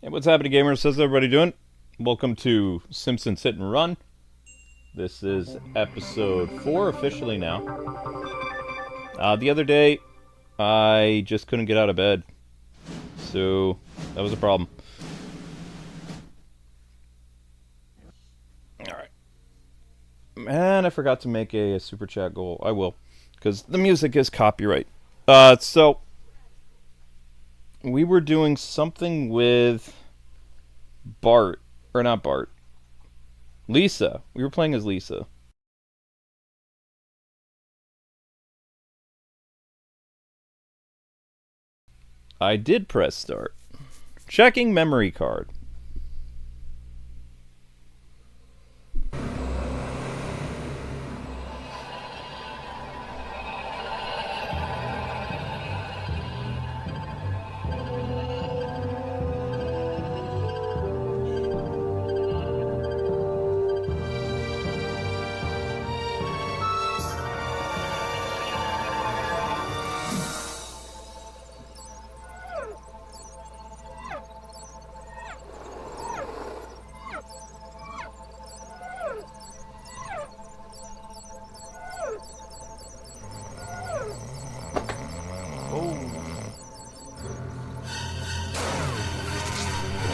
Hey, what's happening, gamers? How's everybody doing? Welcome to Simpsons Hit and Run. This is episode 4 officially now. The other day, I just couldn't get out of bed. So, that was a problem. Alright. Man, I forgot to make a super chat goal. I will. Because the music is copyright. So... we were doing something with BART, or not BART, Lisa. We were playing as Lisa. I did press start. Checking memory card.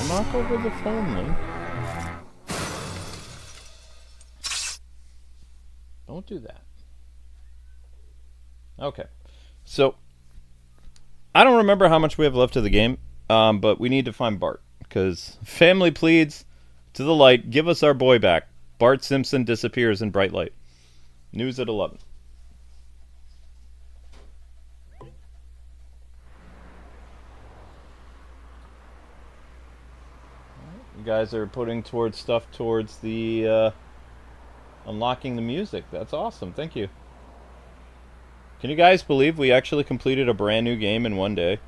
Knock over the phone link. Don't do that. Okay. So, I don't remember how much we have left of the game, but we need to find Bart. Because family pleads to the light, give us our boy back. Bart Simpson disappears in bright light. News at 11. You guys are putting towards stuff towards the unlocking the music. That's awesome. Thank you. Can you guys believe we actually completed a brand new game in one day?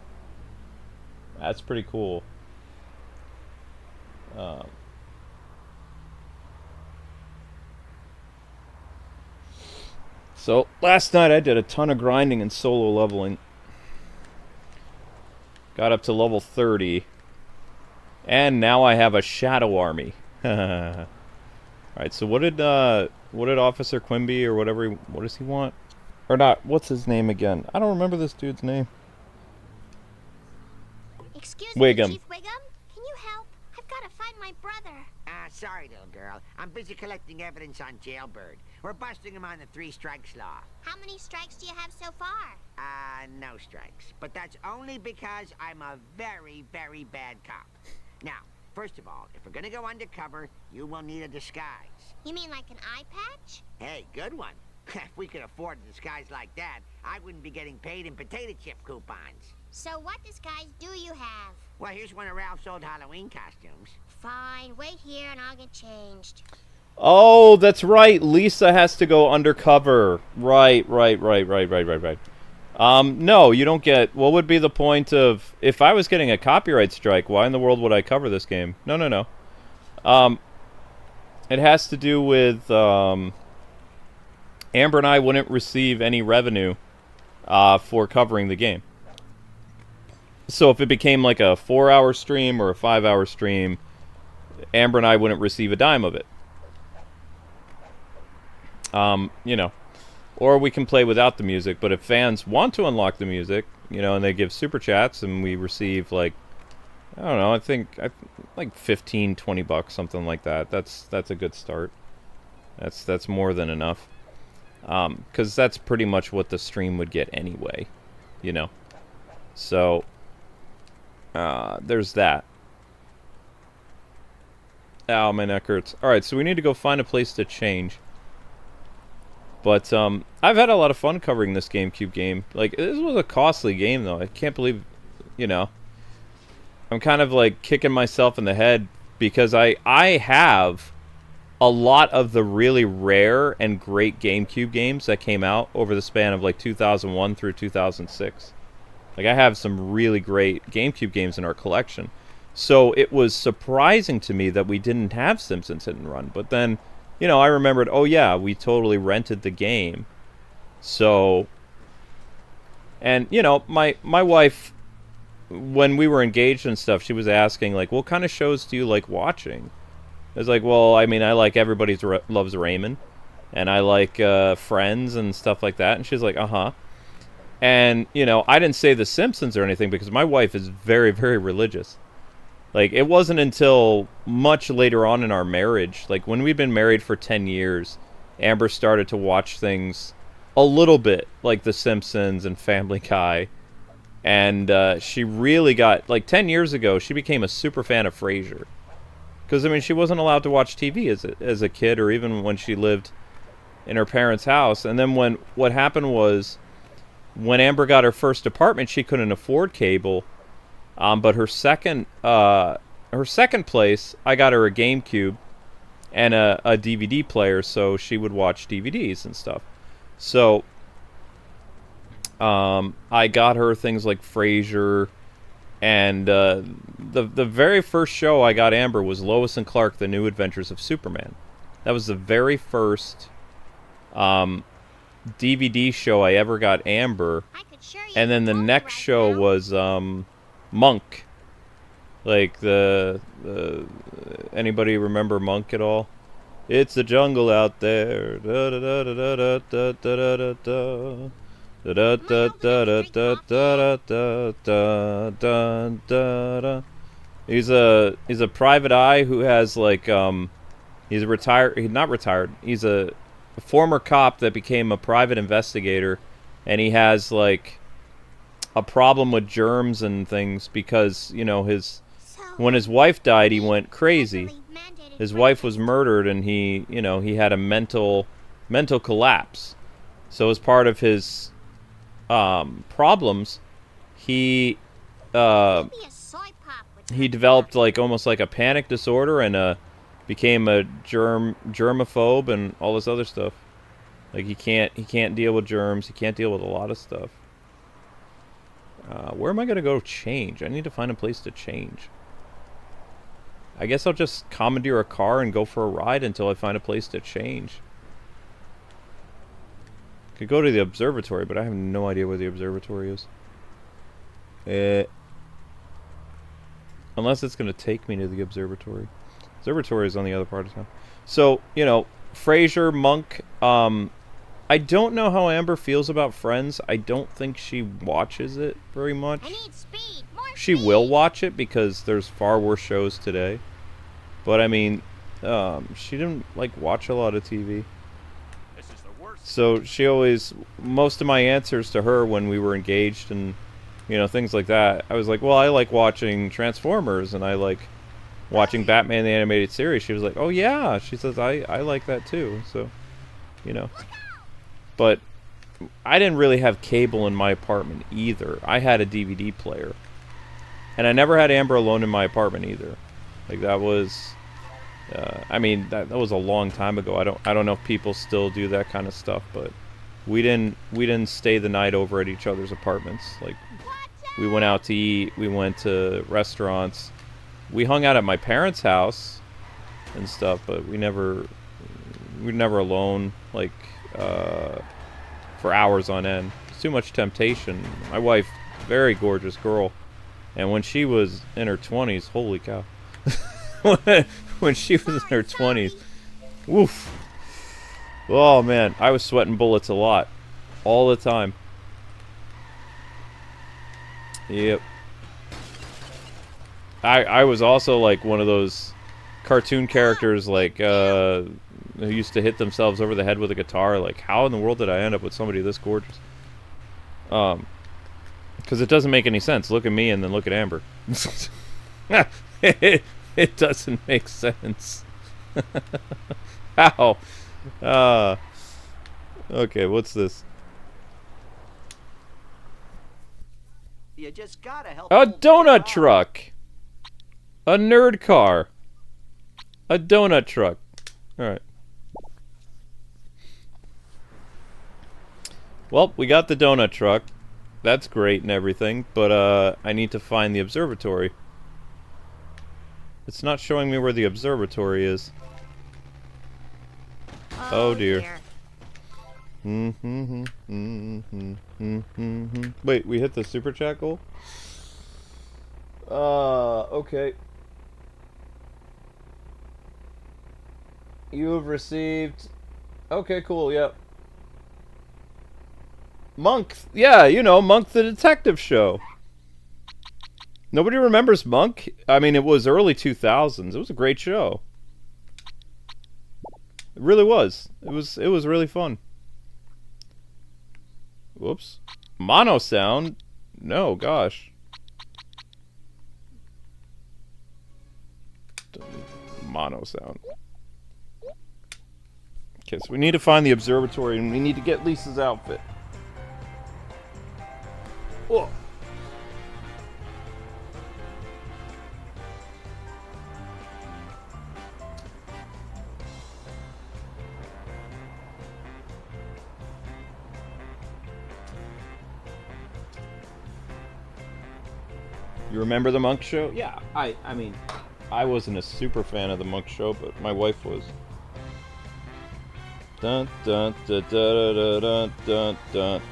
That's pretty cool. So last night I did a ton of grinding and solo leveling. Got up to level 30. And now I have a shadow army. Alright, so what did Officer Quimby or whatever what does he want? Or not, what's his name again? I don't remember this dude's name. Excuse Wiggum. me, Chief Wiggum? Can you help? I've got to find my brother. Sorry, little girl. I'm busy collecting evidence on Jailbird. We're busting him on the 3 strikes law. How many strikes do you have so far? No strikes. But that's only because I'm a very, very bad cop. Now, first of all, if we're gonna go undercover, you will need a disguise. You mean like an eye patch? Hey, good one. If we could afford a disguise like that, I wouldn't be getting paid in potato chip coupons. So what disguise do you have? Well, here's one of Ralph's old Halloween costumes. Fine, wait here and I'll get changed. Oh, that's right. Lisa has to go undercover. Right. No, you don't get... What would be the point of... If I was getting a copyright strike, why in the world would I cover this game? No. It has to do with... Amber and I wouldn't receive any revenue for covering the game. So if it became like a 4-hour stream or a 5-hour stream, Amber and I wouldn't receive a dime of it. You know. Or we can play without the music, but if fans want to unlock the music, you know, and they give super chats and we receive like, I don't know, I think like 15, 20 bucks, something like that. That's a good start. That's more than enough. 'Cause that's pretty much what the stream would get anyway, you know. So there's that. Ow, my neck hurts. Alright, so we need to go find a place to change. But, I've had a lot of fun covering this GameCube game. Like, this was a costly game, though. I can't believe, you know. I'm kind of, like, kicking myself in the head because I have a lot of the really rare and great GameCube games that came out over the span of, like, 2001 through 2006. Like, I have some really great GameCube games in our collection. So, it was surprising to me that we didn't have Simpsons Hit and Run. But then... you know, I remembered, oh yeah, we totally rented the game. So, and, you know, my wife when we were engaged and stuff, she was asking, like, what kind of shows do you like watching? I was like, well, I mean, I like Everybody Loves Raymond, and I like Friends and stuff like that. And she's like, uh-huh. And, you know, I didn't say The Simpsons or anything because my wife is very, very religious. Like, it wasn't until much later on in our marriage, like, when we'd been married for 10 years, Amber started to watch things a little bit, like The Simpsons and Family Guy. And she really got, like, 10 years ago, she became a super fan of Frasier. Because, I mean, she wasn't allowed to watch TV as a kid, or even when she lived in her parents' house. And then what happened was, when Amber got her first apartment, she couldn't afford cable. But her second place, I got her a GameCube and a DVD player, so she would watch DVDs and stuff. So, I got her things like Frasier, and the very first show I got Amber was Lois and Clark: The New Adventures of Superman. That was the very first DVD show I ever got Amber, and then the next show was Monk. Like anybody remember Monk at all? It's the jungle out there. Da da da da da da da da da. Da da da da da da da da da da. He's a private eye who has like he's a not retired. He's a former cop that became a private investigator, and he has like a problem with germs and things because, you know, when his wife died, he went crazy. His wife was murdered, and he had a mental collapse. So as part of his problems, he developed like almost like a panic disorder and became a germaphobe and all this other stuff. Like he can't deal with germs. He can't deal with a lot of stuff. Where am I gonna go change? I need to find a place to change. I guess I'll just commandeer a car and go for a ride until I find a place to change. Could go to the observatory, but I have no idea where the observatory is. Unless it's going to take me to the observatory. Observatory is on the other part of town. So, you know, Frasier, Monk. I don't know how Amber feels about Friends. I don't think she watches it very much. I need speed. She will watch it because there's far worse shows today. But I mean, she didn't like watch a lot of TV. This is the worst. So she always, most of my answers to her when we were engaged and, you know, things like that, I was like, well, I like watching Transformers and I like watching Batman the Animated Series. She was like, oh yeah, she says, I like that too. So, you know. But I didn't really have cable in my apartment either. I had a DVD player. And I never had Amber alone in my apartment either. Like that was, I mean, that was a long time ago. I don't know if people still do that kind of stuff, but we didn't stay the night over at each other's apartments. Like we went out to eat, we went to restaurants, we hung out at my parents' house and stuff, but we were never alone like for hours on end. It's too much temptation. My wife, very gorgeous girl. And when she was in her 20s, holy cow. When she was in her 20s, woof. Oh man, I was sweating bullets a lot. All the time. Yep. I was also like one of those cartoon characters like who used to hit themselves over the head with a guitar. Like, how in the world did I end up with somebody this gorgeous? Because it doesn't make any sense. Look at me and then look at Amber. It doesn't make sense. How? Okay, what's this? You just gotta help. A donut truck. A nerd car. A donut truck. Alright. Well, we got the donut truck. That's great and everything, but I need to find the observatory. It's not showing me where the observatory is. Oh dear. Wait, we hit the super chat goal? Okay. You have received... Okay, cool, yep. Monk, yeah, you know, Monk the Detective Show. Nobody remembers Monk? I mean, it was early 2000s. It was a great show. It really was. It was really fun. Whoops. Mono sound? No, gosh. Mono sound. Okay, so we need to find the observatory and we need to get Lisa's outfit. Whoa. You remember the Monk Show? Yeah, I mean, I wasn't a super fan of the Monk Show, but my wife was. Dun dun dun dun dun dun dun dun.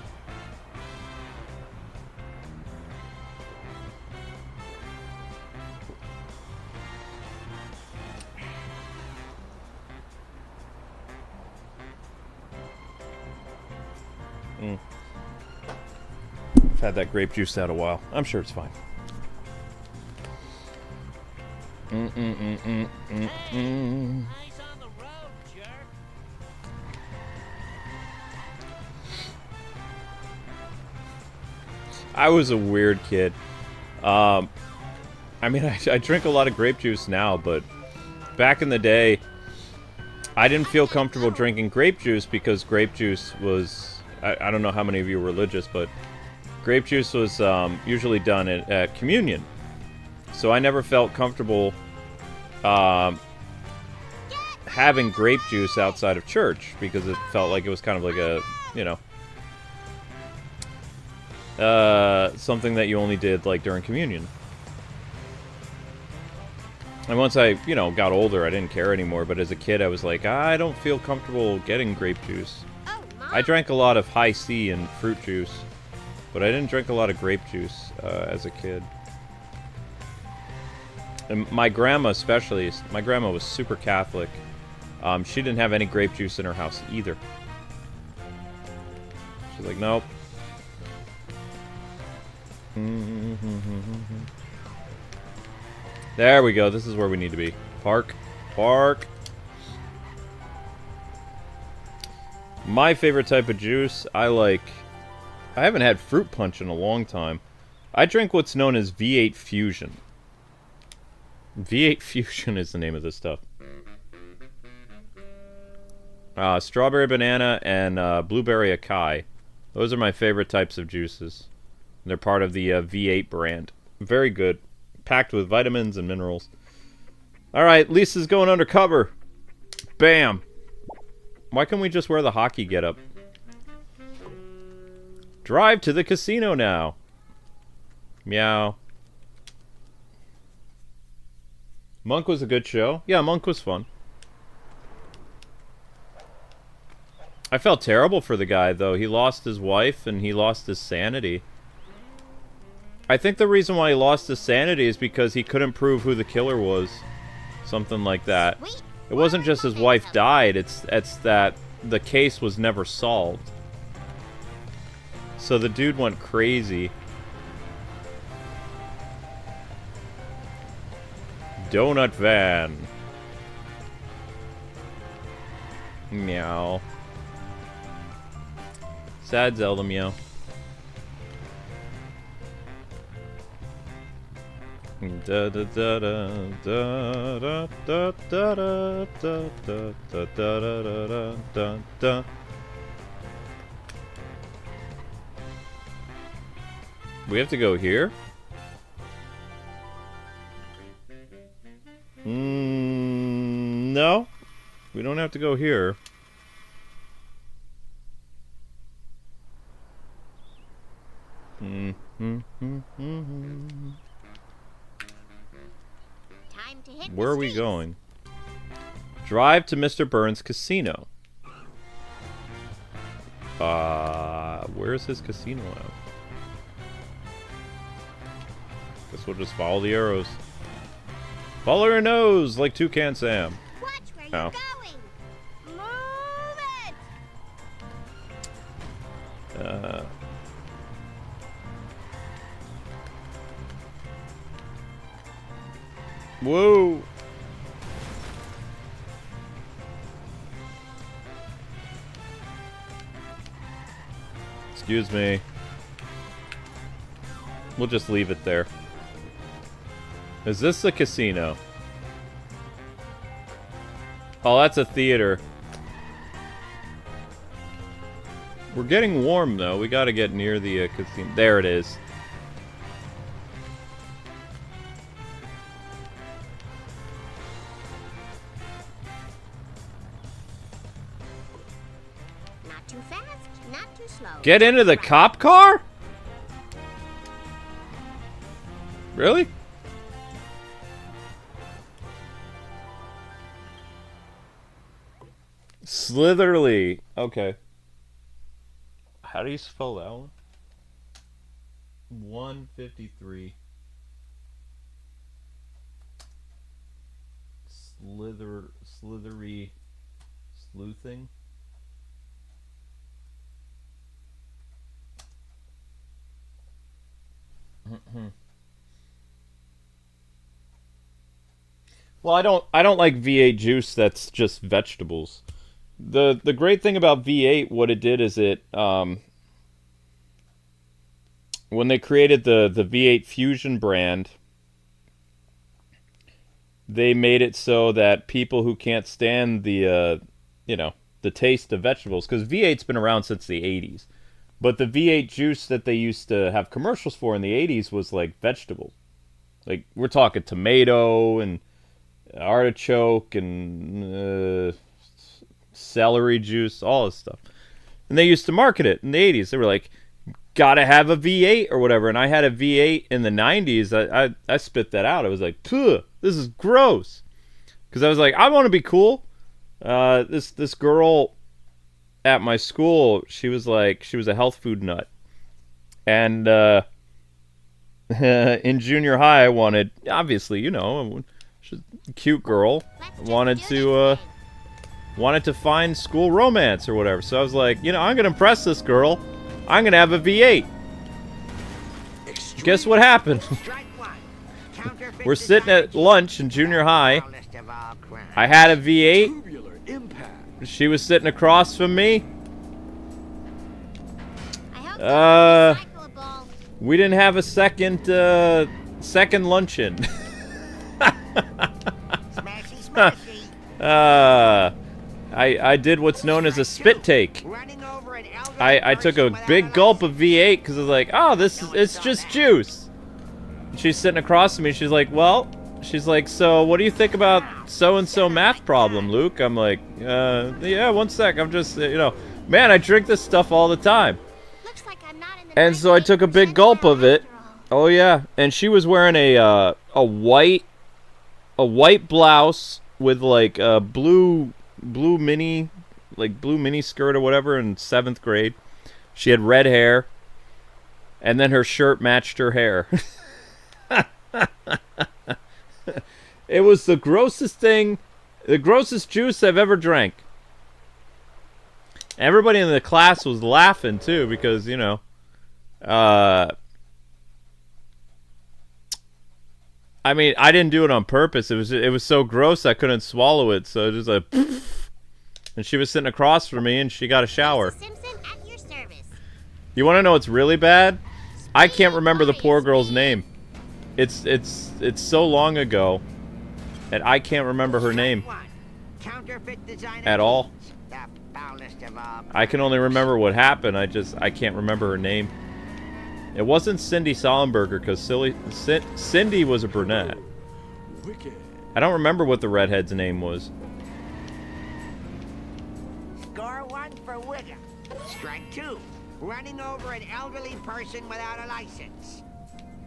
I've had that grape juice out a while. I'm sure it's fine. Eyes on the road, jerk. I was a weird kid. I mean, I drink a lot of grape juice now, but back in the day, I didn't feel comfortable drinking grape juice because grape juice was... I don't know how many of you are religious, but grape juice was usually done at communion. So I never felt comfortable having grape juice outside of church because it felt like it was kind of like a, you know, something that you only did like during communion. And once I, you know, got older, I didn't care anymore. But as a kid, I was like, I don't feel comfortable getting grape juice. Oh, Mom. I drank a lot of high C and fruit juice, but I didn't drink a lot of grape juice as a kid. And my grandma especially, my grandma was super Catholic. She didn't have any grape juice in her house either. She's like, nope. There we go. This is where we need to be. Park. Park. My favorite type of juice, I haven't had fruit punch in a long time. I drink what's known as V8 Fusion. V8 Fusion is the name of this stuff. Strawberry banana and blueberry acai. Those are my favorite types of juices. They're part of the V8 brand. Very good. Packed with vitamins and minerals. Alright, Lisa's going undercover. Bam! Why can't we just wear the hockey getup? Drive to the casino now. Meow. Monk was a good show. Yeah, Monk was fun. I felt terrible for the guy, though. He lost his wife and he lost his sanity. I think the reason why he lost his sanity is because he couldn't prove who the killer was. Something like that. Sweet. It wasn't just his wife died, it's that the case was never solved. So the dude went crazy. Donut van. Meow. Sad Zelda meow. Da da da da da da da da da da da da da da. We have to go here? No. We don't have to go here. Time to hit Where the are we streets. going? Drive to Mr. Burns' casino. Where's his casino at? Guess we'll just follow the arrows. Follow your nose, like Toucan Sam. Watch where Oh. you're going. Move it. Whoa. Excuse me. We'll just leave it there. Is this the casino? Oh, that's a theater. We're getting warm, though. We gotta get near the casino. There it is. Not too fast, not too slow. Get into the cop car? Really? Slithery. Okay. How do you spell that one? 153. Slithery Sleuthing. Well, I don't like V8 juice that's just vegetables. The great thing about V8, what it did is it when they created the V8 Fusion brand, they made it so that people who can't stand the the taste of vegetables, because V8's been around since the 80s, but the V8 juice that they used to have commercials for in the 80s was like vegetables. Like, we're talking tomato and artichoke and celery juice, all this stuff. And they used to market it in the 80s. They were like, gotta have a V8 or whatever. And I had a V8 in the 90s. I spit that out. I was like, puh, this is gross. Because I was like, I want to be cool. This girl at my school, she was a health food nut. And in junior high, I wanted, obviously, she's a cute girl. Wanted to find school romance or whatever. So I was like, I'm gonna impress this girl. I'm gonna have a V8. Guess what happened? We're sitting at lunch in junior high. I had a V8. She was sitting across from me. We didn't have a second luncheon. I did what's known as a spit take. I took a big gulp of V8 because I was like, oh, it's just juice. She's sitting across from me. She's like, so what do you think about so-and-so math problem, Luke? I'm like, yeah, one sec. I'm just, man, I drink this stuff all the time. Looks like I'm not in the And so I took a big gulp of it. Oh yeah, and she was wearing a white blouse with like a blue mini skirt or whatever in 7th grade. She had red hair, and then her shirt matched her hair. It was the grossest thing, the grossest juice I've ever drank. Everybody in the class was laughing too because, I mean, I didn't do it on purpose. It was so gross I couldn't swallow it. So it was like, and she was sitting across from me, and she got a shower. Simpson at your service. You want to know what's really bad? I can't remember the poor girl's name. It's so long ago that I can't remember her name at all. I can only remember what happened. I can't remember her name. It wasn't Cindy Sollenberger because Cindy was a brunette. I don't remember what the redhead's name was. Score 1 for Wigger. Strike 2. Running over an elderly person without a license.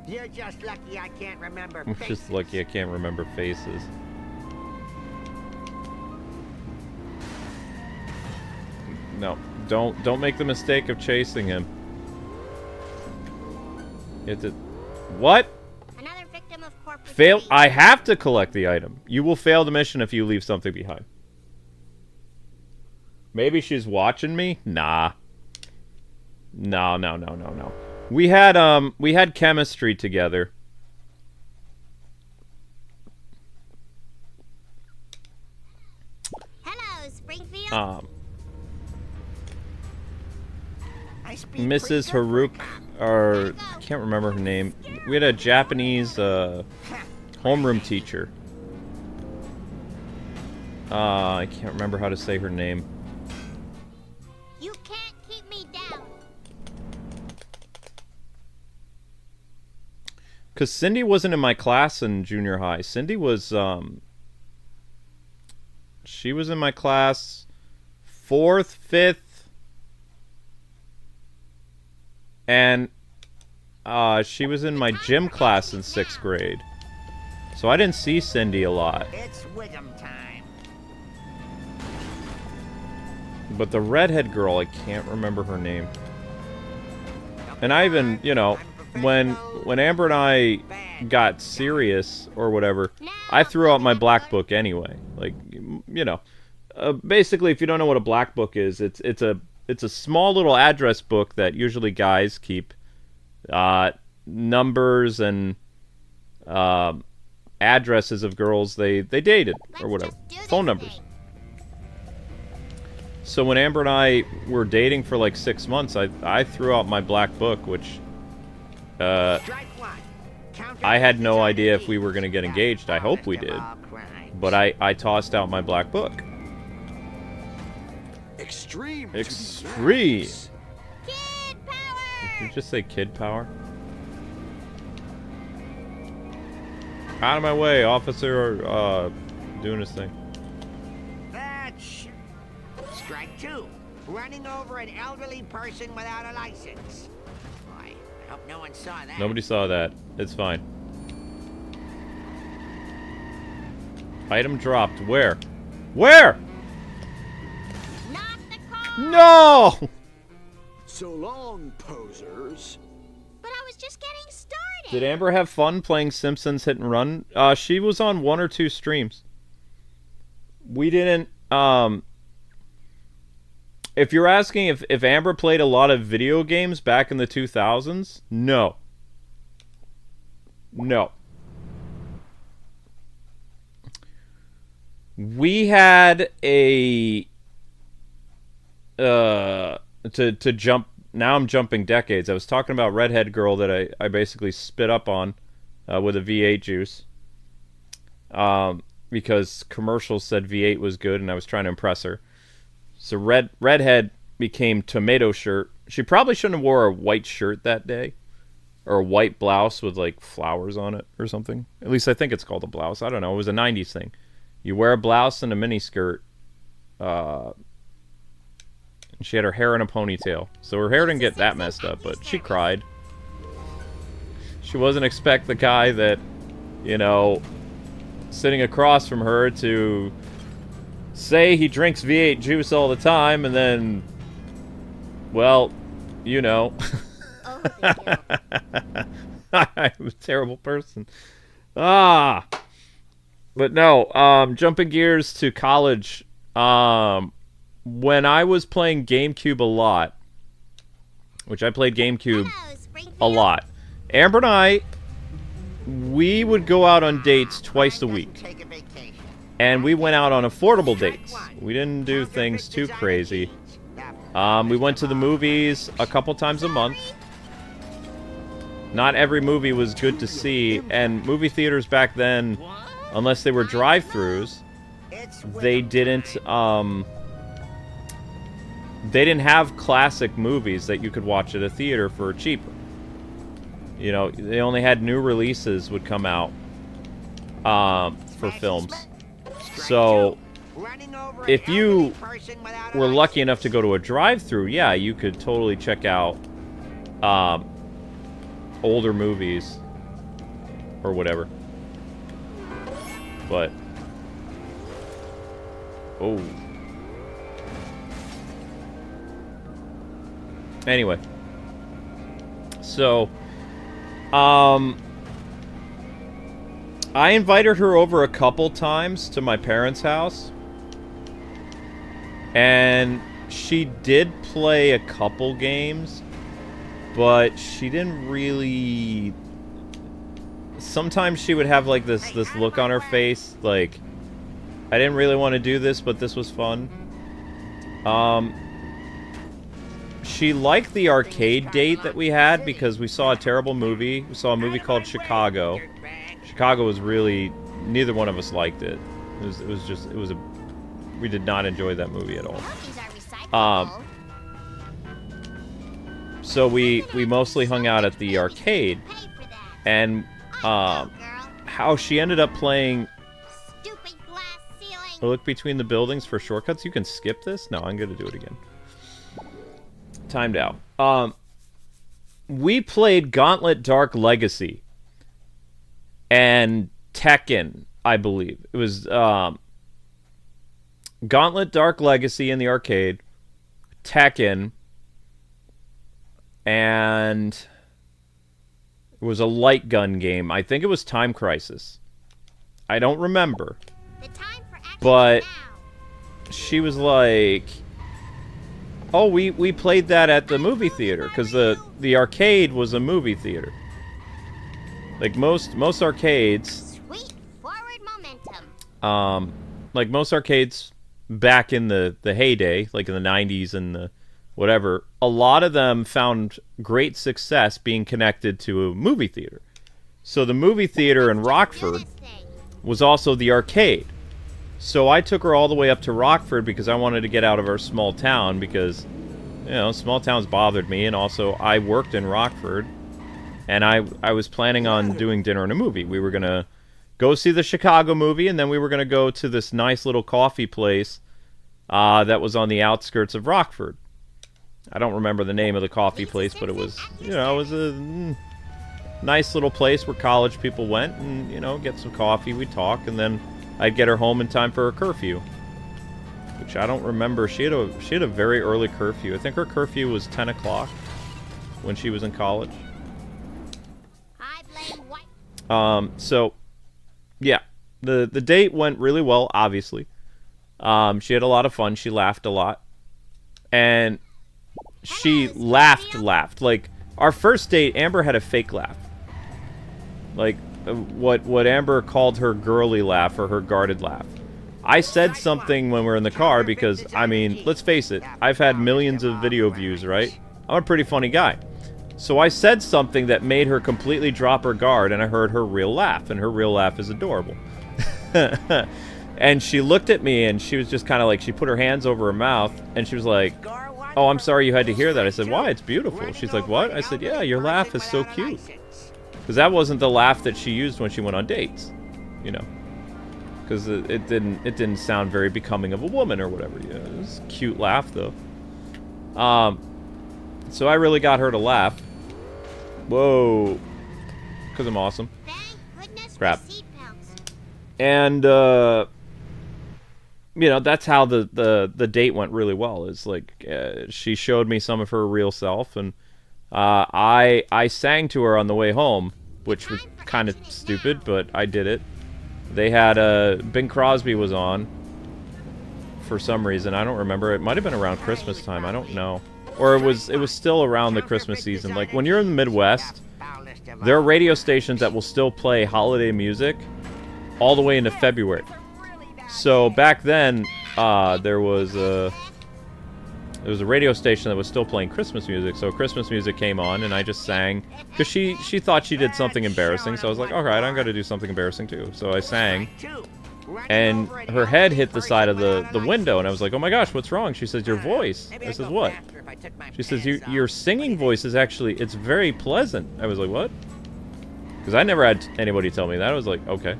You're just lucky I can't remember I'm faces. just lucky I can't remember faces. No, don't make the mistake of chasing him. What? Another Fail. I have to collect the item. You will fail the mission if you leave something behind. Maybe she's watching me? Nah. No. We had chemistry together. Hello, Springfield. Mrs. Haruk, or I can't remember her name. We had a Japanese homeroom teacher. I can't remember how to say her name. You can't keep me down. Because Cindy wasn't in my class in junior high. Cindy was, she was in my class 4th, 5th, and she was in my gym class in 6th grade. So I didn't see Cindy a lot. It's Wiggum time. But the redhead girl, I can't remember her name. And I even, you know, when Amber and I got serious or whatever, I threw out my black book anyway. Like, you know, basically, if you don't know what a black book is, it's a small little address book that usually guys keep, numbers and addresses of girls they dated or whatever, phone numbers. So when Amber and I were dating for like 6 months, I threw out my black book, which I had no idea if we were going to get engaged. I hope we did. But I tossed out my black book. Extreme. Extreme. Kid power! Did you just say kid power? Out of my way, officer, doing his thing. That's strike 2. Running over an elderly person without a license. Boy, I hope no one saw that. Nobody saw that. It's fine. Item dropped. Where? Where? Not the car! No! So long, posers. But I was just getting started. Did Amber have fun playing Simpsons Hit and Run? She was on 1 or 2 streams. We didn't, if you're asking if Amber played a lot of video games back in the 2000s, no. No. We had a to jump. Now I'm jumping decades. I was talking about redhead girl that I basically spit up on with a V8 juice because commercials said V8 was good and I was trying to impress her. So redhead became tomato shirt. She probably shouldn't have wore a white shirt that day or a white blouse with like flowers on it or something. At least I think it's called a blouse. I don't know. It was a 90s thing. You wear a blouse and a mini skirt. She had her hair in a ponytail. So her hair didn't get that messed up, but she cried. She wasn't expect the guy that, you know, sitting across from her to say he drinks V8 juice all the time and then, well, you know. Oh, thank you. I'm a terrible person. But no, jumping gears to college, when I was playing GameCube a lot, which I played GameCube Hello, Springfield. a lot, Amber and I, we would go out on dates twice a week. Take a vacation. And we went out on affordable dates. We didn't do things too crazy. We went to the movies a couple times a month. Not every movie was good to see, and movie theaters back then, unless they were drive-thrus, they didn't have classic movies that you could watch at a theater for cheaper. You know, they only had new releases would come out for films. So, if you were lucky enough to go to a drive-thru, yeah, you could totally check out older movies or whatever. But, oh. Anyway. So, I invited her over a couple times to my parents' house. And she did play a couple games, but she didn't really... Sometimes she would have like this look on her face, like, I didn't really want to do this, but this was fun. She liked the arcade date that we had because we saw a terrible movie. We saw a movie called Chicago. Chicago was really... Neither one of us liked it. We did not enjoy that movie at all. So we mostly hung out at the arcade, and how she ended up playing Look Between the Buildings for shortcuts. You can skip this? No, I'm gonna do it again. Timed out. We played Gauntlet Dark Legacy and Tekken, I believe. It was Gauntlet Dark Legacy in the arcade, Tekken, and it was a light gun game. I think it was Time Crisis. I don't remember. But she was like, oh, we played that at the movie theater, because the arcade was a movie theater. Like most arcades, Sweet forward momentum. like most arcades back in the heyday, like in the 90s and the whatever, a lot of them found great success being connected to a movie theater. So the movie theater in Rockford was also the arcade. So I took her all the way up to Rockford because I wanted to get out of our small town because, you know, small towns bothered me, and also I worked in Rockford, and I was planning on doing dinner and a movie. We were going to go see the Chicago movie, and then we were going to go to this nice little coffee place that was on the outskirts of Rockford. I don't remember the name of the coffee place, but it was, you know, it was a nice little place where college people went and, you know, get some coffee, we'd talk, and then I'd get her home in time for her curfew, which I don't remember. She had a very early curfew. I think her curfew was 10 o'clock when she was in college. So, yeah, the date went really well, obviously. She had a lot of fun. She laughed a lot. And she laughed. Like, our first date, Amber had a fake laugh. Like, what Amber called her girly laugh or her guarded laugh. I said something when we were in the car because, I mean, let's face it, I've had millions of video views, right? I'm a pretty funny guy. So I said something that made her completely drop her guard, and I heard her real laugh, and her real laugh is adorable. And she looked at me, and she was just kind of like, she put her hands over her mouth, and she was like, oh, I'm sorry you had to hear that. I said, why? It's beautiful. She's like, what? I said, yeah, your laugh is so cute. Because that wasn't the laugh that she used when she went on dates, you know. Because it didn't sound very becoming of a woman or whatever. Yeah, it was a cute laugh, though. So I really got her to laugh. Whoa. Because I'm awesome. Crap. And, you know, that's how the date went really well. Is like, she showed me some of her real self, and I sang to her on the way home, which was kind of stupid, but I did it. They had Bing Crosby was on for some reason. I don't remember. It might have been around Christmas time. I don't know. Or it was still around the Christmas season. Like, when you're in the Midwest, there are radio stations that will still play holiday music all the way into February. So back then, there was a radio station that was still playing Christmas music. So Christmas music came on, and I just sang because she thought she did something embarrassing. So I was like, all right, I'm gonna do something embarrassing too. So I sang, and her head hit the side of the window, and I was like, oh my gosh, what's wrong? She says, your voice. I said, what? She says, your singing voice is actually, it's very pleasant. I was like, what? Because I never had anybody tell me that. I was like, okay.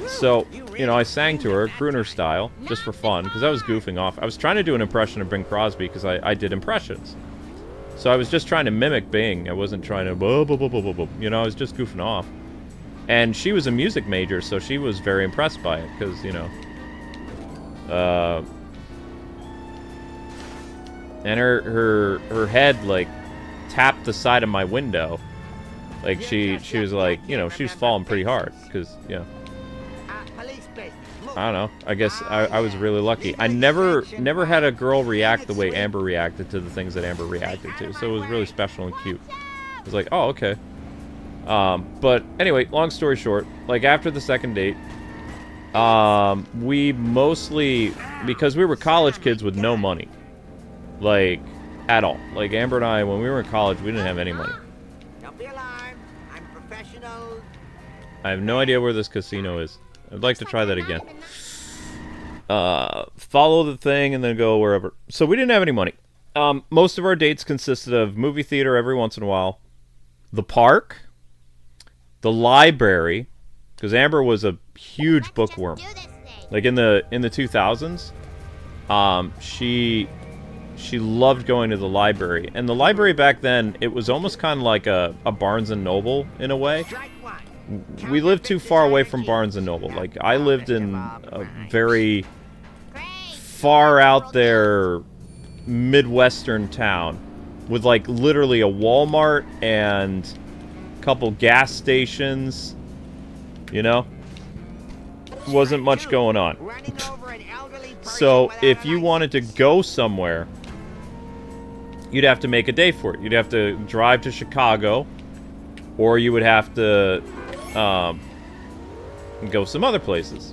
So, you know, I sang to her, crooner style, just for fun, because I was goofing off. I was trying to do an impression of Bing Crosby, because I did impressions. So I was just trying to mimic Bing. I wasn't trying to, you know, I was just goofing off. And she was a music major, so she was very impressed by it, because, you know, and her head, like, tapped the side of my window, Like, she was like, you know, she was falling pretty hard. Because, you know, Police business. Move. I don't know. I guess I was really lucky. I never had a girl react the way Amber reacted to the things that Amber reacted to. So it was really special and cute. I was like, oh, okay. But anyway, long story short, like after the second date, we mostly, because we were college kids with no money, like at all. Like Amber and I, when we were in college, we didn't have any money. Don't be alarmed. I'm professional. I have no idea where this casino is. I'd like to try that again. Follow the thing and then go wherever. So we didn't have any money. Most of our dates consisted of movie theater every once in a while, the park, the library, because Amber was a huge bookworm. Like in the 2000s, she loved going to the library. And the library back then, it was almost kind of like a Barnes and Noble in a way. We lived too far away from Barnes and Noble. Like I lived in a very far out there Midwestern town with like literally a Walmart and a couple gas stations, you know? Wasn't much going on. So if you wanted to go somewhere, you'd have to make a day for it. You'd have to drive to Chicago, or you would have to go some other places,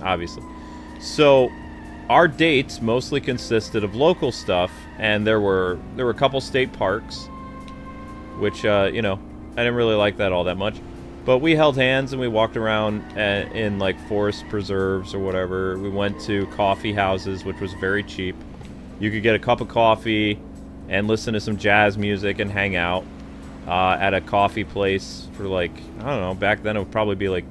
obviously. So our dates mostly consisted of local stuff, and there were a couple state parks, which you know, I didn't really like that all that much. But we held hands and we walked around in like forest preserves or whatever. We went to coffee houses, which was very cheap. You could get a cup of coffee and listen to some jazz music and hang out at a coffee place for like, I don't know, back then it would probably be like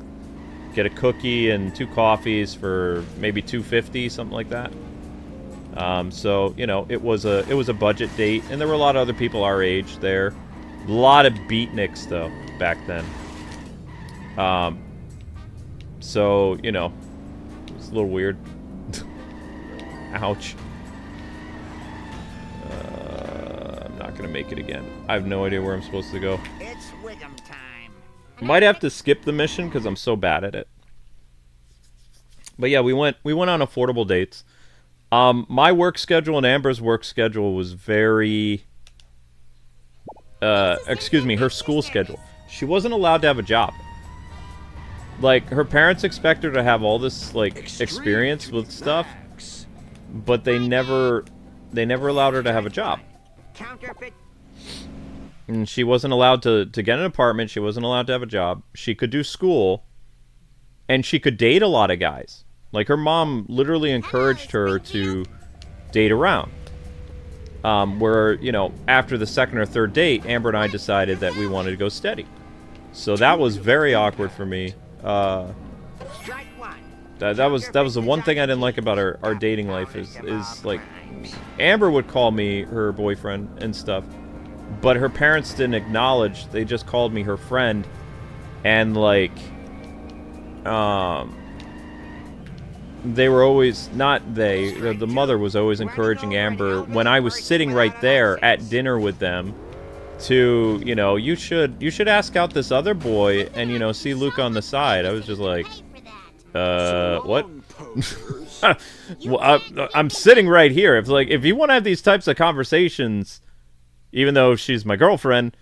get a cookie and 2 coffees for maybe $2.50, something like that. So, you know, it was a budget date, and there were a lot of other people our age there. A lot of beatniks though back then. So, you know, it's a little weird. Ouch. I'm not gonna make it again. I have no idea where I'm supposed to go. It's Wiggum time. Might have to skip the mission because I'm so bad at it. But yeah, we went on affordable dates. My work schedule and Amber's work schedule was very... excuse me, her school schedule. She wasn't allowed to have a job. Like, her parents expect her to have all this, like, experience with stuff, but they never allowed her to have a job. Counterfeit. And she wasn't allowed to get an apartment. She wasn't allowed to have a job. She could do school, and she could date a lot of guys. Like, her mom literally encouraged her to date around. Where, you know, after the second or third date, Amber and I decided that we wanted to go steady. So that was very awkward for me. That was the one thing I didn't like about our dating life is like, Amber would call me her boyfriend and stuff, but her parents didn't acknowledge. They just called me her friend, and like, they were always, the mother was always encouraging Amber when I was sitting right there at dinner with them to, you know, you should ask out this other boy and, you know, see Luke on the side. I was just like, what? Well, I'm sitting right here. If you want to have these types of conversations, even though she's my girlfriend,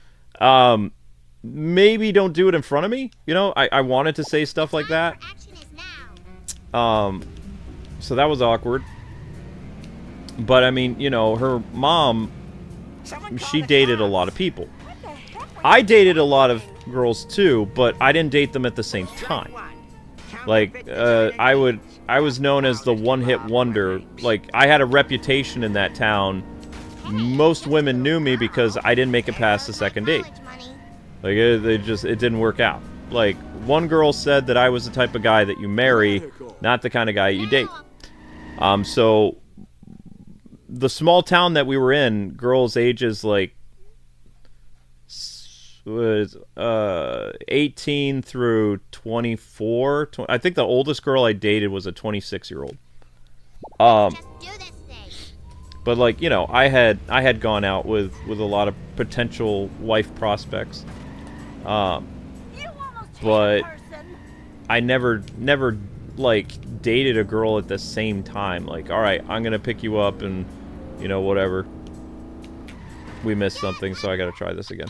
maybe don't do it in front of me. You know, I wanted to say stuff like that. So that was awkward. But I mean, you know, her mom, she dated a lot of people. I dated a lot of girls too, but I didn't date them at the same time. Like, I was known as the one-hit wonder. Like, I had a reputation in that town. Most women knew me because I didn't make it past the second date. Like, it didn't work out. Like, one girl said that I was the type of guy that you marry, not the kind of guy you date. So, the small town that we were in, girls ages like, was 18 through 24. I think the oldest girl I dated was a 26-year-old. But But like, you know, I had gone out with a lot of potential wife prospects. But I never like dated a girl at the same time. Like, all right, I'm gonna pick you up and, you know, whatever. We missed something, so I gotta try this again.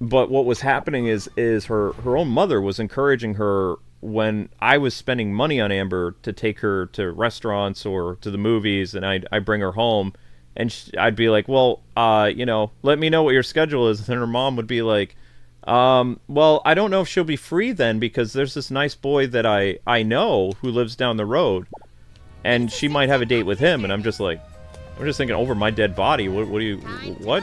But what was happening is her own mother was encouraging her when I was spending money on Amber to take her to restaurants or to the movies, and I'd bring her home, and I'd be like, well, you know, let me know what your schedule is. And her mom would be like, well, I don't know if she'll be free then, because there's this nice boy that I know who lives down the road, and she might have a date with him. And I'm just like, I'm just thinking, over my dead body. What do you, what?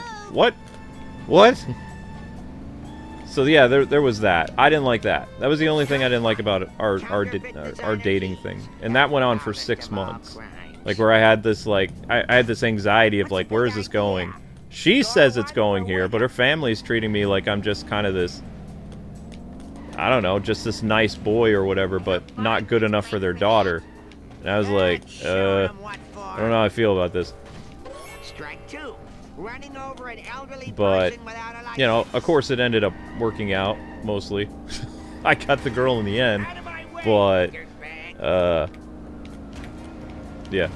So yeah, there was that. I didn't like that. That was the only thing I didn't like about our dating thing, and that went on for 6 months. Like, where I had this I had this anxiety of like, where is this going? She says it's going here, but her family's treating me like I'm just kind of this, I don't know, just this nice boy or whatever, but not good enough for their daughter. And I was like, I don't know how I feel about this. Strike two. Running over an elderly But, person without a license. you know, of course it ended up working out, mostly. I got the girl in the end, Out of my way, but, dirtbag. yeah.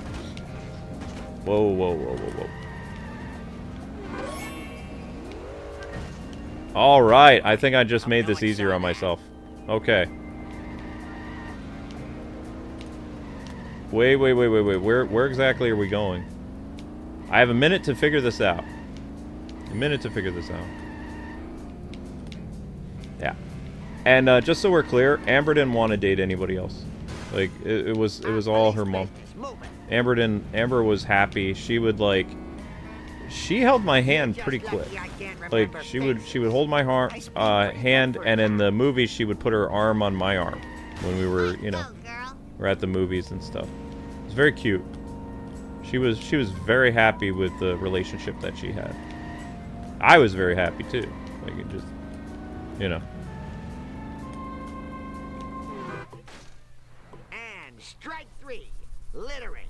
Whoa. Alright, I think I just made this easier on myself. Okay. Wait. Where exactly are we going? I have a minute to figure this out. Yeah. And just so we're clear, Amber didn't want to date anybody else. Like, it was all her mom. Amber was happy. She would like, she held my hand pretty quick. Like, she would hold my hand, and in the movie she would put her arm on my arm when we were, you know, we're at the movies and stuff. It was very cute. She was very happy with the relationship that she had. I was very happy too. Like, it just, you know. And strike three. Littering.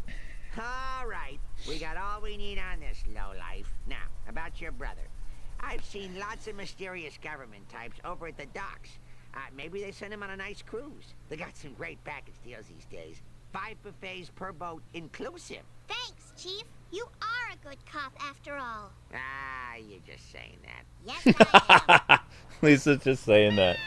All right. We got all we need on this lowlife. Now, about your brother. I've seen lots of mysterious government types over at the docks. Maybe they send him on a nice cruise. They got some great package deals these days. 5 buffets per boat inclusive. Thanks, Chief. You are a good cop after all. You're just saying that. Yes, I am. Lisa's just saying that.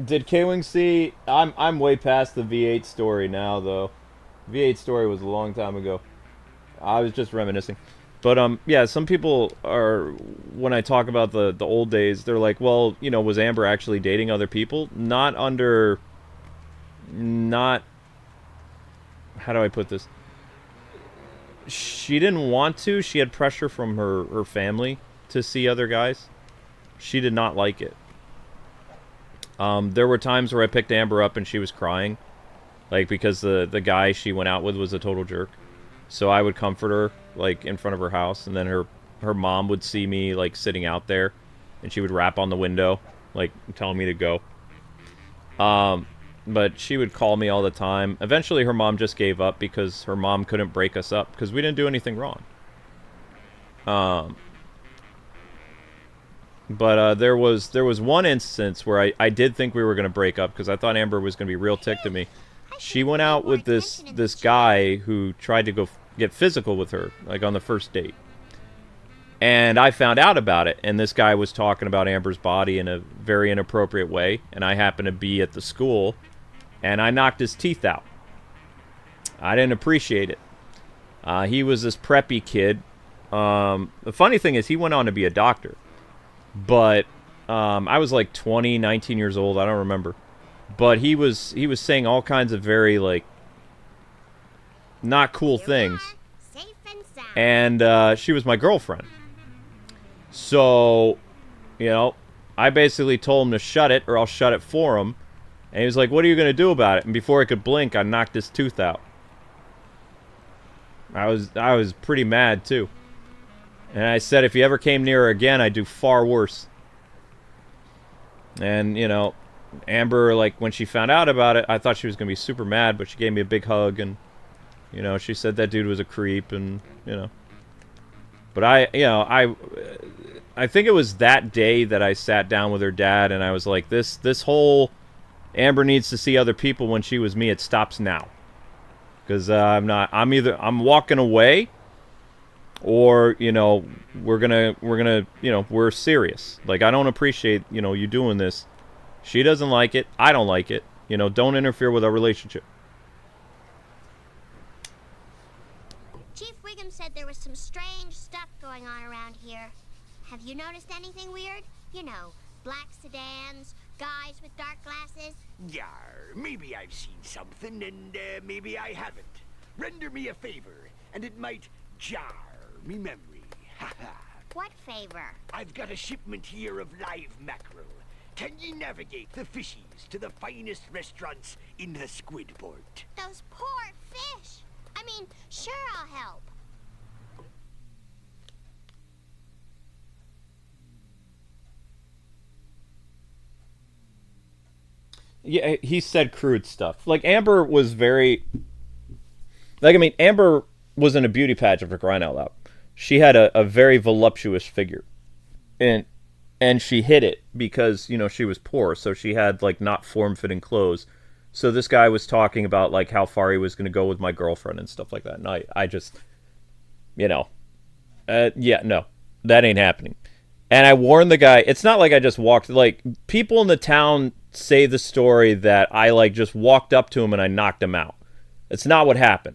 Did Kwing see? I'm way past the V8 story now, though. V8 story was a long time ago. I was just reminiscing. But yeah, some people are, when I talk about the old days, they're like, well, you know, was Amber actually dating other people? Not, how do I put this? She didn't want to. She had pressure from her family to see other guys. She did not like it. There were times where I picked Amber up and she was crying, like, because the guy she went out with was a total jerk. So I would comfort her, like, in front of her house, and then her mom would see me, like, sitting out there, and she would rap on the window, like, telling me to go. But she would call me all the time. Eventually her mom just gave up because her mom couldn't break us up, because we didn't do anything wrong. But there was one instance where I did think we were going to break up, because I thought Amber was going to be real ticked at me. She went out with this guy who tried to go get physical with her, like, on the first date. And I found out about it, and this guy was talking about Amber's body in a very inappropriate way, and I happened to be at the school, and I knocked his teeth out. I didn't appreciate it. He was this preppy kid. The funny thing is, he went on to be a doctor. But I was like 20, 19 years old, I don't remember. But he was saying all kinds of very, like, not cool things. Safe and sound. And she was my girlfriend. So, you know, I basically told him to shut it, or I'll shut it for him. And he was like, what are you going to do about it? And before I could blink, I knocked his tooth out. I was pretty mad, too. And I said if he ever came near her again, I'd do far worse. And, you know, Amber, like, when she found out about it, I thought she was going to be super mad, but she gave me a big hug, and, you know, she said that dude was a creep, and, you know. But I think it was that day that I sat down with her dad, and I was like, this whole Amber needs to see other people when she was me, it stops now. Because I'm walking away, or, you know, we're gonna, you know, we're serious. Like, I don't appreciate, you know, you doing this. She doesn't like it. I don't like it. You know, don't interfere with our relationship. Chief Wiggum said there was some strange stuff going on around here. Have you noticed anything weird? You know, black sedans, guys with dark glasses. Yar, maybe I've seen something, and maybe I haven't. Render me a favor, and it might jar me memory. What favor? I've got a shipment here of live mackerel. Can ye navigate the fishies to the finest restaurants in the Squidport? Those poor fish. I mean, sure, I'll help. Yeah, he said crude stuff. Like, Amber was very... Like, I mean, Amber was in a beauty pageant for crying out loud. She had a very voluptuous figure. And she hid it because, you know, she was poor. So she had, like, not form-fitting clothes. So this guy was talking about, like, how far he was going to go with my girlfriend and stuff like that. And I just, you know, yeah, no, that ain't happening. And I warned the guy. It's not like I just walked. Like, people in the town say the story that I, like, just walked up to him and I knocked him out. It's not what happened.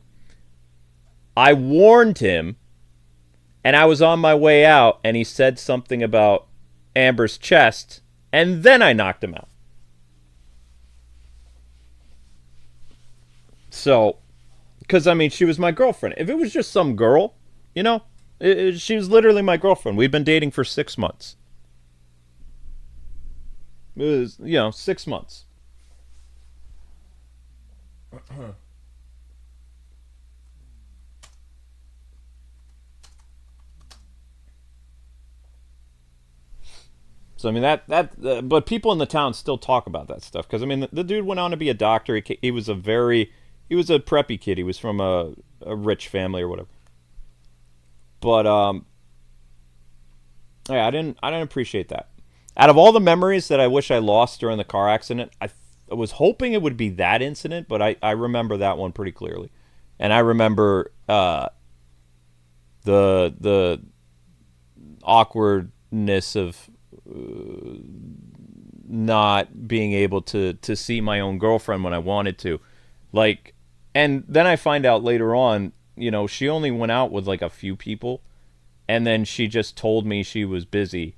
I warned him, and I was on my way out, and he said something about Amber's chest, and then I knocked him out. So, because, I mean, she was my girlfriend. If it was just some girl, you know, she was literally my girlfriend. We'd been dating for 6 months. It was, you know, 6 months. So, I mean, but people in the town still talk about that stuff. Because, I mean, the dude went on to be a doctor. He was a preppy kid. He was from a rich family or whatever. But, yeah, I didn't appreciate that. Out of all the memories that I wish I lost during the car accident, I was hoping it would be that incident, but I remember that one pretty clearly. And I remember the awkwardness of not being able to see my own girlfriend when I wanted to. Like, and then I find out later on, you know, she only went out with like a few people, and then she just told me she was busy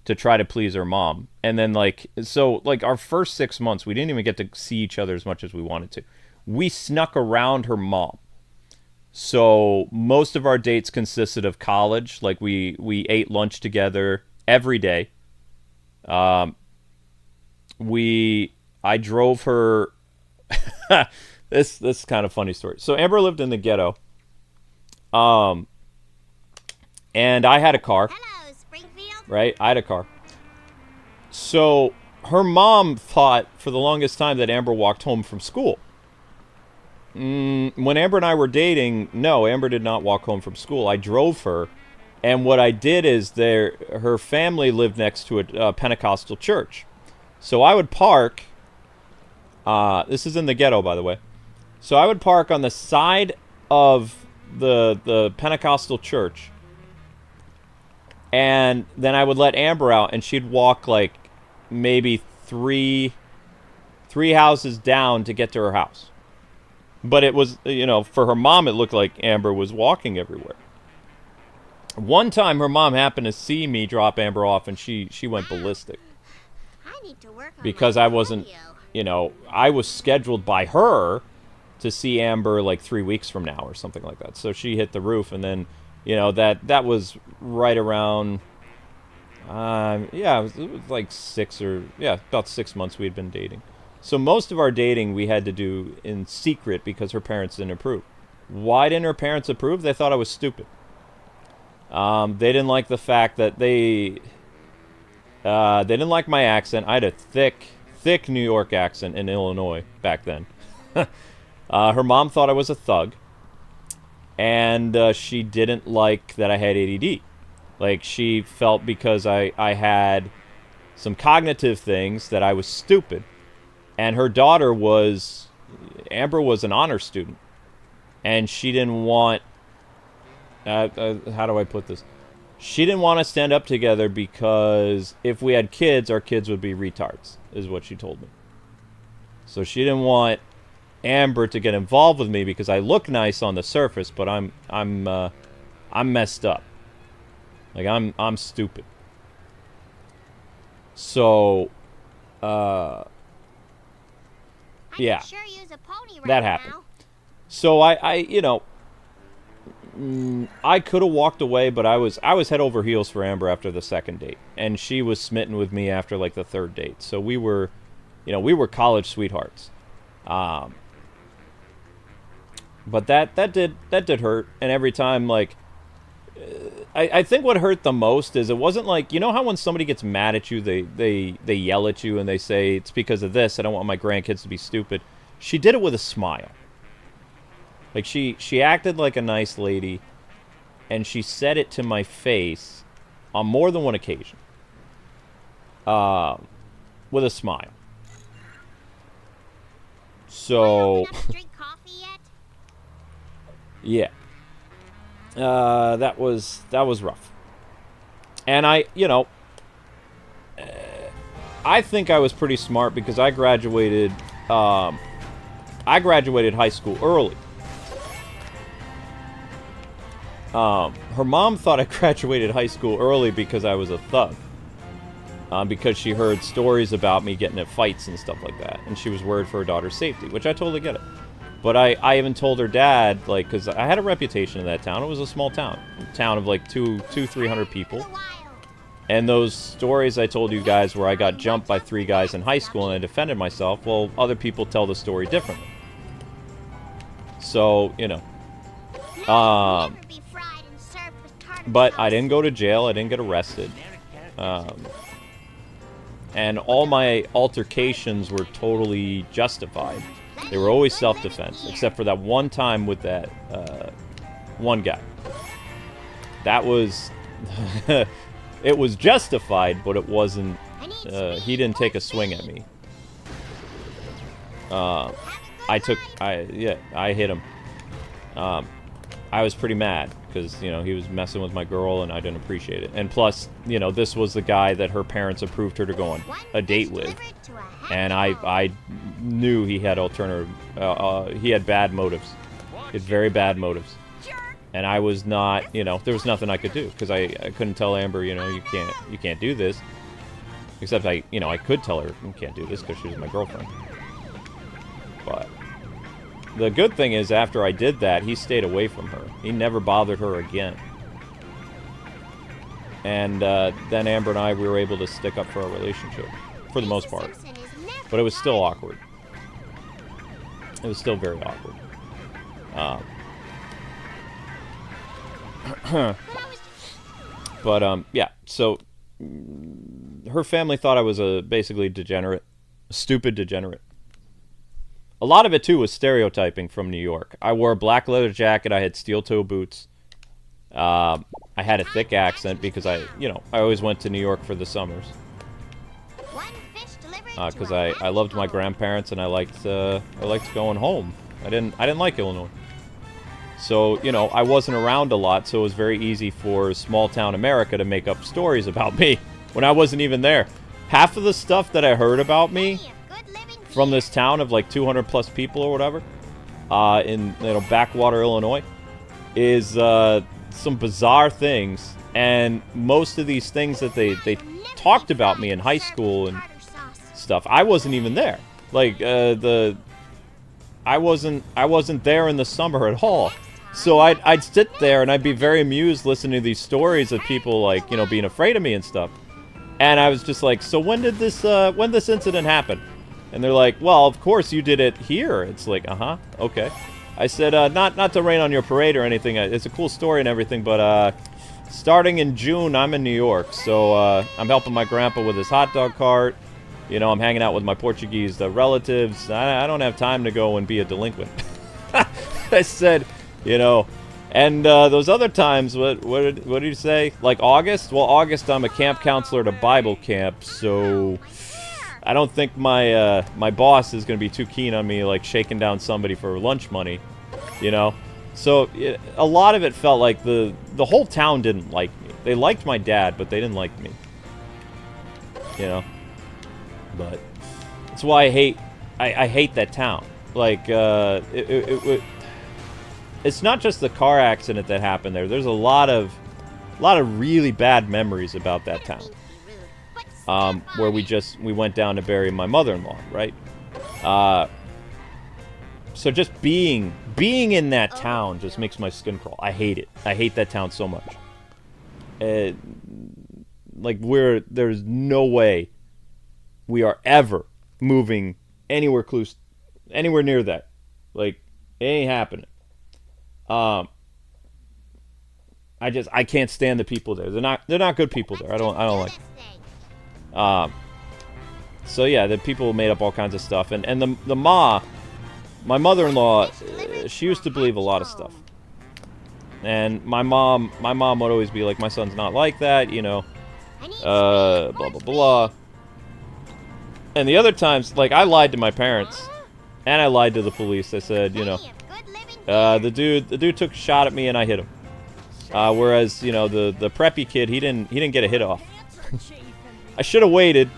to try to please her mom. And then, like, so, like, our first 6 months, we didn't even get to see each other as much as we wanted to. We snuck around her mom. So most of our dates consisted of college. Like, we ate lunch together every day. I drove her. This is kind of funny story. So Amber lived in the ghetto. And I had a car. Hello, Springfield. Right? I had a car. So her mom thought for the longest time that Amber walked home from school. When Amber and I were dating, no, Amber did not walk home from school. I drove her. And what I did is her family lived next to a Pentecostal church. So I would park. This is in the ghetto, by the way. So I would park on the side of the Pentecostal church. And then I would let Amber out, and she'd walk like maybe three houses down to get to her house. But it was, you know, for her mom, it looked like Amber was walking everywhere. One time, her mom happened to see me drop Amber off, and she went ballistic. I need to work on Because my I wasn't, cardio. you know, I was scheduled by her to see Amber like 3 weeks from now or something like that. So she hit the roof, and then, you know, that was right around, it was like about 6 months we had been dating. So most of our dating we had to do in secret because her parents didn't approve. Why didn't her parents approve? They thought I was stupid. They didn't like the fact that they They didn't like my accent. I had a thick New York accent in Illinois back then. Her mom thought I was a thug. And she didn't like that I had ADD. Like, she felt because I had some cognitive things that I was stupid. And her daughter was... Amber was an honor student. And she didn't want... how do I put this? She didn't want us to end up together because if we had kids, our kids would be retards, is what she told me. So she didn't want Amber to get involved with me because I look nice on the surface, but I'm messed up. Like, I'm stupid. So, yeah, Sure use a pony right that happened. now. So I you know, I could have walked away, but I was head over heels for Amber after the second date, and she was smitten with me after like the third date. So we were, you know, we were college sweethearts. But that did hurt, and every time, like, I think what hurt the most is it wasn't like, you know how when somebody gets mad at you, they yell at you and they say it's because of this. I don't want my grandkids to be stupid. She did it with a smile. Like, she acted like a nice lady, and she said it to my face on more than one occasion. With a smile. So, Enough to drink coffee yet? yeah. That was rough. And I, you know, I think I was pretty smart because I graduated high school early. Her mom thought I graduated high school early because I was a thug. Because she heard stories about me getting in fights and stuff like that. And she was worried for her daughter's safety, which I totally get it. But I even told her dad, like, because I had a reputation in that town. It was a small town. A town of like 300 people. And those stories I told you guys where I got jumped by 3 guys in high school and I defended myself, well, other people tell the story differently. So, you know. But I didn't go to jail. I didn't get arrested. And all my altercations were totally justified. They were always self-defense, except for that one time with that one guy. That was... it was justified, but it wasn't... he didn't take a swing at me. I hit him. I was pretty mad because, you know, he was messing with my girl and I didn't appreciate it. And plus, you know, this was the guy that her parents approved her to go on a date with. And I knew he had alternative, he had bad motives. He had very bad motives. And I was not, you know, there was nothing I could do because I couldn't tell Amber, you know, you can't do this. Except I could tell her you can't do this because she was my girlfriend. But the good thing is, after I did that, he stayed away from her. He never bothered her again. And then Amber and we were able to stick up for our relationship, for the most part. But it was still awkward. It was still very awkward. But, yeah, so her family thought I was basically degenerate, a stupid degenerate. A lot of it, too, was stereotyping from New York. I wore a black leather jacket. I had steel-toe boots. I had a thick accent because I always went to New York for the summers. Because I loved my grandparents and I liked going home. I didn't like Illinois. So, you know, I wasn't around a lot, so it was very easy for small-town America to make up stories about me when I wasn't even there. Half of the stuff that I heard about me from this town of like 200 plus people or whatever, in, you know, backwater Illinois, is some bizarre things, and most of these things that they talked about me in high school and stuff, I wasn't even there. Like I wasn't there in the summer at all. So I'd sit there and I'd be very amused listening to these stories of people, like, you know, being afraid of me and stuff. And I was just like, so when this incident happen? And they're like, well, of course you did it here. It's like, okay. I said, not to rain on your parade or anything. It's a cool story and everything, but starting in June, I'm in New York, so I'm helping my grandpa with his hot dog cart. You know, I'm hanging out with my Portuguese relatives. I don't have time to go and be a delinquent. I said, you know, and those other times, what did you say? Like August? Well, August, I'm a camp counselor at a Bible camp, so I don't think my my boss is going to be too keen on me, like, shaking down somebody for lunch money, you know? So a lot of it felt like the whole town didn't like me. They liked my dad, but they didn't like me. You know? But that's why I hate that town. Like, it's not just the car accident that happened there. There's a lot of really bad memories about that town. Where we went down to bury my mother-in-law, right? So just being in that town just makes my skin crawl. I hate it. I hate that town so much. Like, there's no way we are ever moving anywhere near that. Like, it ain't happening. I can't stand the people there. They're not good people there. I don't like. So yeah, the people made up all kinds of stuff, and my mother-in-law, she used to believe a lot of stuff. And my mom would always be like, my son's not like that, you know, blah blah blah. And the other times, like, I lied to my parents, and I lied to the police. I said, you know, the dude took a shot at me and I hit him. Whereas, you know, the preppy kid, he didn't get a hit off. I should have waited,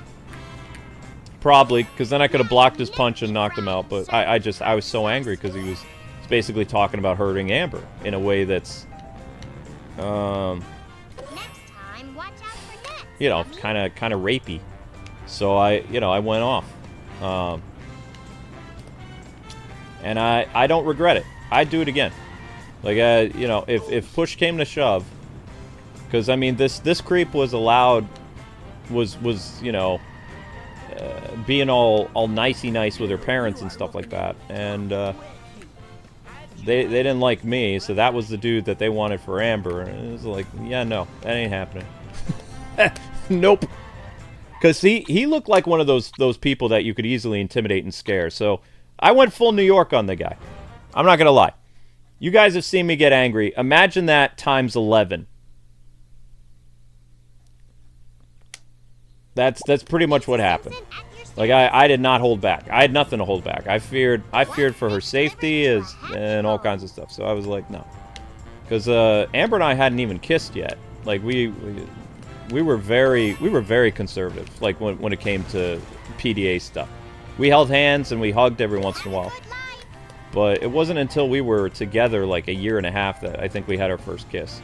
probably, because then I could have blocked his punch and knocked him out. But I was so angry because he was basically talking about hurting Amber in a way that's, you know, kind of rapey. So I went off. And I don't regret it. I'd do it again. Like, you know, if push came to shove, because I mean, this creep was allowed, was you know, being all nicey nice with her parents and stuff like that, and they didn't like me, so that was the dude that they wanted for Amber, and it was like, yeah, no, that ain't happening. Nope. Because he looked like one of those people that you could easily intimidate and scare, so I went full New York on the guy. I'm not gonna lie. You guys have seen me get angry. Imagine that times 11. That's pretty much what happened. Like, I did not hold back. I had nothing to hold back. I feared for her safety and all kinds of stuff. So I was like, no. Because Amber and I hadn't even kissed yet. Like, we were very conservative. Like, when it came to PDA stuff. We held hands and we hugged every once in a while. But it wasn't until we were together like a year and a half that I think we had our first kiss.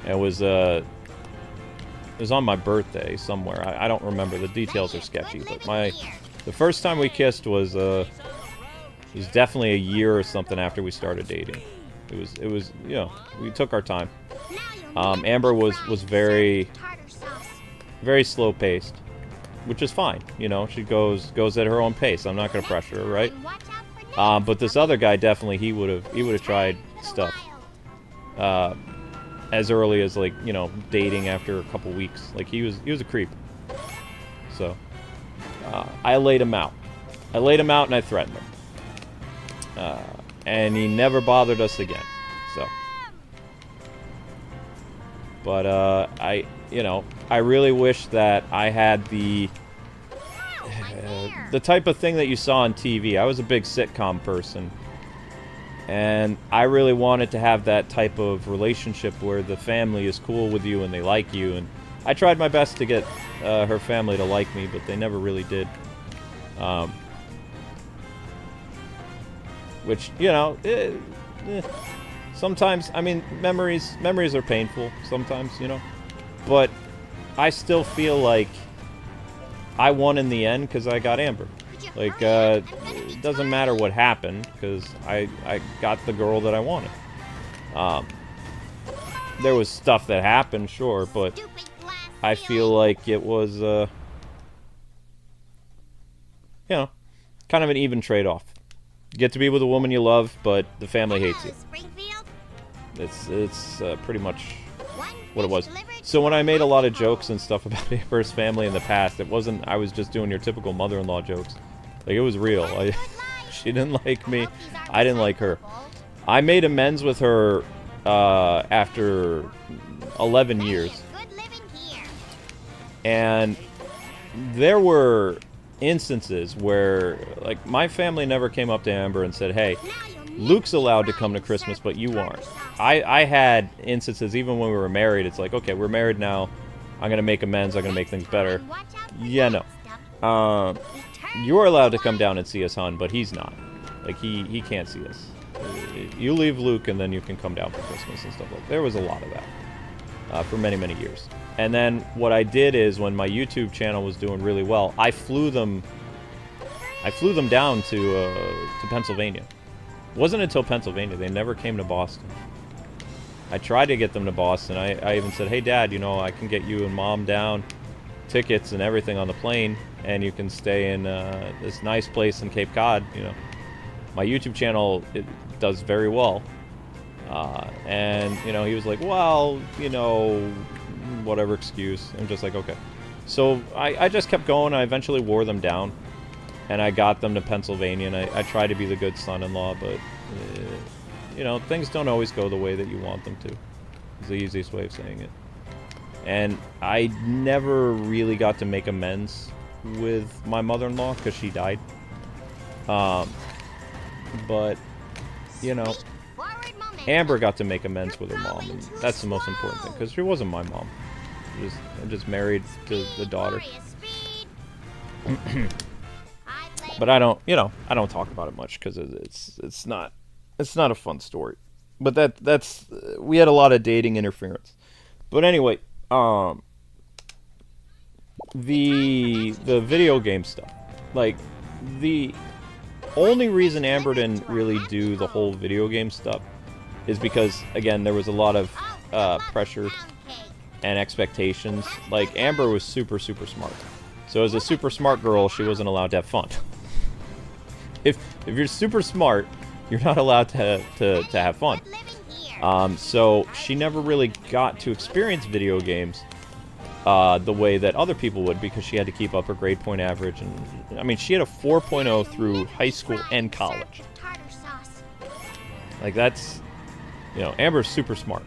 And it was on my birthday somewhere. I don't remember. The details are sketchy. But the first time we kissed was definitely a year or something after we started dating. It was you know, we took our time. Amber was very slow paced, which is fine. You know, she goes at her own pace. I'm not gonna pressure her, right? But this other guy, definitely, he would have tried stuff as early as, like, you know, dating after a couple weeks. Like, he was a creep. So I laid him out. And I threatened him. And he never bothered us again. So, but I really wish that I had the type of thing that you saw on TV. I was a big sitcom person, and I really wanted to have that type of relationship where the family is cool with you and they like you, and I tried my best to get her family to like me, but they never really did. Which, you know, sometimes, I mean, memories are painful sometimes, you know, but I still feel like I won in the end because I got Amber. Like, it doesn't matter what happened because I got the girl that I wanted. There was stuff that happened, sure, but I feel like it was, you know, kind of an even trade-off. You get to be with a woman you love, but the family hates you. It's pretty much what it was. So when I made a lot of jokes and stuff about Amber's family in the past, it wasn't I was just doing your typical mother-in-law jokes. Like, it was real. She didn't like me. I didn't like her. I made amends with her after 11 years. And there were instances where, like, my family never came up to Amber and said, hey, Luke's allowed to come to Christmas, but you aren't. I had instances, even when we were married, it's like, okay, we're married now. I'm going to make amends. I'm going to make things better. Yeah, no. You're allowed to come down and see us, hon, but he's not. Like, he can't see us. You leave Luke, and then you can come down for Christmas and stuff like that. There was a lot of that for many, many years. And then what I did is, when my YouTube channel was doing really well, I flew them down to Pennsylvania. It wasn't until Pennsylvania. They never came to Boston. I tried to get them to Boston. I even said, hey, Dad, you know, I can get you and Mom down, tickets and everything on the plane, and you can stay in this nice place in Cape Cod. You know, my YouTube channel, it does very well. And, you know, he was like, well, you know, whatever excuse. I'm just like, okay. So I just kept going. I eventually wore them down, and I got them to Pennsylvania, and I tried to be the good son-in-law, but, you know, things don't always go the way that you want them to. It's the easiest way of saying it. And I never really got to make amends with my mother-in-law because she died. But, you know, Amber got to make amends with her mom, and that's the most important thing, because she wasn't my mom. I'm just married to the daughter. But I don't, you know, I don't talk about it much because it's not a fun story. But that's we had a lot of dating interference. But anyway, the video game stuff, like, the only reason Amber didn't really do the whole video game stuff is because, again, there was a lot of pressure and expectations. Like, Amber was super, super smart. So as a super smart girl, she wasn't allowed to have fun. If you're super smart, you're not allowed to have fun. So she never really got to experience video games the way that other people would, because she had to keep up her grade point average. And I mean, she had a 4.0 through high school and college. Like, that's, you know, Amber's super smart.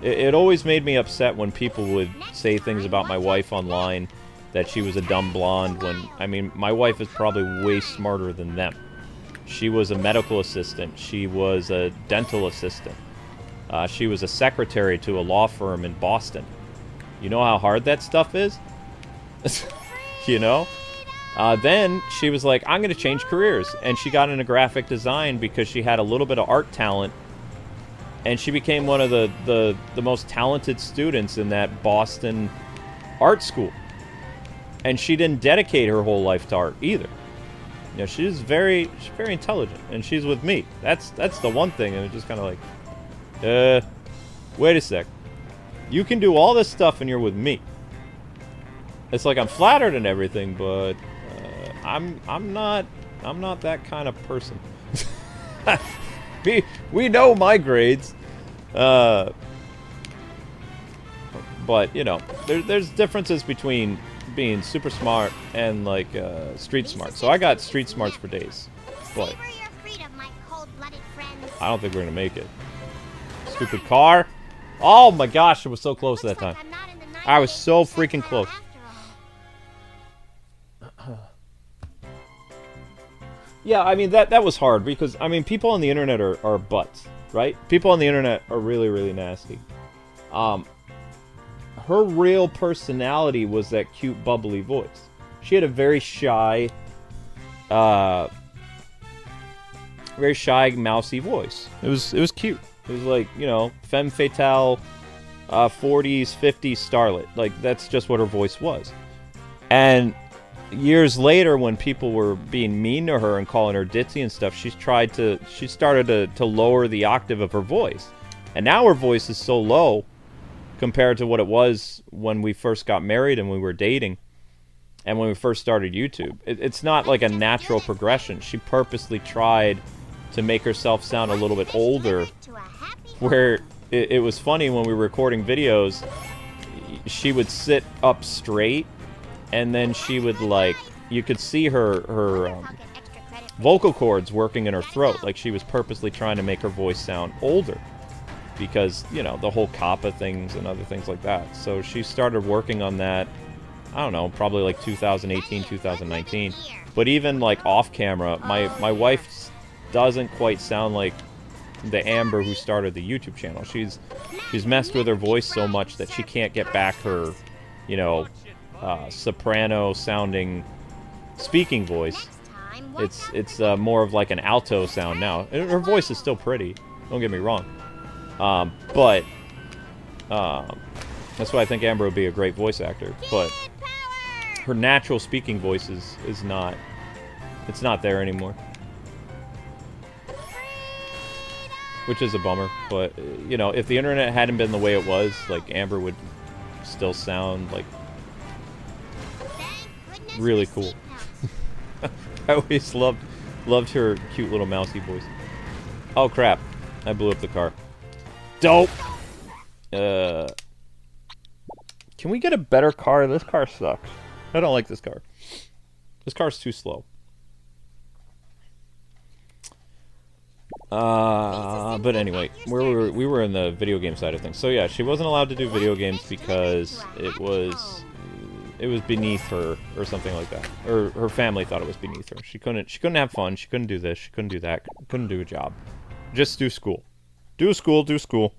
It always made me upset when people would say things about my wife online, that she was a dumb blonde, when, I mean, my wife is probably way smarter than them. She was a medical assistant. She was a dental assistant. She was a secretary to a law firm in Boston. You know how hard that stuff is? You know? Then she was like, I'm going to change careers. And she got into graphic design because she had a little bit of art talent. And she became one of the most talented students in that Boston art school. And she didn't dedicate her whole life to art either. You know, she's very intelligent, and she's with me. That's the one thing. And it's just kind of like, wait a sec. You can do all this stuff, and you're with me. It's like, I'm flattered and everything, but I'm not that kind of person. We know my grades. But, you know, there's differences between being super smart and, like, street smart. So I got street smarts for days. But I don't think we're gonna make it. Stupid car. Oh my gosh, it was so close that time. I was so freaking close. Yeah, I mean, that was hard because, I mean, people on the internet are butts, right? People on the internet are really, really nasty. Her real personality was that cute, bubbly voice. She had a very shy, mousy voice. It was cute. It was like, you know, femme fatale, 40s, 50s starlet. Like, that's just what her voice was. And years later, when people were being mean to her and calling her ditzy and stuff, she started to lower the octave of her voice. And now her voice is so low compared to what it was when we first got married and we were dating and when we first started YouTube. It's not like a natural progression. She purposely tried to make herself sound a little bit older, where it was funny when we were recording videos. She would sit up straight, and then she would like, you could see her vocal cords working in her throat, like she was purposely trying to make her voice sound older, because you know the whole kappa things and other things like that. So she started working on that. I don't know, probably like 2018, 2019. But even like off camera, my wife doesn't quite sound like the Amber who started the YouTube channel. She's messed with her voice so much that she can't get back her, you know, soprano sounding speaking voice. It's more of like an alto sound now. Her voice is still pretty, don't get me wrong. But that's why I think Amber would be a great voice actor. But her natural speaking voice is not, it's not there anymore. Which is a bummer, but, you know, if the internet hadn't been the way it was, like, Amber would still sound, like, really cool. I always loved her cute little mousy voice. Oh, crap. I blew up the car. Dope! Can we get a better car? This car sucks. I don't like this car. This car's too slow. But anyway, we were in the video game side of things. So yeah, she wasn't allowed to do video games because it was beneath her or something like that. Or her family thought it was beneath her. She couldn't have fun. She couldn't do this. She couldn't do that. Couldn't do a job. Just do school. Do school. Do school.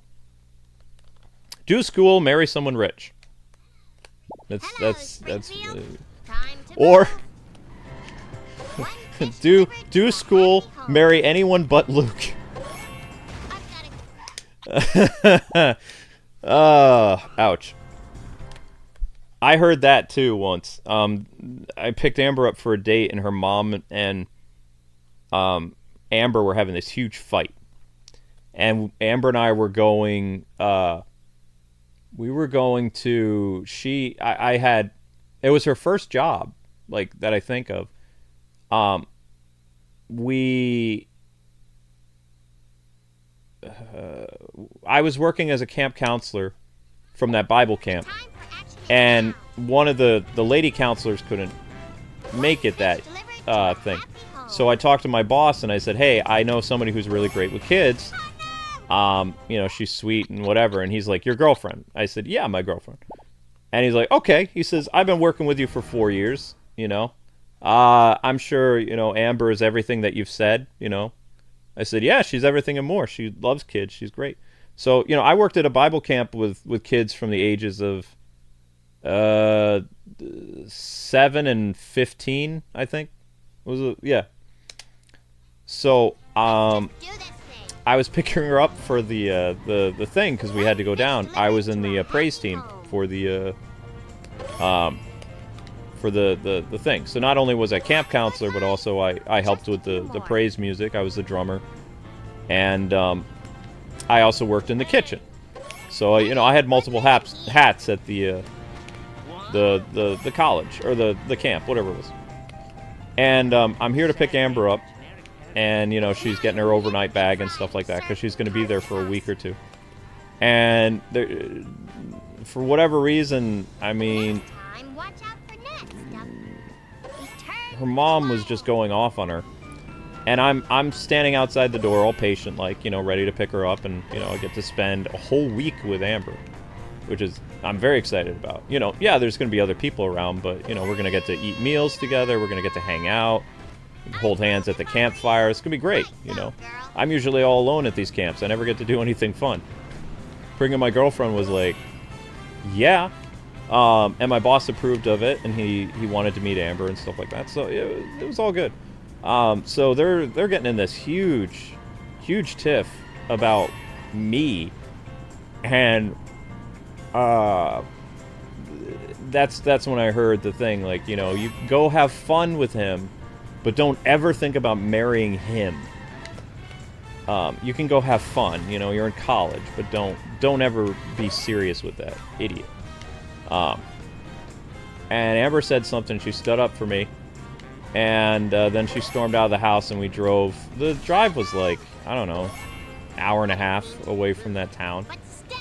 Do school. Marry someone rich. That's or do school, marry anyone but Luke. Ouch. I heard that too once. I picked Amber up for a date, and her mom and Amber were having this huge fight. And Amber and I were going. We were going to. It was her first job, like that I think of. I was working as a camp counselor from that Bible camp, and one of the lady counselors couldn't make it that thing. So I talked to my boss and I said, hey, I know somebody who's really great with kids. You know, she's sweet and whatever. And he's like, your girlfriend? I said, yeah, my girlfriend. And he's like, okay. He says, I've been working with you for 4 years, you know. I'm sure, you know, Amber is everything that you've said, you know. I said, yeah, she's everything and more. She loves kids. She's great. So, you know, I worked at a Bible camp with kids from the ages of 7 and 15, I think. Yeah. So, I was picking her up for the thing because we had to go down. I was in the praise team for the thing. So not only was I camp counselor, but also I helped with the praise music. I was the drummer, and I also worked in the kitchen. So you know, I had multiple hats at the college or the camp, whatever it was. And I'm here to pick Amber up, and you know, she's getting her overnight bag and stuff like that because she's going to be there for a week or two. And for whatever reason, I mean, her mom was just going off on her, and I'm standing outside the door all patient, like, you know, ready to pick her up, and you know, I get to spend a whole week with Amber, which is I'm very excited about. You know, yeah, there's going to be other people around, but you know, we're going to get to eat meals together, we're going to get to hang out, hold hands at the campfire. It's going to be great, you know. I'm usually all alone at these camps. I never get to do anything fun. Bringing my girlfriend was like, yeah. And my boss approved of it, and he wanted to meet Amber and stuff like that. So it was all good. So they're getting in this huge tiff about me, and that's when I heard the thing, like, you know, you go have fun with him, but don't ever think about marrying him. You can go have fun, you know, you're in college, but don't ever be serious with that idiot. And Amber said something. She stood up for me, and then she stormed out of the house, and we drove. The drive was like, I don't know, hour and a half away from that town.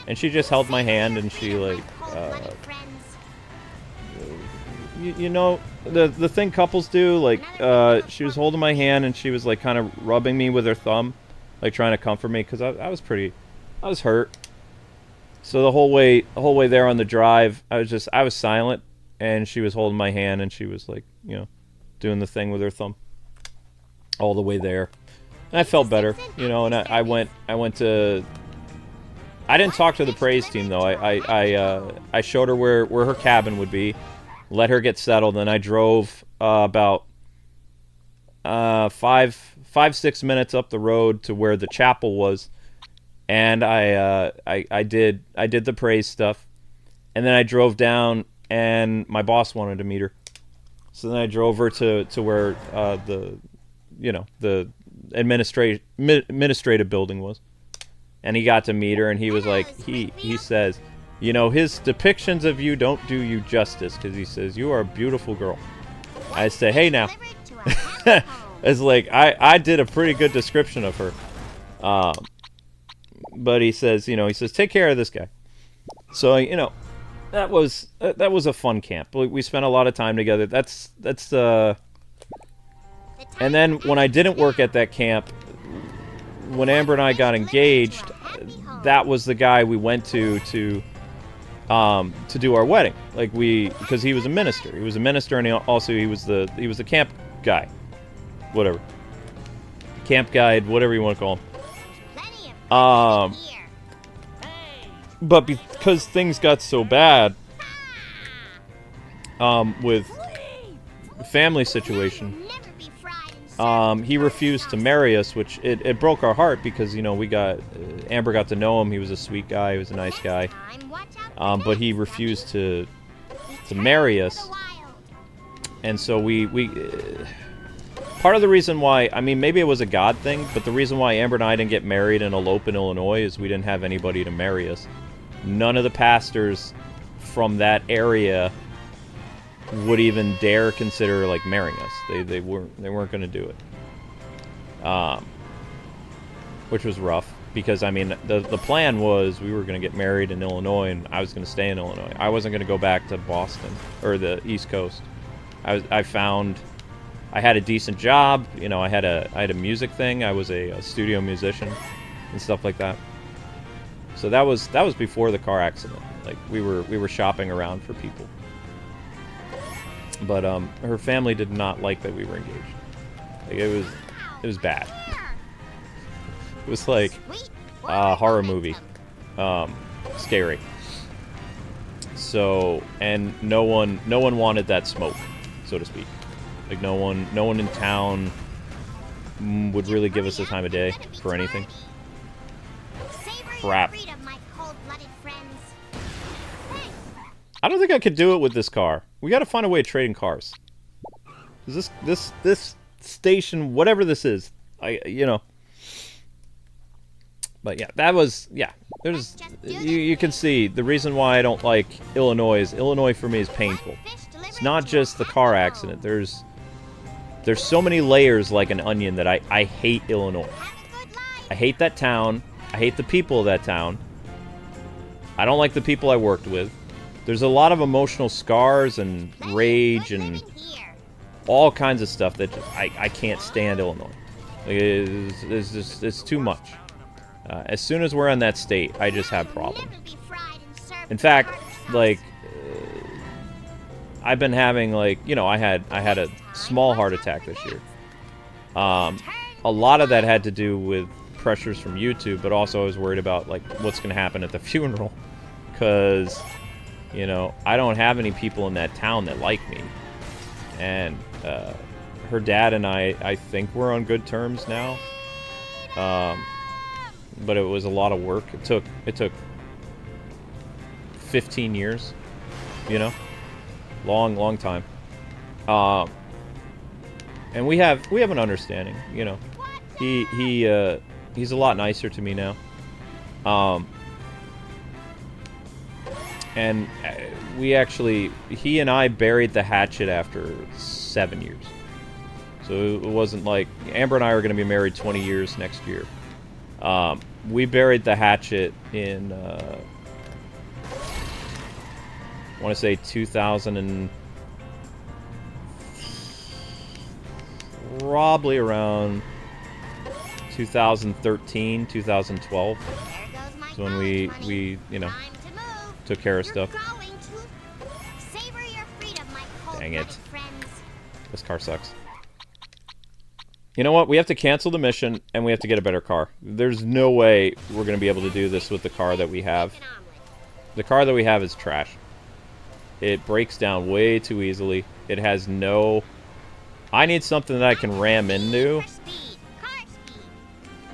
And she just held my hand, and she, like, you know, the thing couples do, like, she was holding my hand, and she was, like, kind of rubbing me with her thumb, like, trying to comfort me, because I was hurt. So the whole way there on the drive, I was silent, and she was holding my hand, and she was, like, you know, doing the thing with her thumb all the way there. And I felt better, you know, and I went to... I didn't talk to the praise team, though. I showed her where her cabin would be, let her get settled, and I drove about 5-6 minutes up the road to where the chapel was, and I did the praise stuff, and then I drove down, and my boss wanted to meet her, so then I drove her to where the administrative building was. And he got to meet her, and he was like, he says, you know, his depictions of you don't do you justice, because he says, you are a beautiful girl. I say, hey now. It's like, I did a pretty good description of her. But he says, you know, take care of this guy. So, you know, that was a fun camp. We spent a lot of time together. And then when I didn't work at that camp, when Amber and I got engaged, that was the guy we went to do our wedding. Like, because he was a minister. He was a minister, and he was the camp guy. Whatever. Camp guide, whatever you want to call him. But because things got so bad with the family situation, he refused to marry us, which it broke our heart, because, you know, Amber got to know him. He was a sweet guy. He was a nice guy. But he refused to marry us. And so part of the reason why, I mean, maybe it was a God thing, but the reason why Amber and I didn't get married and elope in Illinois is we didn't have anybody to marry us. None of the pastors from that area would even dare consider, like, marrying us. They weren't going to do it. Which was rough, because, I mean, the plan was we were going to get married in Illinois, and I was going to stay in Illinois. I wasn't going to go back to Boston or the East Coast. I had a decent job. You know, I had a music thing. I was a studio musician and stuff like that. So that was before the car accident. Like, we were shopping around for people. But her family did not like that we were engaged. Like, it was bad. It was like a horror movie, scary. So, and no one wanted that smoke, so to speak. Like, no one in town would really give us the time of day for anything. Crap. I don't think I could do it with this car. We got to find a way of trading cars. This station, whatever this is, you know. But yeah, there's you can see the reason why I don't like Illinois is Illinois for me is painful. It's not just the car accident. There's so many layers like an onion that I hate Illinois. I hate that town. I hate the people of that town. I don't like the people I worked with. There's a lot of emotional scars and rage and all kinds of stuff that I can't stand Illinois. Like, it's too much. As soon as we're in that state, I just have problems. In fact, like, I've been having, like, you know, I had a small heart attack this year. A lot of that had to do with pressures from YouTube, but also I was worried about, like, what's going to happen at the funeral, because, you know, I don't have any people in that town that like me, and her dad and I think we're on good terms now, but it was a lot of work. It took 15 years, you know, long time, and we have an understanding, you know. He's a lot nicer to me now. And he and I buried the hatchet after 7 years. So it wasn't like, Amber and I are going to be married 20 years next year. We buried the hatchet in, I want to say 2000 and... probably around 2013, 2012. There goes my So when college money. we, you know, Time to move. took care of You're stuff. going to savor your freedom, my Dang cold-blooded it. friends. This car sucks. You know what? We have to cancel the mission, and we have to get a better car. There's no way we're going to be able to do this with the car that we have. An omelet. The car that we have is trash. It breaks down way too easily. It has no... I need something that I can ram into, Car speed. Car speed.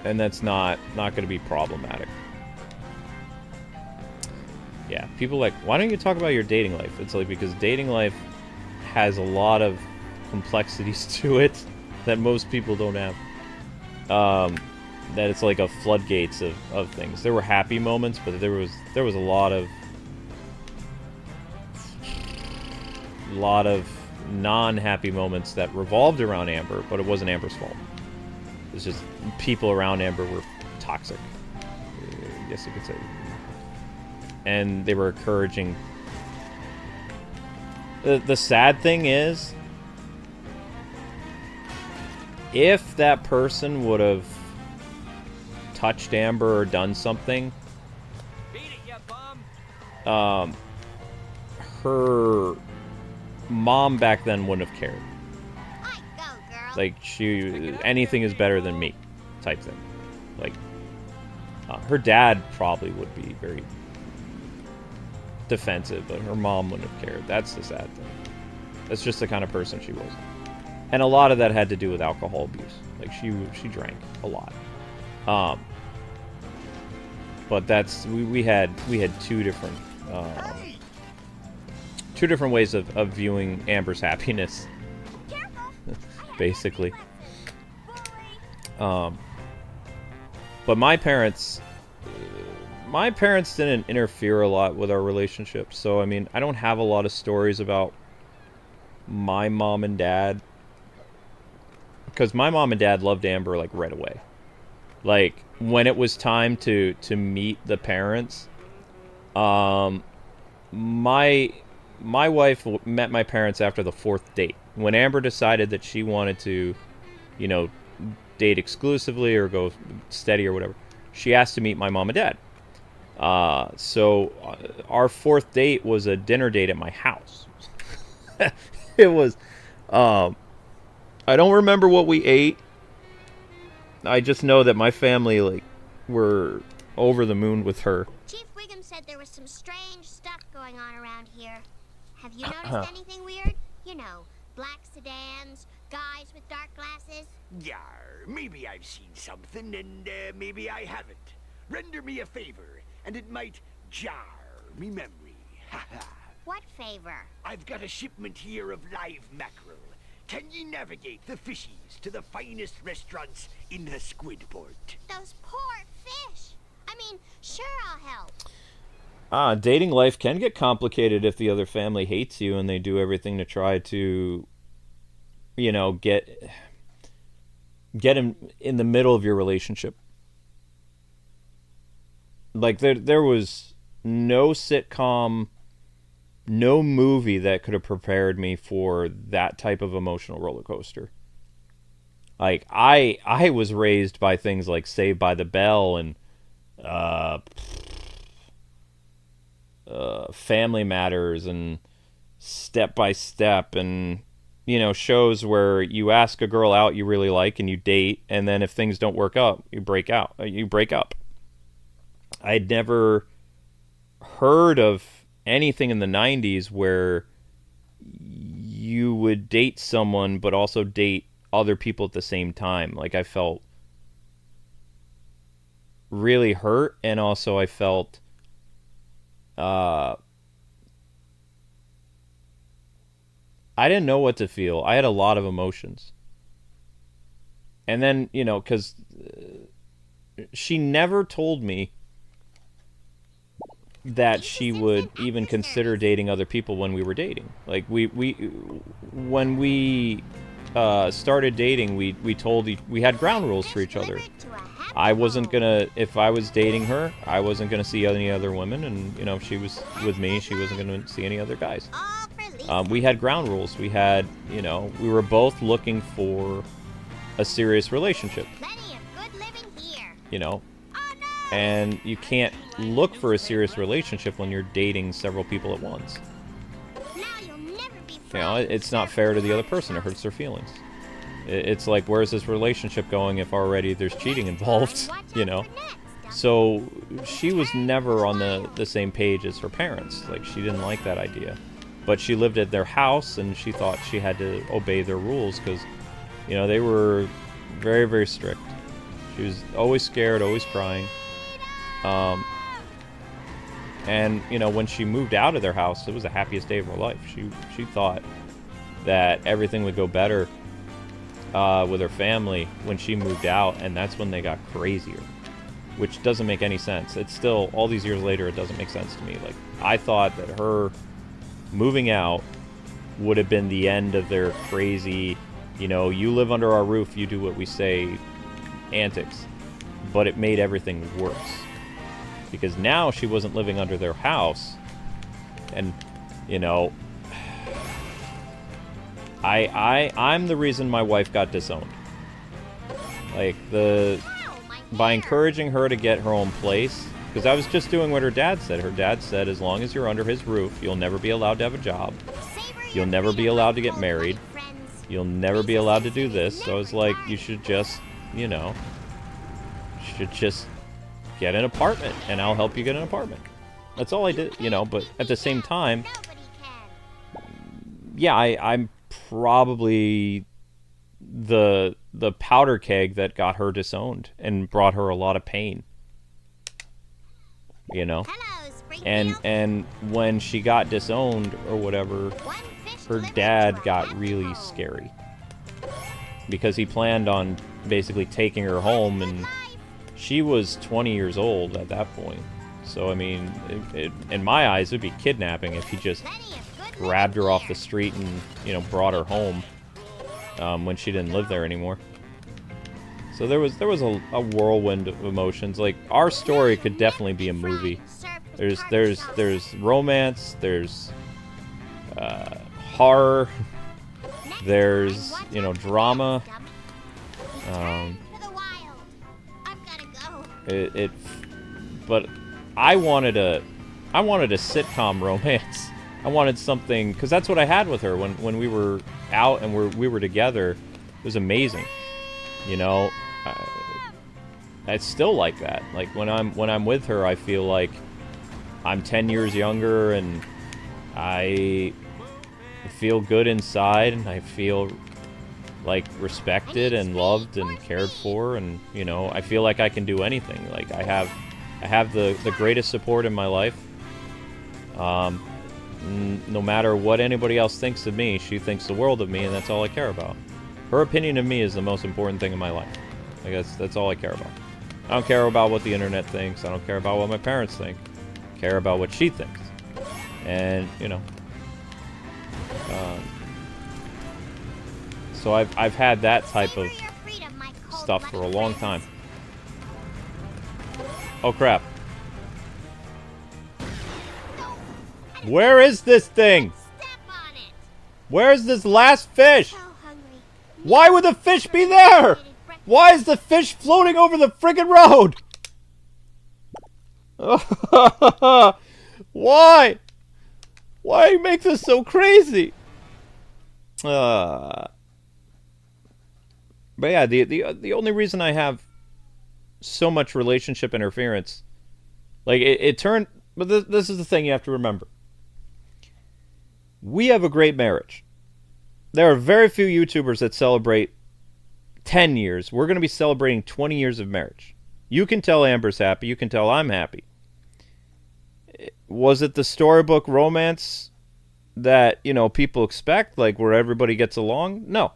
and that's not going to be problematic. Yeah, people like, why don't you talk about your dating life? It's like, because dating life has a lot of complexities to it that most people don't have. That it's like a floodgates of things. There were happy moments, but there was a lot of non-happy moments that revolved around Amber, but it wasn't Amber's fault. It's just people around Amber were toxic, I guess you could say. And they were encouraging. The sad thing is, if that person would have touched Amber or done something, Beat it, you bum. her mom back then wouldn't have cared. I go, girl. Like, anything is better than me type thing. Like, her dad probably would be very defensive, but her mom wouldn't have cared. That's the sad thing. That's just the kind of person she was. And a lot of that had to do with alcohol abuse. Like, she drank a lot. But that's, we had two different ways of viewing Amber's happiness, Careful. basically. But my parents didn't interfere a lot with our relationship. So, I mean, I don't have a lot of stories about my mom and dad, because my mom and dad loved Amber, like, right away. Like, when it was time to meet the parents, my wife met my parents after the 4th date. When Amber decided that she wanted to, you know, date exclusively or go steady or whatever, she asked to meet my mom and dad. So our 4th date was a dinner date at my house. It was, I don't remember what we ate. I just know that my family, like, were over the moon with her. Chief Wiggum said there was some strange stuff going on around here. Have you noticed anything weird? You know, black sedans, guys with dark glasses. Yar, maybe I've seen something, and maybe I haven't. Render me a favor, and it might jar me memory. Ha ha. What favor? I've got a shipment here of live mackerel. Can ye navigate the fishies to the finest restaurants in the Squidport? Those poor fish. I mean, sure, I'll help. Dating life can get complicated if the other family hates you and they do everything to try to, you know, get in the middle of your relationship. Like, there was no sitcom, no movie that could have prepared me for that type of emotional roller coaster. Like, I was raised by things like Saved by the Bell and Family Matters and Step by Step, and, you know, shows where you ask a girl out you really like and you date, and then if things don't work out, you break up. I'd never heard of anything in the 90s where you would date someone but also date other people at the same time. Like, I felt really hurt, and also I felt I didn't know what to feel. I had a lot of emotions. And then, you know, because she never told me that she would even consider dating other people when we were dating. Like, when we started dating, we had ground rules for each other. Delivered to a I wasn't gonna, if I was dating her, I wasn't gonna see any other women, and you know, if she was with me, she wasn't gonna see any other guys. All for Lisa. We had ground rules. We had, you know, we were both looking for a serious relationship, Plenty of good living here. you know, Oh no! and you can't look for a serious relationship when you're dating several people at once. Now you'll never be You know, friends. it's not fair to the other person. It hurts their feelings. It's like, where's this relationship going if already there's cheating involved, you know? So she was never on the same page as her parents. Like, she didn't like that idea. But she lived at their house, and she thought she had to obey their rules because, you know, they were very, very strict. She was always scared, always crying. And, you know, when she moved out of their house, it was the happiest day of her life. She thought that everything would go better with her family when she moved out, and that's when they got crazier, which doesn't make any sense. It's still, all these years later, it doesn't make sense to me. Like, I thought that her moving out would have been the end of their crazy, you know, you live under our roof, you do what we say antics. But it made everything worse. Because now she wasn't living under their house, and, you know, I'm the reason my wife got disowned. Like, by encouraging her to get her own place, because I was just doing what her dad said. Her dad said, as long as you're under his roof, you'll never be allowed to have a job. You'll never be allowed to get married. You'll never be allowed to do this. So I was like, you should just, you know, get an apartment, and I'll help you get an apartment. That's all I did, you know, but at the same time, yeah, I'm probably the powder keg that got her disowned and brought her a lot of pain, you know. Hello, Springfield. And when she got disowned or whatever, her dad got really scary because he planned on basically taking her home, and she was 20 years old at that point. So I mean, in my eyes, it would be kidnapping if he just grabbed her off the street and, you know, brought her home when she didn't live there anymore. So there was a whirlwind of emotions. Like, our story could definitely be a movie. There's romance, there's horror, there's, you know, drama. But I wanted a sitcom romance. I wanted something, because that's what I had with her when we were out and we were together. It was amazing, you know. I still like that. Like, when I'm with her, I feel like I'm 10 years younger, and I feel good inside, and I feel like respected and loved and cared for, and, you know, I feel like I can do anything. Like, I have the greatest support in my life. No matter what anybody else thinks of me, she thinks the world of me, and that's all I care about. Her opinion of me is the most important thing in my life. Like, that's all I care about. I don't care about what the internet thinks. I don't care about what my parents think. I care about what she thinks. And, you know, so I've had that type of stuff for a long time. Oh crap. Where is this thing? Where's this last fish? Why would the fish be there? Why is the fish floating over the friggin' road? Why? Why you make this so crazy? But yeah, the only reason I have so much relationship interference, like, it turned. But this is the thing you have to remember. We have a great marriage. There are very few YouTubers that celebrate 10 years. We're going to be celebrating 20 years of marriage. You can tell Amber's happy. You can tell I'm happy. Was it the storybook romance that, you know, people expect, like where everybody gets along? No.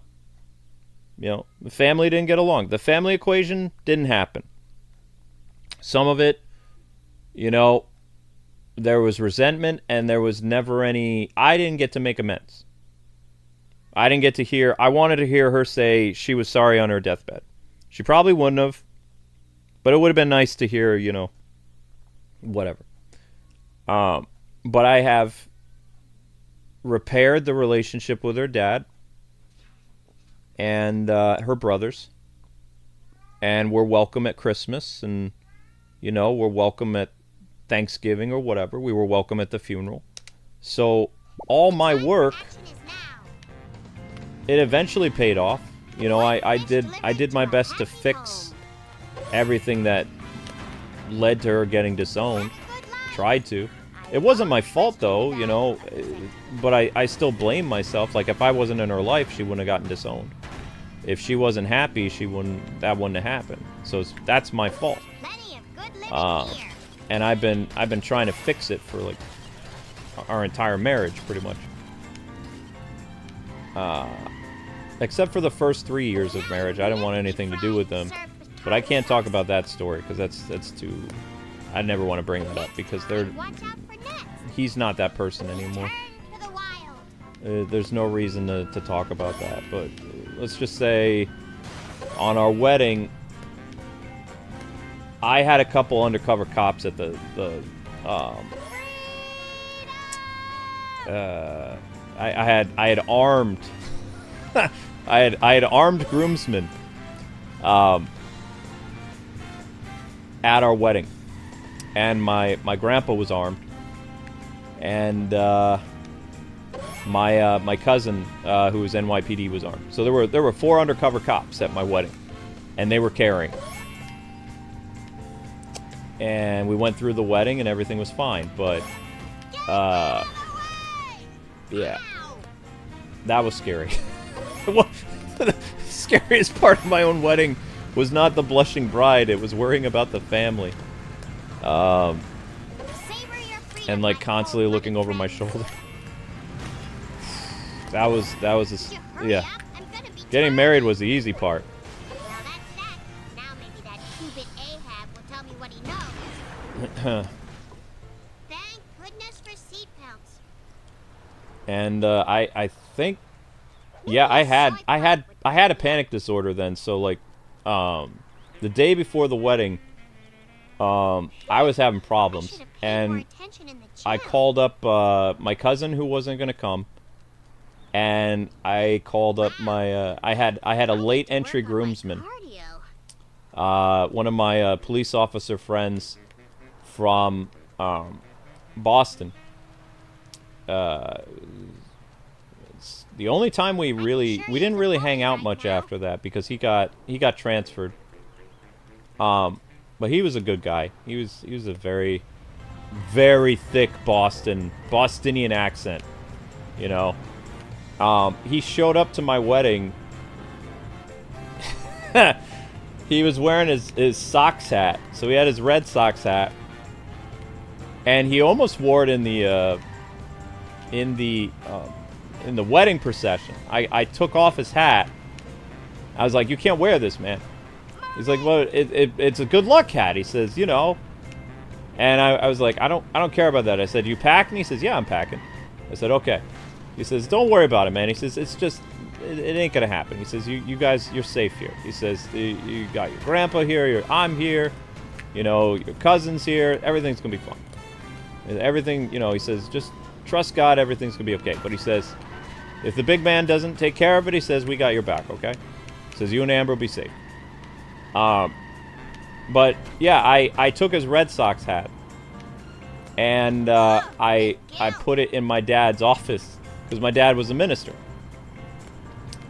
You know, the family didn't get along. The family equation didn't happen. Some of it, you know, there was resentment, and there was never any. I didn't get to make amends. I didn't get to hear. I wanted to hear her say she was sorry on her deathbed. She probably wouldn't have, But it would have been nice to hear, you know, whatever. But I have repaired the relationship with her dad and her brothers. And we're welcome at Christmas, and, you know, we're welcome at Thanksgiving or whatever. We were welcome at the funeral. So all my work, it eventually paid off. You know, I did my best to fix everything that led to her getting disowned. Tried to. It wasn't my fault, though, you know, but I still blame myself. Like, if I wasn't in her life, she wouldn't have gotten disowned. If she wasn't happy, that wouldn't have happened. So that's my fault. And I've been trying to fix it for like our entire marriage, pretty much. Except for the first 3 years of marriage, I didn't want anything to do with them. But I can't talk about that story because that's too. I never want to bring that up because he's not that person anymore. There's no reason to talk about that, but let's just say on our wedding, I had a couple undercover cops at I had armed I had armed groomsmen at our wedding, and my grandpa was armed, and my cousin, who was NYPD, was armed. So there were 4 undercover cops at my wedding, and they were carrying. And we went through the wedding, and everything was fine. But yeah, that was scary. The scariest part of my own wedding was not the blushing bride; it was worrying about the family, and like constantly looking over my shoulder. That was yeah. Getting married was the easy part. Well, that's that. Now maybe that stupid Ahab will tell me what he knows. Thank goodness for seatbelts. And I think, yeah, I had a panic disorder then. So like, the day before the wedding, I was having problems, and I called up my cousin who wasn't gonna come. And I called up my, I had a late entry groomsman. One of my police officer friends from Boston. The only time we didn't really hang out much after that because he got transferred. But he was a good guy. He was a very, very thick Bostonian accent, you know. He showed up to my wedding. He was wearing his Sox hat. So he had his Red Sox hat. And he almost wore it in the wedding procession. I took off his hat. I was like, "You can't wear this, man." He's like, "Well, it's a good luck hat." He says, "You know." And I was like, I don't care about that. I said, "You packing?" He says, "Yeah, I'm packing." I said, "Okay." He says, "Don't worry about it, man." He says, "It's just, it ain't gonna happen." He says, "You guys, you're safe here." He says, "You got your grandpa here, I'm here, you know, your cousin's here, everything's gonna be fine. Everything, you know," he says, "just trust God, everything's gonna be okay." But he says, "If the big man doesn't take care of it," he says, "we got your back, okay?" He says, "You and Amber will be safe." But yeah, I took his Red Sox hat, and I put it in my dad's office. Because my dad was a minister.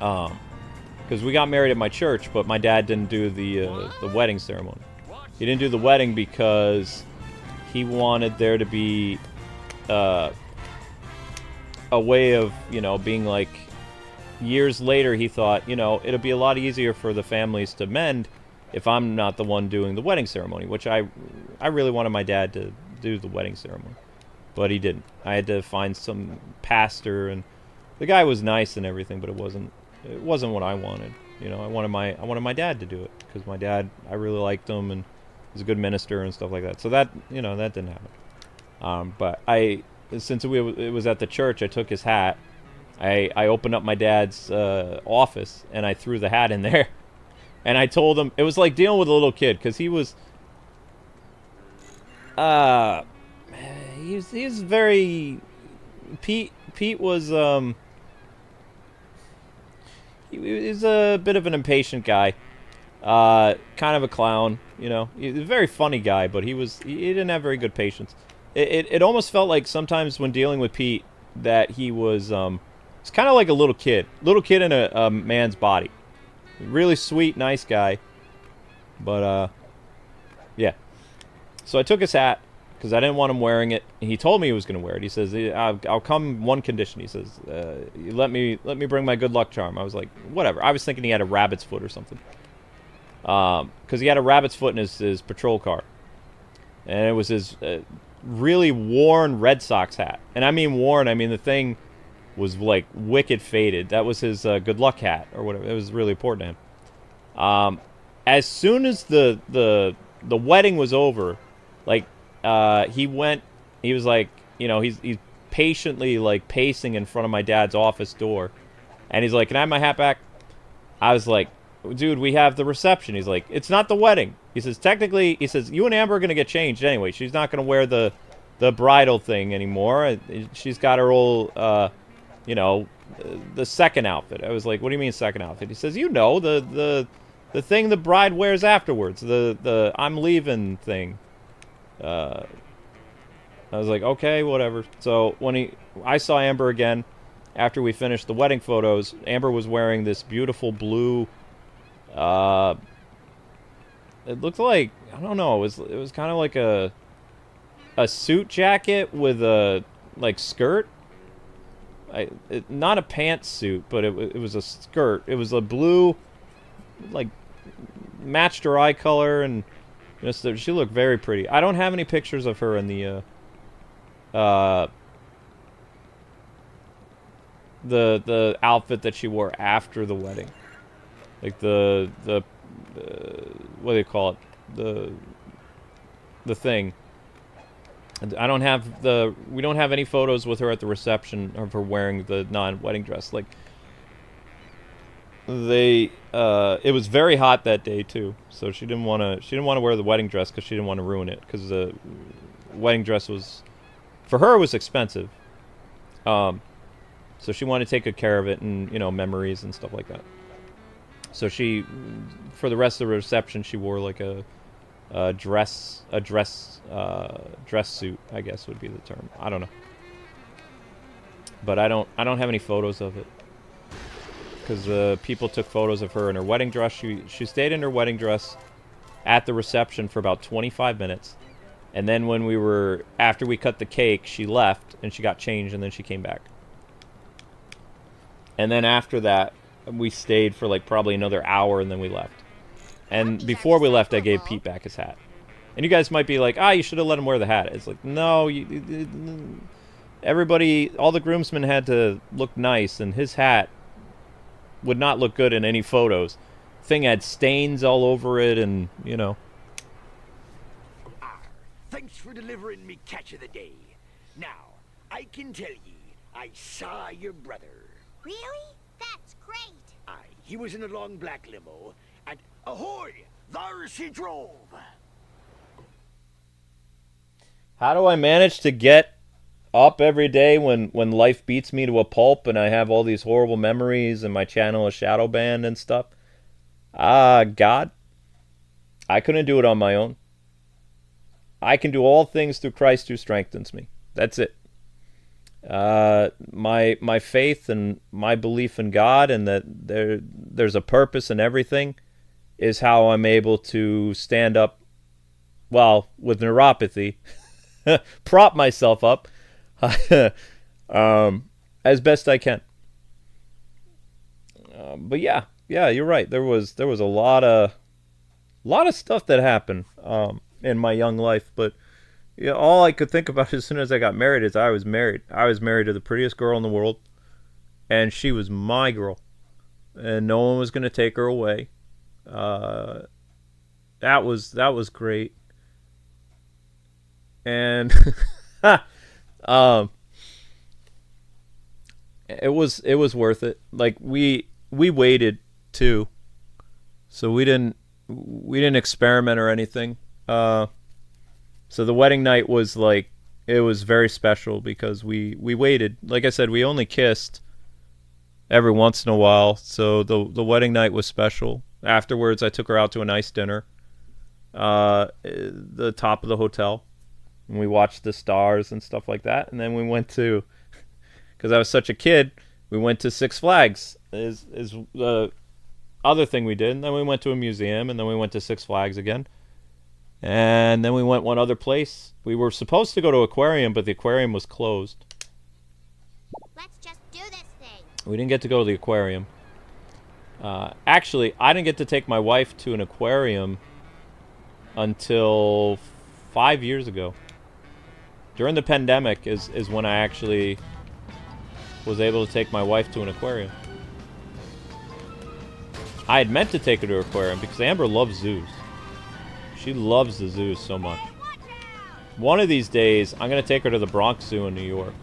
Because we got married at my church, but my dad didn't do the wedding ceremony. He didn't do the wedding because he wanted there to be a way of, you know, being like, years later he thought, you know, it'll be a lot easier for the families to mend if I'm not the one doing the wedding ceremony, which I really wanted my dad to do the wedding ceremony. But he didn't. I had to find some pastor, and the guy was nice and everything, but it wasn't what I wanted. You know, I wanted my dad to do it because my dad, I really liked him, and he's a good minister and stuff like that. So that, you know, that didn't happen. But since it was at the church, I took his hat. I opened up my dad's office, and I threw the hat in there. And I told him, it was like dealing with a little kid, because He's very... Pete was, he's a bit of an impatient guy. Kind of a clown, you know. He's a very funny guy, but he didn't have very good patience. It almost felt like sometimes when dealing with Pete that he was, it's kind of like a little kid in a man's body. Really sweet, nice guy. But, yeah. So I took his hat, because I didn't want him wearing it. He told me he was going to wear it. He says, I'll come one condition. He says, you let me bring my good luck charm. I was like, whatever. I was thinking he had a rabbit's foot or something. Because he had a rabbit's foot in his patrol car. And it was his really worn Red Sox hat. And I mean worn, I mean the thing was like wicked faded. That was his good luck hat or whatever. It was really important to him. As soon as the wedding was over, like, he was like, you know, he's patiently like pacing in front of my dad's office door. And he's like, can I have my hat back? I was like, dude, we have the reception. He's like, it's not the wedding. He says, technically, he says, you and Amber are going to get changed anyway. She's not going to wear the bridal thing anymore. She's got her old, you know, the second outfit. I was like, what do you mean second outfit? He says, you know, the thing the bride wears afterwards. The I'm leaving thing. I was like, okay, whatever. So when I saw Amber again after we finished the wedding photos. Amber was wearing this beautiful blue, it looked like, I don't know, it was kind of like a suit jacket with a like skirt. Not a pantsuit, but it was a skirt. It was a blue, like, matched her eye color, and just she looked very pretty. I don't have any pictures of her in the outfit that she wore after the wedding, like the what do they call it, the thing. I don't have we don't have any photos with her at the reception of her wearing the non-wedding dress. Like, it was very hot that day too, so she didn't want to wear the wedding dress because she didn't want to ruin it, because the wedding dress was, for her, it was expensive. So she wanted to take good care of it, and, you know, memories and stuff like that. So she, for the rest of the reception, she wore like a dress suit, I guess would be the term. I don't know, but I don't have any photos of it, because people took photos of her in her wedding dress. She stayed in her wedding dress at the reception for about 25 minutes, and then when after we cut the cake, she left and she got changed, and then she came back. And then after that, we stayed for like probably another hour, and then we left. And before we left, I gave Pete back his hat. And you guys might be like, you should have let him wear the hat. It's like, no, everybody, all the groomsmen had to look nice, and his hat would not look good in any photos. Thing had stains all over it, and, you know. Thanks for delivering me catch of the day. Now, I can tell ye, I saw your brother. Really? That's great. Aye, he was in a long black limo, and ahoy, there's he drove. How do I manage to get up every day when life beats me to a pulp and I have all these horrible memories and my channel is shadow banned and stuff? God. I couldn't do it on my own. I can do all things through Christ who strengthens me. That's it. My faith and my belief in God, and that there's a purpose in everything, is how I'm able to stand up, well, with neuropathy, prop myself up as best I can. But yeah, you're right. There was a lot of stuff that happened in my young life, but yeah, all I could think about as soon as I got married is I was married. I was married to the prettiest girl in the world, and she was my girl, and no one was going to take her away. That was great. And it was worth it. Like, we waited too, so we didn't experiment or anything. So the wedding night was like, it was very special because we waited. Like I said, we only kissed every once in a while. So the wedding night was special. Afterwards, I took her out to a nice dinner. The top of the hotel. And we watched the stars and stuff like that. And then we went to, because I was such a kid, we went to Six Flags is the other thing we did. And then we went to a museum, and then we went to Six Flags again. And then we went one other place. We were supposed to go to aquarium, but the aquarium was closed. Let's just do this thing. We didn't get to go to the aquarium. Actually, I didn't get to take my wife to an aquarium until 5 years ago. During the pandemic is when I actually was able to take my wife to an aquarium. I had meant to take her to an aquarium because Amber loves zoos. She loves the zoos so much. One of these days, I'm going to take her to the Bronx Zoo in New York.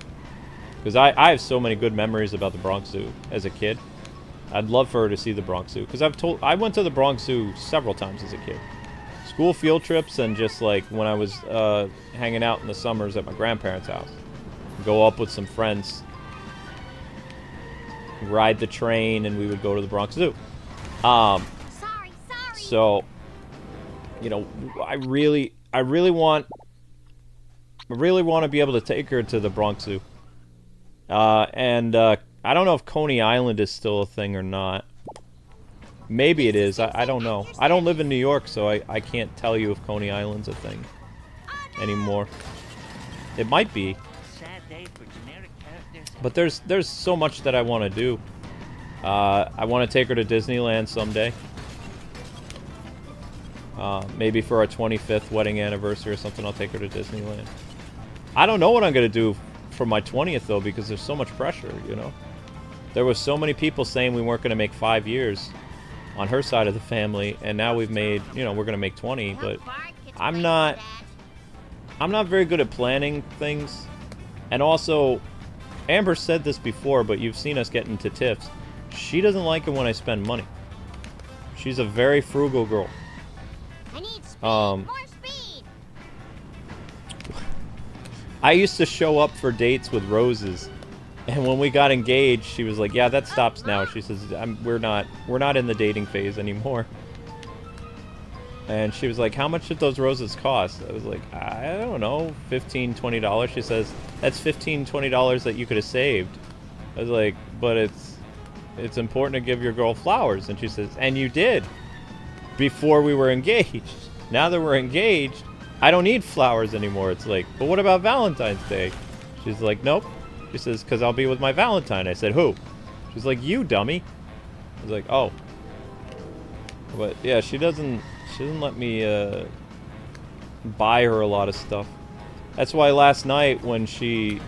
Because I have so many good memories about the Bronx Zoo as a kid. I'd love for her to see the Bronx Zoo. Because I went to the Bronx Zoo several times as a kid. School field trips and just like when I was hanging out in the summers at my grandparents' house. Go up with some friends. Ride the train and we would go to the Bronx Zoo. Sorry. So, you know, I really want to be able to take her to the Bronx Zoo. And I don't know if Coney Island is still a thing or not. Maybe it is. I don't know. I don't live in New York, so I can't tell you if Coney Island's a thing anymore. It might be. But there's so much that I want to do. I want to take her to Disneyland someday. Maybe for our 25th wedding anniversary or something, I'll take her to Disneyland. I don't know what I'm going to do for my 20th, though, because there's so much pressure, you know? There was so many people saying we weren't going to make 5 years on her side of the family, and now we've made, you know, we're going to make 20, but I'm not very good at planning things. And also, Amber said this before, but you've seen us get into tiffs. She doesn't like it when I spend money. She's a very frugal girl. I need speed. More speed. I used to show up for dates with roses, and when we got engaged, she was like, "Yeah, that stops now." She says, "We're not in the dating phase anymore." And she was like, "How much did those roses cost?" I was like, "I don't know, $15, $20." She says, "That's $15, $20 that you could have saved." I was like, "But it's important to give your girl flowers." And she says, "And you did before we were engaged. Now that we're engaged, I don't need flowers anymore." It's like, "But what about Valentine's Day?" She's like, "Nope." She says, "Because I'll be with my Valentine." I said, "Who?" She's like, "You, dummy." I was like, "Oh." But yeah, she doesn't let me buy her a lot of stuff. That's why last night when she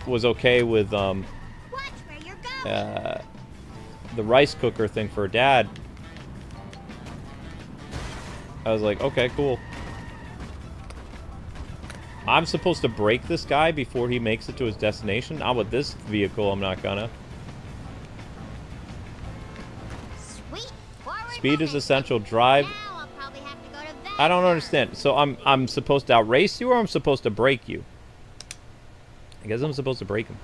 was okay with Watch where you're going. the rice cooker thing for her dad, I was like, okay, cool. I'm supposed to break this guy before he makes it to his destination? Not with this vehicle, I'm not gonna. Sweet. Forward Speed is movement. essential. Drive. Now I'll probably have to go to that. I don't understand. So I'm supposed to outrace you, or I'm supposed to break you? I guess I'm supposed to break him.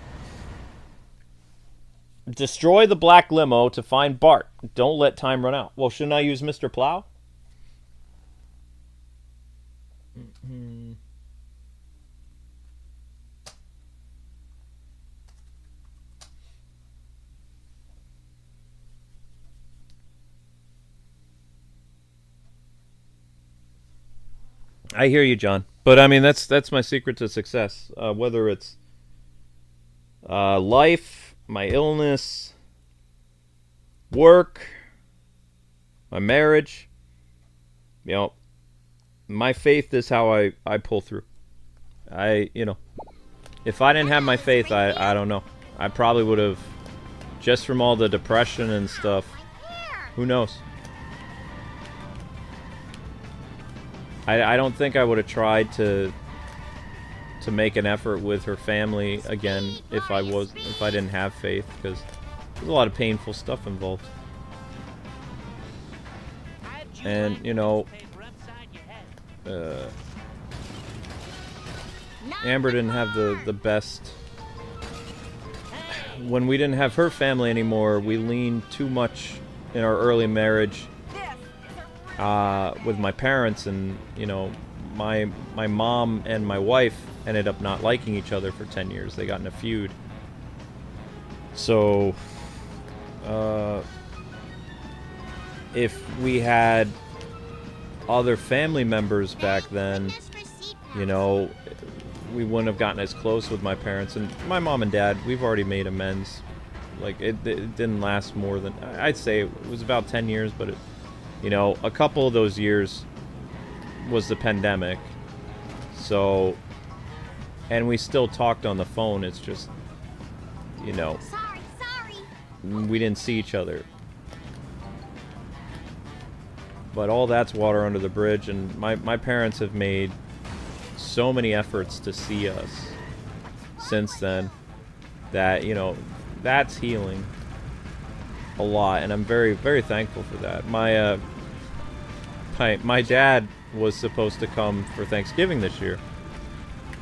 Destroy the black limo to find Bart. Don't let time run out. Well, shouldn't I use Mr. Plow? I hear you, John. But I mean, that's my secret to success. Whether it's life, my illness, work, my marriage, you know, my faith is how I pull through. You know, if I didn't have my faith, I don't know. I probably would have, just from all the depression and stuff, who knows? I don't think I would have tried to make an effort with her family again if I didn't have faith, because there's a lot of painful stuff involved. And you know, Amber didn't have the best. When we didn't have her family anymore, we leaned too much in our early marriage with my parents, and you know, my mom and my wife ended up not liking each other for 10 years. They got in a feud. So, if we had other family members back then, you know, we wouldn't have gotten as close with my parents. And my mom and dad, we've already made amends. Like, it didn't last more than, I'd say it was about 10 years, but, you know, a couple of those years was the pandemic. So, and we still talked on the phone. It's just, you know, we didn't see each other. But all that's water under the bridge, and my parents have made so many efforts to see us since then that, you know, that's healing a lot, and I'm very, very thankful for that. My dad was supposed to come for Thanksgiving this year,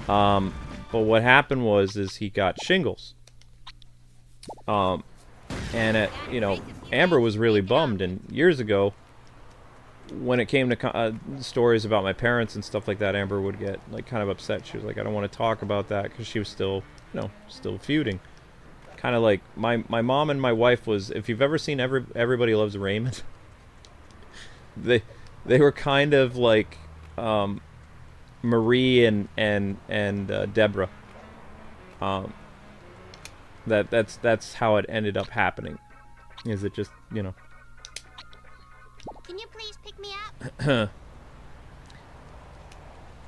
but what happened is he got shingles, and you know, Amber was really bummed, and years ago, when it came to stories about my parents and stuff like that, Amber would get like kind of upset. She was like, I don't want to talk about that, because she was still, you know, still feuding. Kind of like my mom and my wife was, if you've ever seen Everybody Loves Raymond, they were kind of like Marie and Deborah. That's how it ended up happening. Is it just, you know? Can you please pick me up?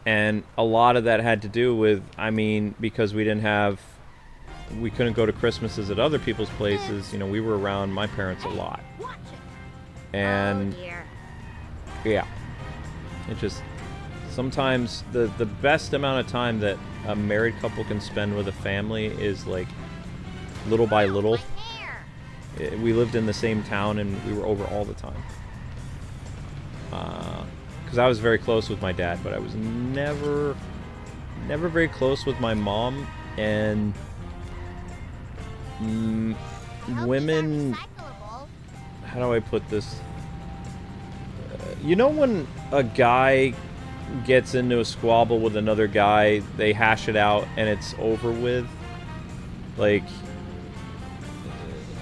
And a lot of that had to do with, I mean, because we couldn't go to Christmases at other people's places. You know, we were around my parents a lot. And, yeah. It just, sometimes the best amount of time that a married couple can spend with a family is like little by little. We lived in the same town and we were over all the time. Because I was very close with my dad, but I was never very close with my mom. And women, how do I put this? You know, when a guy gets into a squabble with another guy, they hash it out and it's over with. Like,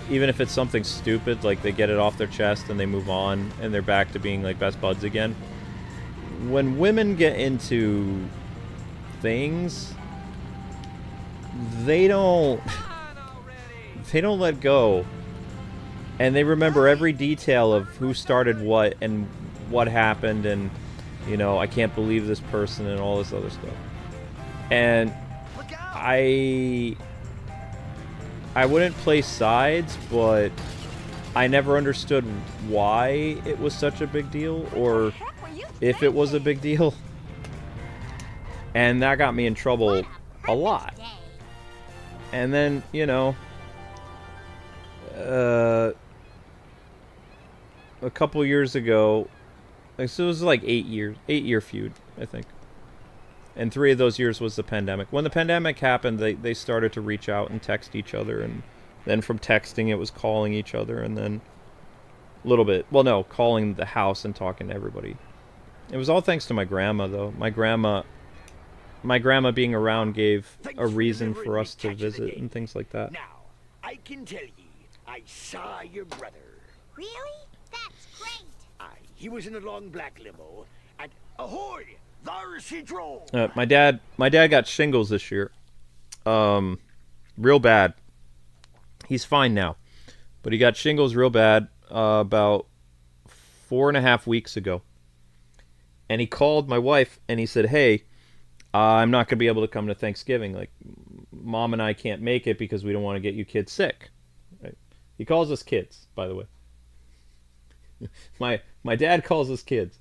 even if it's something stupid, like they get it off their chest and they move on and they're back to being like best buds again. When women get into things, they don't let go, and they remember every detail of who started what and what happened, and you know, I can't believe this person and all this other stuff. And I wouldn't play sides, but I never understood why it was such a big deal, or if it was a big deal. And that got me in trouble a lot. And then, you know, a couple years ago, like, so it was like 8-year feud, I think. And 3 of those years was the pandemic. When the pandemic happened, they started to reach out and text each other, and then from texting it was calling each other, and then a little bit, well, no, calling the house and talking to everybody. It was all thanks to my grandma, though. My grandma being around gave a reason for us to visit and things like that. Now, I can tell ye, I saw your brother. Really? That's great. Aye, he was in a long black limo, and ahoy! There's he drove. My dad got shingles this year. Real bad. He's fine now, but he got shingles real bad about 4.5 weeks ago. And he called my wife and he said, "Hey, I'm not gonna be able to come to Thanksgiving. Like, Mom and I can't make it because we don't want to get you kids sick." Right? He calls us kids, by the way. My dad calls us kids.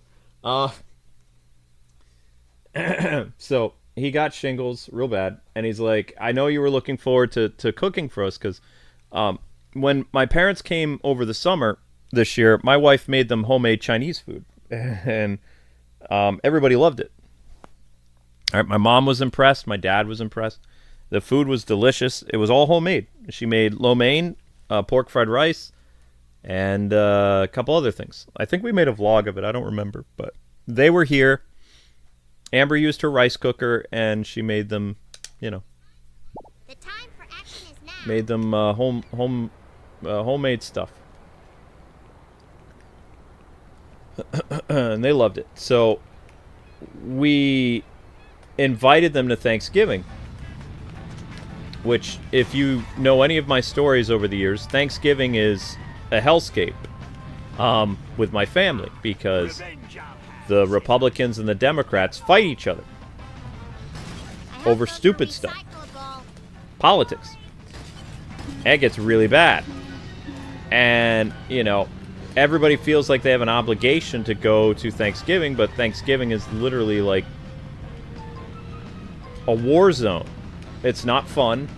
So he got shingles real bad, and he's like, "I know you were looking forward to cooking for us, because when my parents came over the summer this year, my wife made them homemade Chinese food, and everybody loved it. All right, my mom was impressed. My dad was impressed. The food was delicious. It was all homemade. She made lo mein, pork fried rice, and a couple other things. I think we made a vlog of it. I don't remember, but they were here. Amber used her rice cooker, and she made them, you know, The time for action is now. made them homemade stuff. And they loved it. So we invited them to Thanksgiving, which, if you know any of my stories over the years, Thanksgiving is a hellscape with my family, because the Republicans and the Democrats fight each other I hope over those are stupid stuff. recyclable. Politics. It gets really bad. And, you know, everybody feels like they have an obligation to go to Thanksgiving, but Thanksgiving is literally like a war zone. It's not fun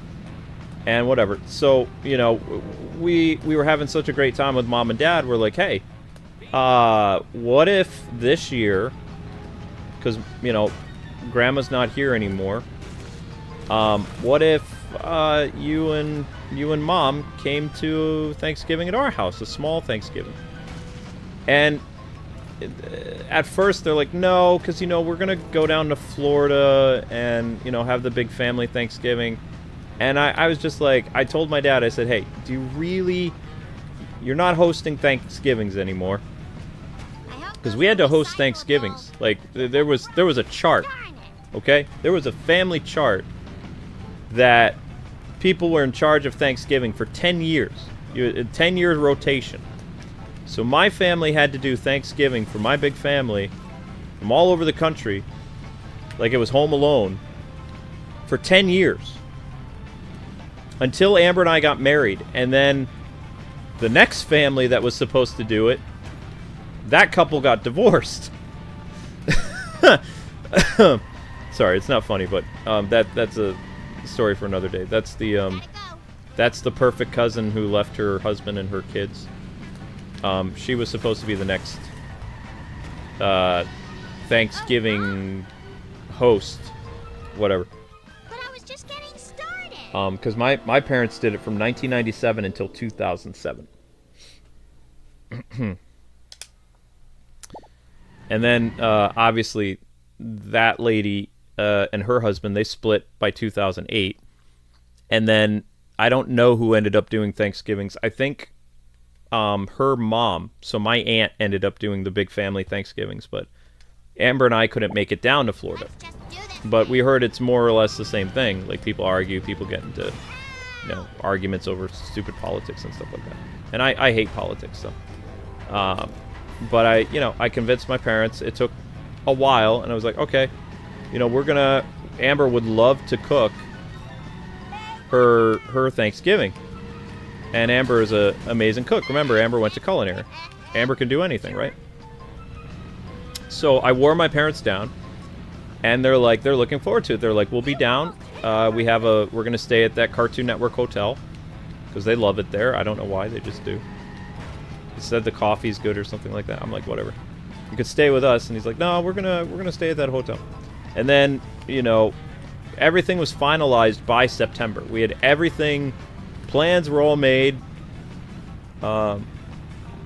and whatever. So, you know, we were having such a great time with Mom and Dad. We're like, hey, what if this year, because, you know, Grandma's not here anymore, what if you and Mom came to Thanksgiving at our house, a small Thanksgiving? And at first they're like, no, because, you know, we're going to go down to Florida and, you know, have the big family Thanksgiving. And I was just like, I told my dad, I said, hey, do you really, you're not hosting Thanksgivings anymore? Because we had to host Thanksgivings. Like, there was a chart, okay? There was a family chart that people were in charge of Thanksgiving for 10 years. 10-year rotation. So my family had to do Thanksgiving for my big family from all over the country, like it was Home Alone, for 10 years. Until Amber and I got married. And then the next family that was supposed to do it, that couple got divorced. Sorry, it's not funny, but that's a story for another day. That's the perfect cousin who left her husband and her kids. She was supposed to be the next Thanksgiving host, whatever. But I was just getting started. Because my parents did it from 1997 until 2007. And then, obviously, that lady and her husband, they split by 2008. And then, I don't know who ended up doing Thanksgivings. I think her mom, so my aunt, ended up doing the big family Thanksgivings. But Amber and I couldn't make it down to Florida. Let's just do this. But we heard it's more or less the same thing. Like, people argue, people get into, you know, arguments over stupid politics and stuff like that. And I hate politics, so. But I convinced my parents. It took a while, and I was like, okay, you know, Amber would love to cook her Thanksgiving. And Amber is an amazing cook. Remember, Amber went to culinary. Amber can do anything, right? So I wore my parents down, and they're looking forward to it. They're like, we'll be down. We're going to stay at that Cartoon Network hotel, because they love it there. I don't know why, they just do. He said the coffee's good or something like that. I'm like, whatever. You could stay with us. And he's like, no, we're gonna stay at that hotel. And then, you know, everything was finalized by September. We had everything, plans were all made, and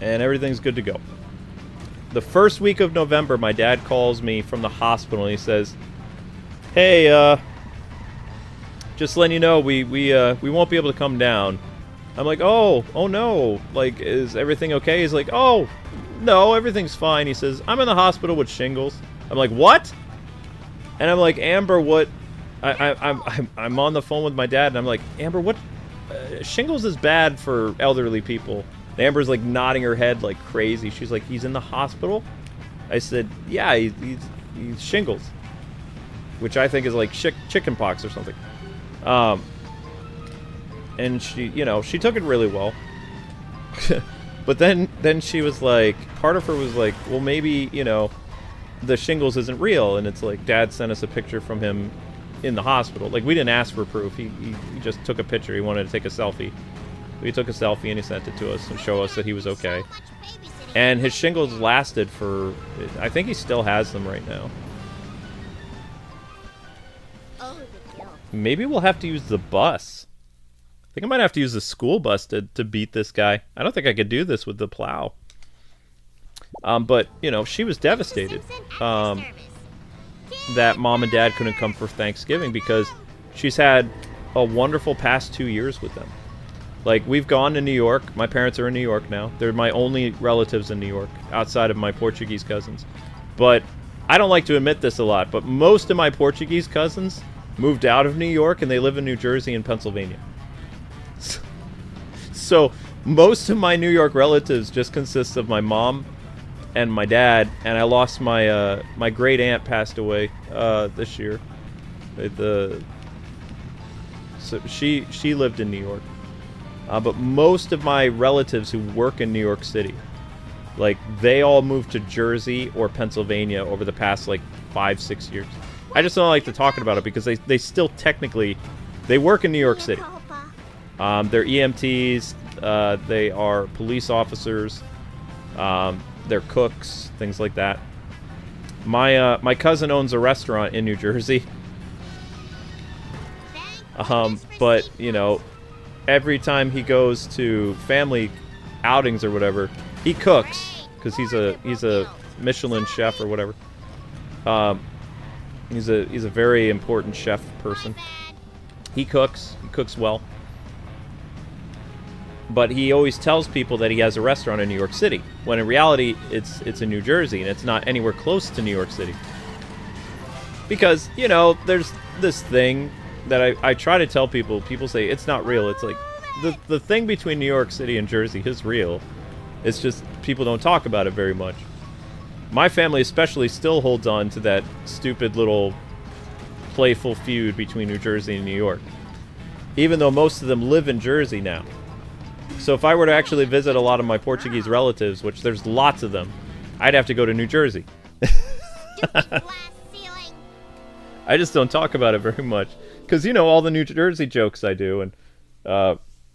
everything's good to go. The first week of November, my dad calls me from the hospital and he says, hey, just letting you know, we won't be able to come down. I'm like, oh no, like, is everything okay? He's like, oh, no, everything's fine. He says, I'm in the hospital with shingles. I'm like, what? And I'm like, Amber, what? I'm on the phone with my dad, and I'm like, Amber, what? Shingles is bad for elderly people. And Amber's like nodding her head like crazy. She's like, he's in the hospital? I said, yeah, he's shingles, which I think is like chicken pox or something. And she, you know, she took it really well. But then she was like, part of her was like, well, maybe, you know, the shingles isn't real. And it's like, Dad sent us a picture from him in the hospital. Like, we didn't ask for proof. He just took a picture. He wanted to take a selfie. He took a selfie and he sent it to us and show us that he was okay. And his shingles lasted for, I think he still has them right now. Maybe we'll have to use the bus. I think I might have to use the school bus to beat this guy. I don't think I could do this with the plow. But, you know, she was devastated that Mom and Dad couldn't come for Thanksgiving because she's had a wonderful past 2 years with them. Like, we've gone to New York. My parents are in New York now. They're my only relatives in New York, outside of my Portuguese cousins. But I don't like to admit this a lot, but most of my Portuguese cousins moved out of New York, and they live in New Jersey and Pennsylvania. So most of my New York relatives just consist of my mom and my dad, and I lost my my great aunt passed away this year. So she lived in New York, but most of my relatives who work in New York City, like, they all moved to Jersey or Pennsylvania over the past like 5-6 years. I just don't like to talk about it because they still technically they work in New York City. They're EMTs. They are police officers. They're cooks, things like that. My cousin owns a restaurant in New Jersey. But, you know, every time he goes to family outings or whatever, he cooks because he's a Michelin chef or whatever. He's a very important chef person. He cooks well. But he always tells people that he has a restaurant in New York City, when in reality it's in New Jersey, and it's not anywhere close to New York City. Because, you know, there's this thing that I try to tell people. People say it's not real. It's like the thing between New York City and Jersey is real. It's just people don't talk about it very much. My family especially still holds on to that stupid little playful feud between New Jersey and New York, even though most of them live in Jersey now. So if I were to actually visit a lot of my Portuguese relatives, which there's lots of them, I'd have to go to New Jersey. I just don't talk about it very much. Because, you know, all the New Jersey jokes I do, and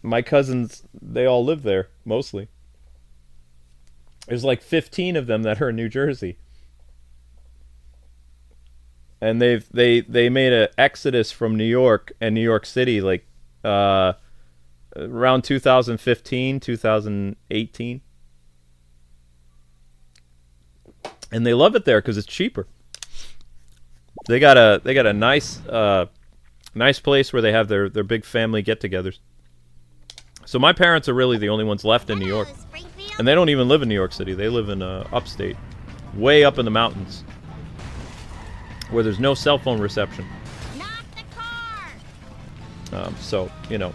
my cousins, they all live there, mostly. There's like 15 of them that are in New Jersey. And they made an exodus from New York and New York City, like, around 2015, 2018. And they love it there because it's cheaper. They got a nice nice place where they have their big family get-togethers. So my parents are really the only ones left in New York. And they don't even live in New York City. They live in upstate, way up in the mountains, where there's no cell phone reception. Not the car. So, you know,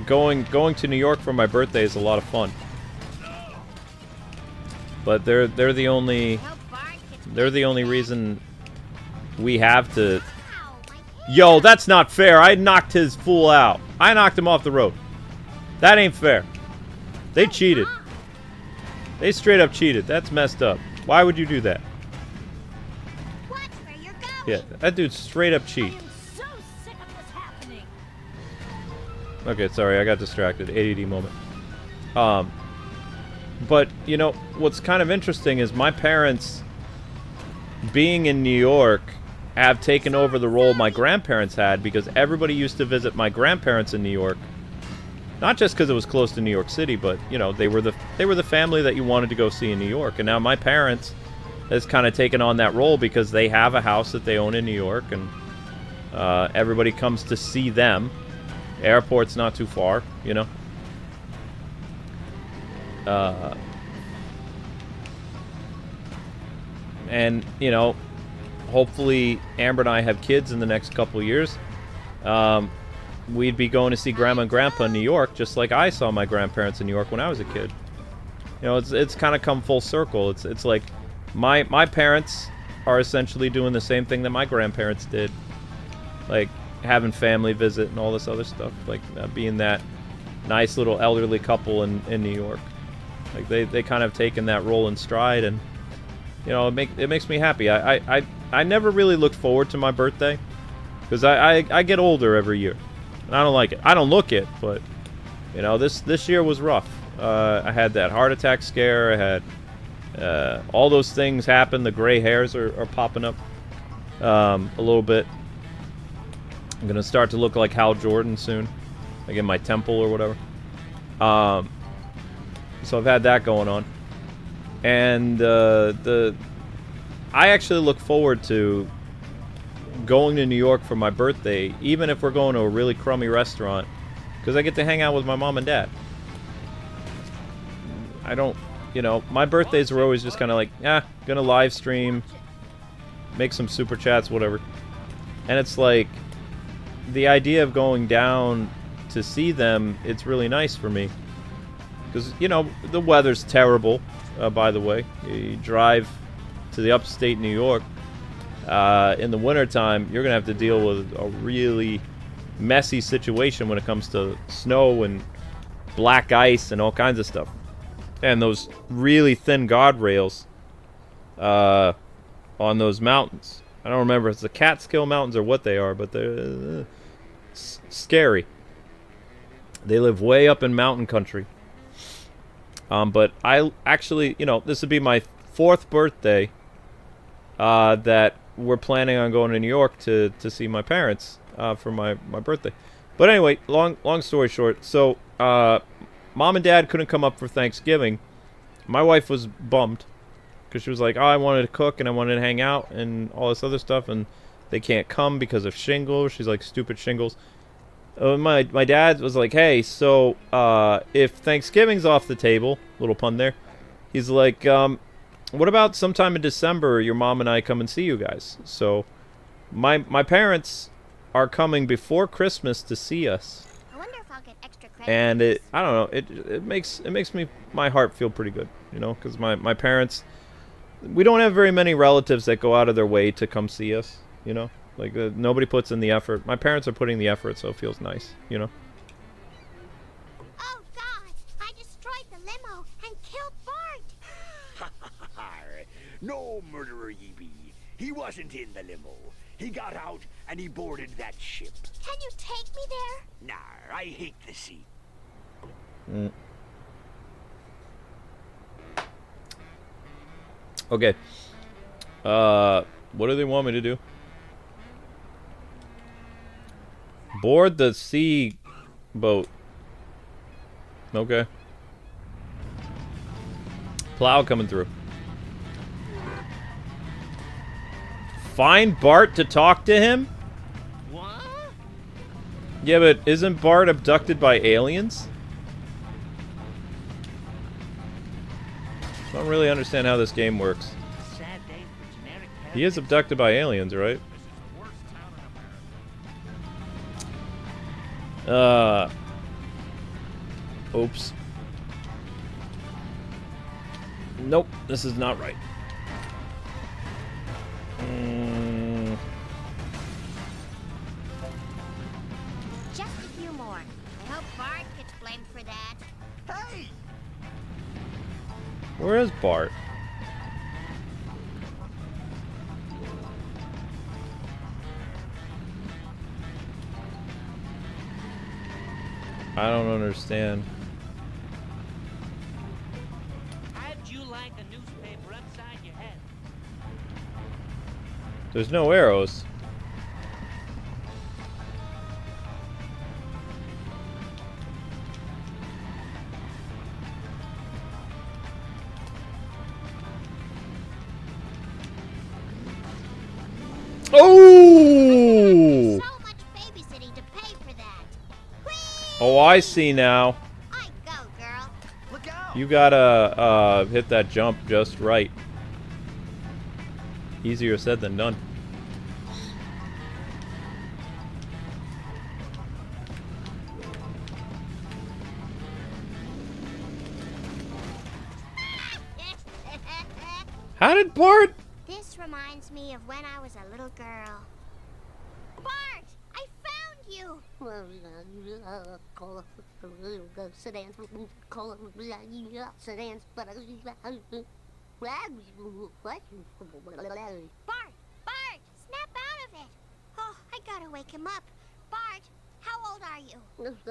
going to New York for my birthday is a lot of fun. But they're the only reason we have to. Yo, that's not fair. I knocked his fool out. I knocked him off the road. That ain't fair. They cheated. They straight up cheated. That's messed up. Why would you do that? Watch where you're going. Yeah, that dude straight up cheat. I am so sick of this happening. Okay, sorry, I got distracted. ADD moment. But, you know, what's kind of interesting is my parents, being in New York, have taken over the role my grandparents had, because everybody used to visit my grandparents in New York. Not just because it was close to New York City, but, you know, they were the family that you wanted to go see in New York. And now my parents has kind of taken on that role because they have a house that they own in New York, and everybody comes to see them. Airport's not too far, you know. And, you know, hopefully Amber and I have kids in the next couple of years. We'd be going to see Grandma and Grandpa in New York, just like I saw my grandparents in New York when I was a kid. You know, it's kind of come full circle. It's like my parents are essentially doing the same thing that my grandparents did, like having family visit and all this other stuff, like being that nice little elderly couple in New York. Like they kind of taken that role in stride, and you know, it makes me happy. I never really looked forward to my birthday because I get older every year. And I don't like it. I don't look it, but you know, this year was rough. I had that heart attack scare. I had all those things happen. The gray hairs are popping up a little bit. I'm gonna start to look like Hal Jordan soon, like in my temple or whatever. So I've had that going on, and I actually look forward to going to New York for my birthday, even if we're going to a really crummy restaurant, because I get to hang out with my mom and dad. I don't, you know, my birthdays were always just kind of like, gonna live stream, make some super chats, whatever. And it's like, the idea of going down to see them, it's really nice for me. Because, you know, the weather's terrible, by the way. You drive to the upstate New York, in the wintertime, you're going to have to deal with a really messy situation when it comes to snow and black ice and all kinds of stuff. And those really thin guardrails on those mountains. I don't remember if it's the Catskill Mountains or what they are, but they're scary. They live way up in mountain country. But I actually, you know, this would be my 4th birthday that we're planning on going to New York to see my parents for my birthday. But anyway, long story short, so Mom and Dad couldn't come up for Thanksgiving. My wife was bummed because she was like, oh, I wanted to cook and I wanted to hang out and all this other stuff, and they can't come because of shingles. She's like, stupid shingles. My dad was like, hey, so if Thanksgiving's off the table, little pun there, he's like, what about sometime in December your mom and I come and see you guys? So my parents are coming before Christmas to see us. I wonder if I'll get extra credit. And I don't know, it makes my heart feel pretty good, you know, because my parents, we don't have very many relatives that go out of their way to come see us, you know. Like, nobody puts in the effort. My parents are putting the effort, so it feels nice, you know? Oh, God! I destroyed the limo and killed Bart! No murderer ye be. He wasn't in the limo. He got out and he boarded that ship. Can you take me there? Nah, I hate the sea. Okay. What do they want me to do? Board the sea boat. Okay. Plow coming through. Find Bart to talk to him? What? Yeah, but isn't Bart abducted by aliens? I don't really understand how this game works. Sad day for generic cat. He is abducted by aliens, right? This is the worst town in America. Oops. Nope, this is not right. Just a few more. I hope Bart gets blamed for that. Hey! Where is Bart? I don't understand. How'd you like a newspaper upside your head? There's no arrows. Oh! So much babysitting to pay for that. Whee! Oh, I see now. I go, girl. Look out! You gotta hit that jump just right. Easier said than done. How did Bart? This reminds me of when I was a little girl. Bart! I found you! Sedans, Bart! Bart! Snap out of it! Oh, I gotta wake him up. Bart, how old are you? What's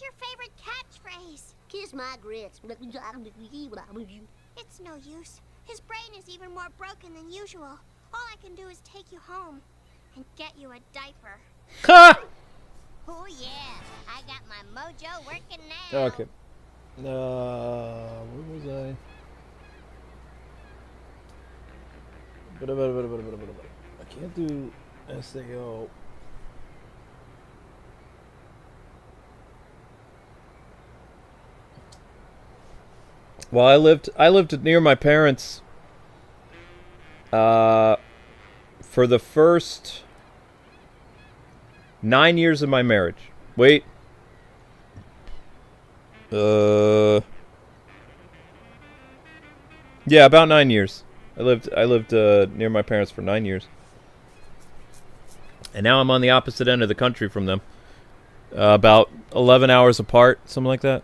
your favorite catchphrase? Kiss my grits. It's no use. His brain is even more broken than usual. All I can do is take you home. and get you a diaper. Ha! Oh yeah, I got my mojo working now. Okay. Where was I? I can't do SAO. Well, I lived near my parents for the first 9 years of my marriage. Wait. Yeah, about 9 years. I lived near my parents for 9 years. And now I'm on the opposite end of the country from them. About 11 hours apart, something like that.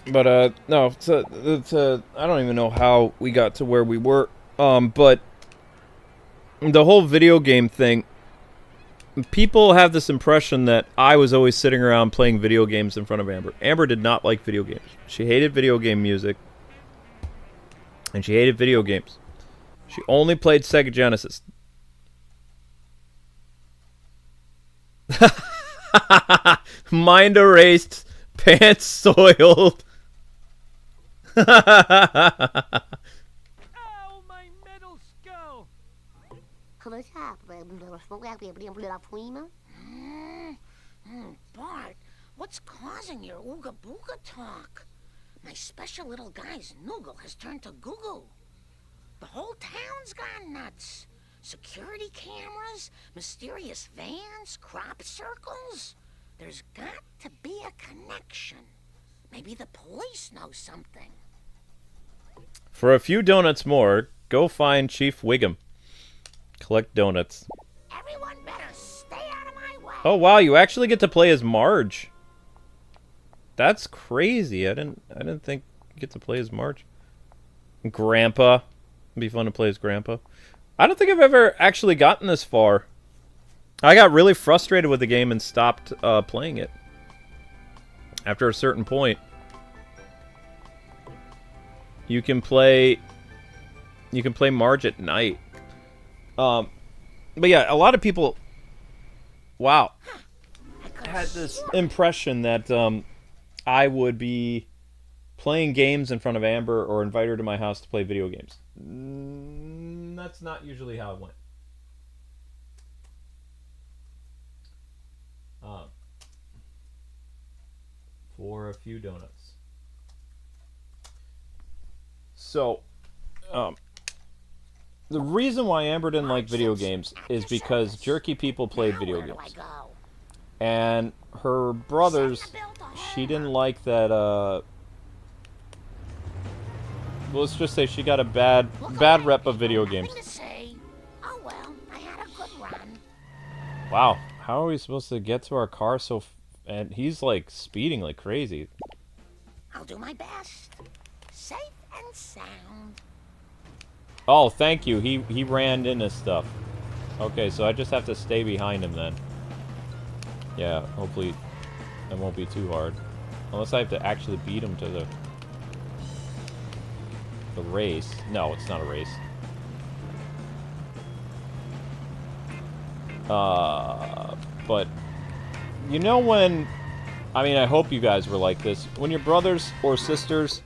But no, I don't even know how we got to where we were. But the whole video game thing, people have this impression that I was always sitting around playing video games in front of Amber. Amber did not like video games. She hated video game music. And she hated video games. She only played Sega Genesis. Mind erased, pants soiled. Ow, my metal skull! Bart, what's causing your ooga booga talk? My special little guy's noogle has turned to goo-goo. The whole town's gone nuts. Security cameras, mysterious vans, crop circles. There's got to be a connection. Maybe the police know something. For a few donuts more, go find Chief Wiggum. Collect donuts. Everyone better stay out of my way. Oh wow, you actually get to play as Marge. That's crazy. I didn't think you get to play as Marge. Grandpa. It'd be fun to play as Grandpa. I don't think I've ever actually gotten this far. I got really frustrated with the game and stopped playing it. After a certain point. You can play Marge at night. But yeah, a lot of people had this impression that I would be playing games in front of Amber or invite her to my house to play video games. That's not usually how it went. For a few donuts. So, the reason why Amber didn't like video games is because jerky people played video games. And her brothers, she didn't like that, let's just say she got a bad rep of video games. Oh well, I had a good run. Wow, how are we supposed to get to our car so and he's like speeding like crazy. I'll do my best. Safe and sound. Oh, thank you. He ran into stuff. Okay, so I just have to stay behind him then. Yeah, hopefully it won't be too hard. Unless I have to actually beat him to the race. No, it's not a race. But you know when, I mean, I hope you guys were like this. When your brothers or sisters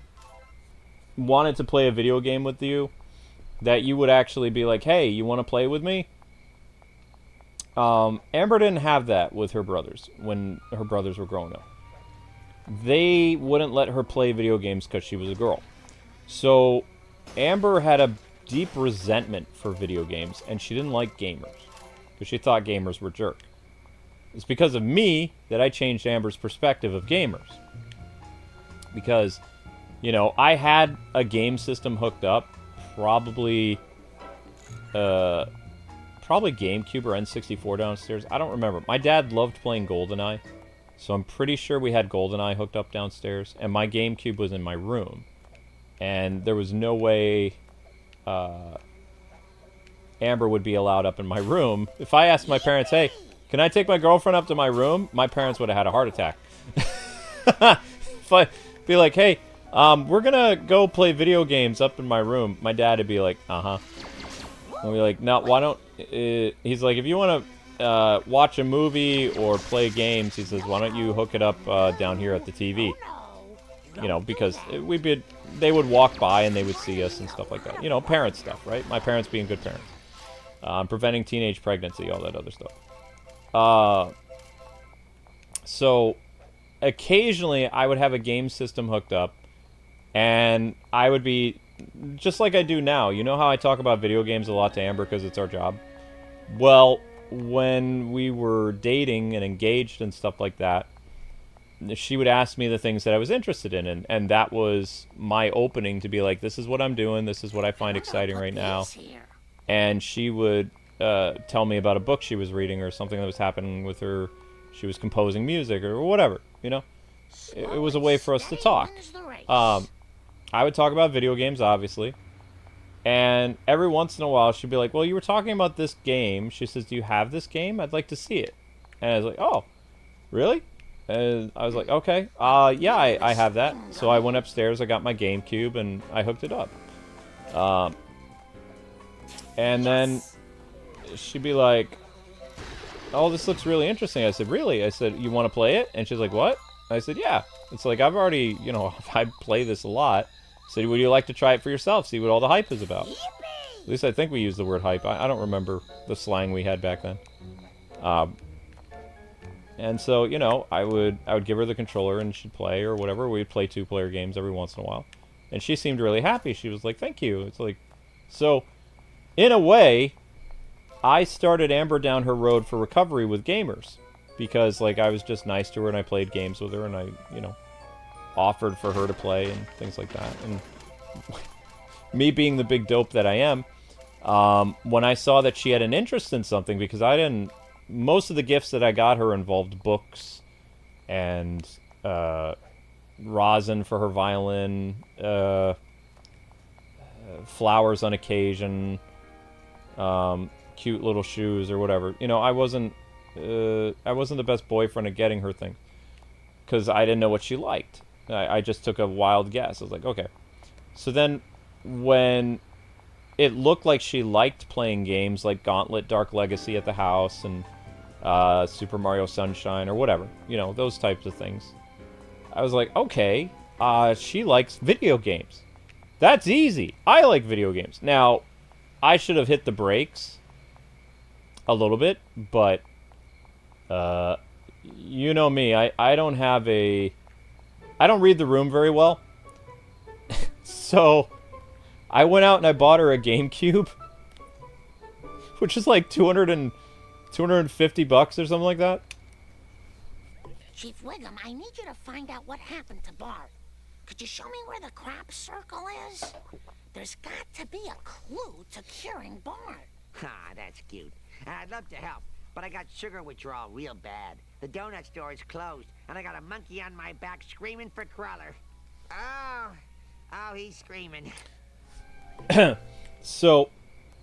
wanted to play a video game with you, that you would actually be like, hey, you want to play with me? Amber didn't have that with her brothers when her brothers were growing up. They wouldn't let her play video games because she was a girl. So Amber had a deep resentment for video games, and she didn't like gamers because she thought gamers were jerks. It's because of me that I changed Amber's perspective of gamers. Because, you know, I had a game system hooked up, probably GameCube or N64 downstairs. I don't remember. My dad loved playing GoldenEye, so I'm pretty sure we had GoldenEye hooked up downstairs, and my GameCube was in my room. And there was no way Amber would be allowed up in my room. If I asked my parents, hey, can I take my girlfriend up to my room? My parents would have had a heart attack. If I be like, hey, We're gonna go play video games up in my room. My dad would be like, uh-huh. And we're like, no, why don't... he's like, if you want to watch a movie or play games, he says, why don't you hook it up down here at the TV? You know, because they would walk by and they would see us and stuff like that. You know, parent stuff, right? My parents being good parents. Preventing teenage pregnancy, all that other stuff. So, occasionally, I would have a game system hooked up, and I would be, just like I do now. You know how I talk about video games a lot to Amber because it's our job? Well, when we were dating and engaged and stuff like that, she would ask me the things that I was interested in, and that was my opening to be like, this is what I'm doing, this is what I find exciting right now. And she would tell me about a book she was reading or something that was happening with her. She was composing music or whatever, you know? It was a way for us to talk. I would talk about video games, obviously. And every once in a while, she'd be like, well, you were talking about this game. She says, do you have this game? I'd like to see it. And I was like, oh, really? And I was like, okay. Yeah, I have that. So I went upstairs, I got my GameCube, and I hooked it up. And then she'd be like, oh, this looks really interesting. I said, really? I said, you want to play it? And she's like, what? I said, yeah. It's like, I've already, you know, I play this a lot. I said, would you like to try it for yourself? See what all the hype is about. At least I think we used the word hype. I don't remember the slang we had back then. And so, you know, I would give her the controller and she'd play or whatever. We'd play 2-player games every once in a while. And she seemed really happy. She was like, thank you. It's like, so, in a way, I started Amber down her road for recovery with gamers. Because, like, I was just nice to her and I played games with her and I, you know, offered for her to play and things like that. And me being the big dope that I am, when I saw that she had an interest in something, because I didn't... Most of the gifts that I got her involved books and rosin for her violin, flowers on occasion, cute little shoes or whatever. You know, I wasn't the best boyfriend at getting her thing because I didn't know what she liked. I just took a wild guess. I was like, okay. So then when it looked like she liked playing games like Gauntlet, Dark Legacy at the house, and Super Mario Sunshine or whatever, you know, those types of things, I was like, okay, she likes video games. That's easy. I like video games. Now, I should have hit the brakes a little bit, but you know me, I don't have a... I don't read the room very well. So, I went out and I bought her a GameCube, which is like $250 or something like that. Chief Wiggum, I need you to find out what happened to Bart. Could you show me where the crop circle is? There's got to be a clue to curing Bart. Ah, that's cute. I'd love to help, but I got sugar withdrawal real bad. The donut store is closed, and I got a monkey on my back screaming for Cruller. Oh, he's screaming. So,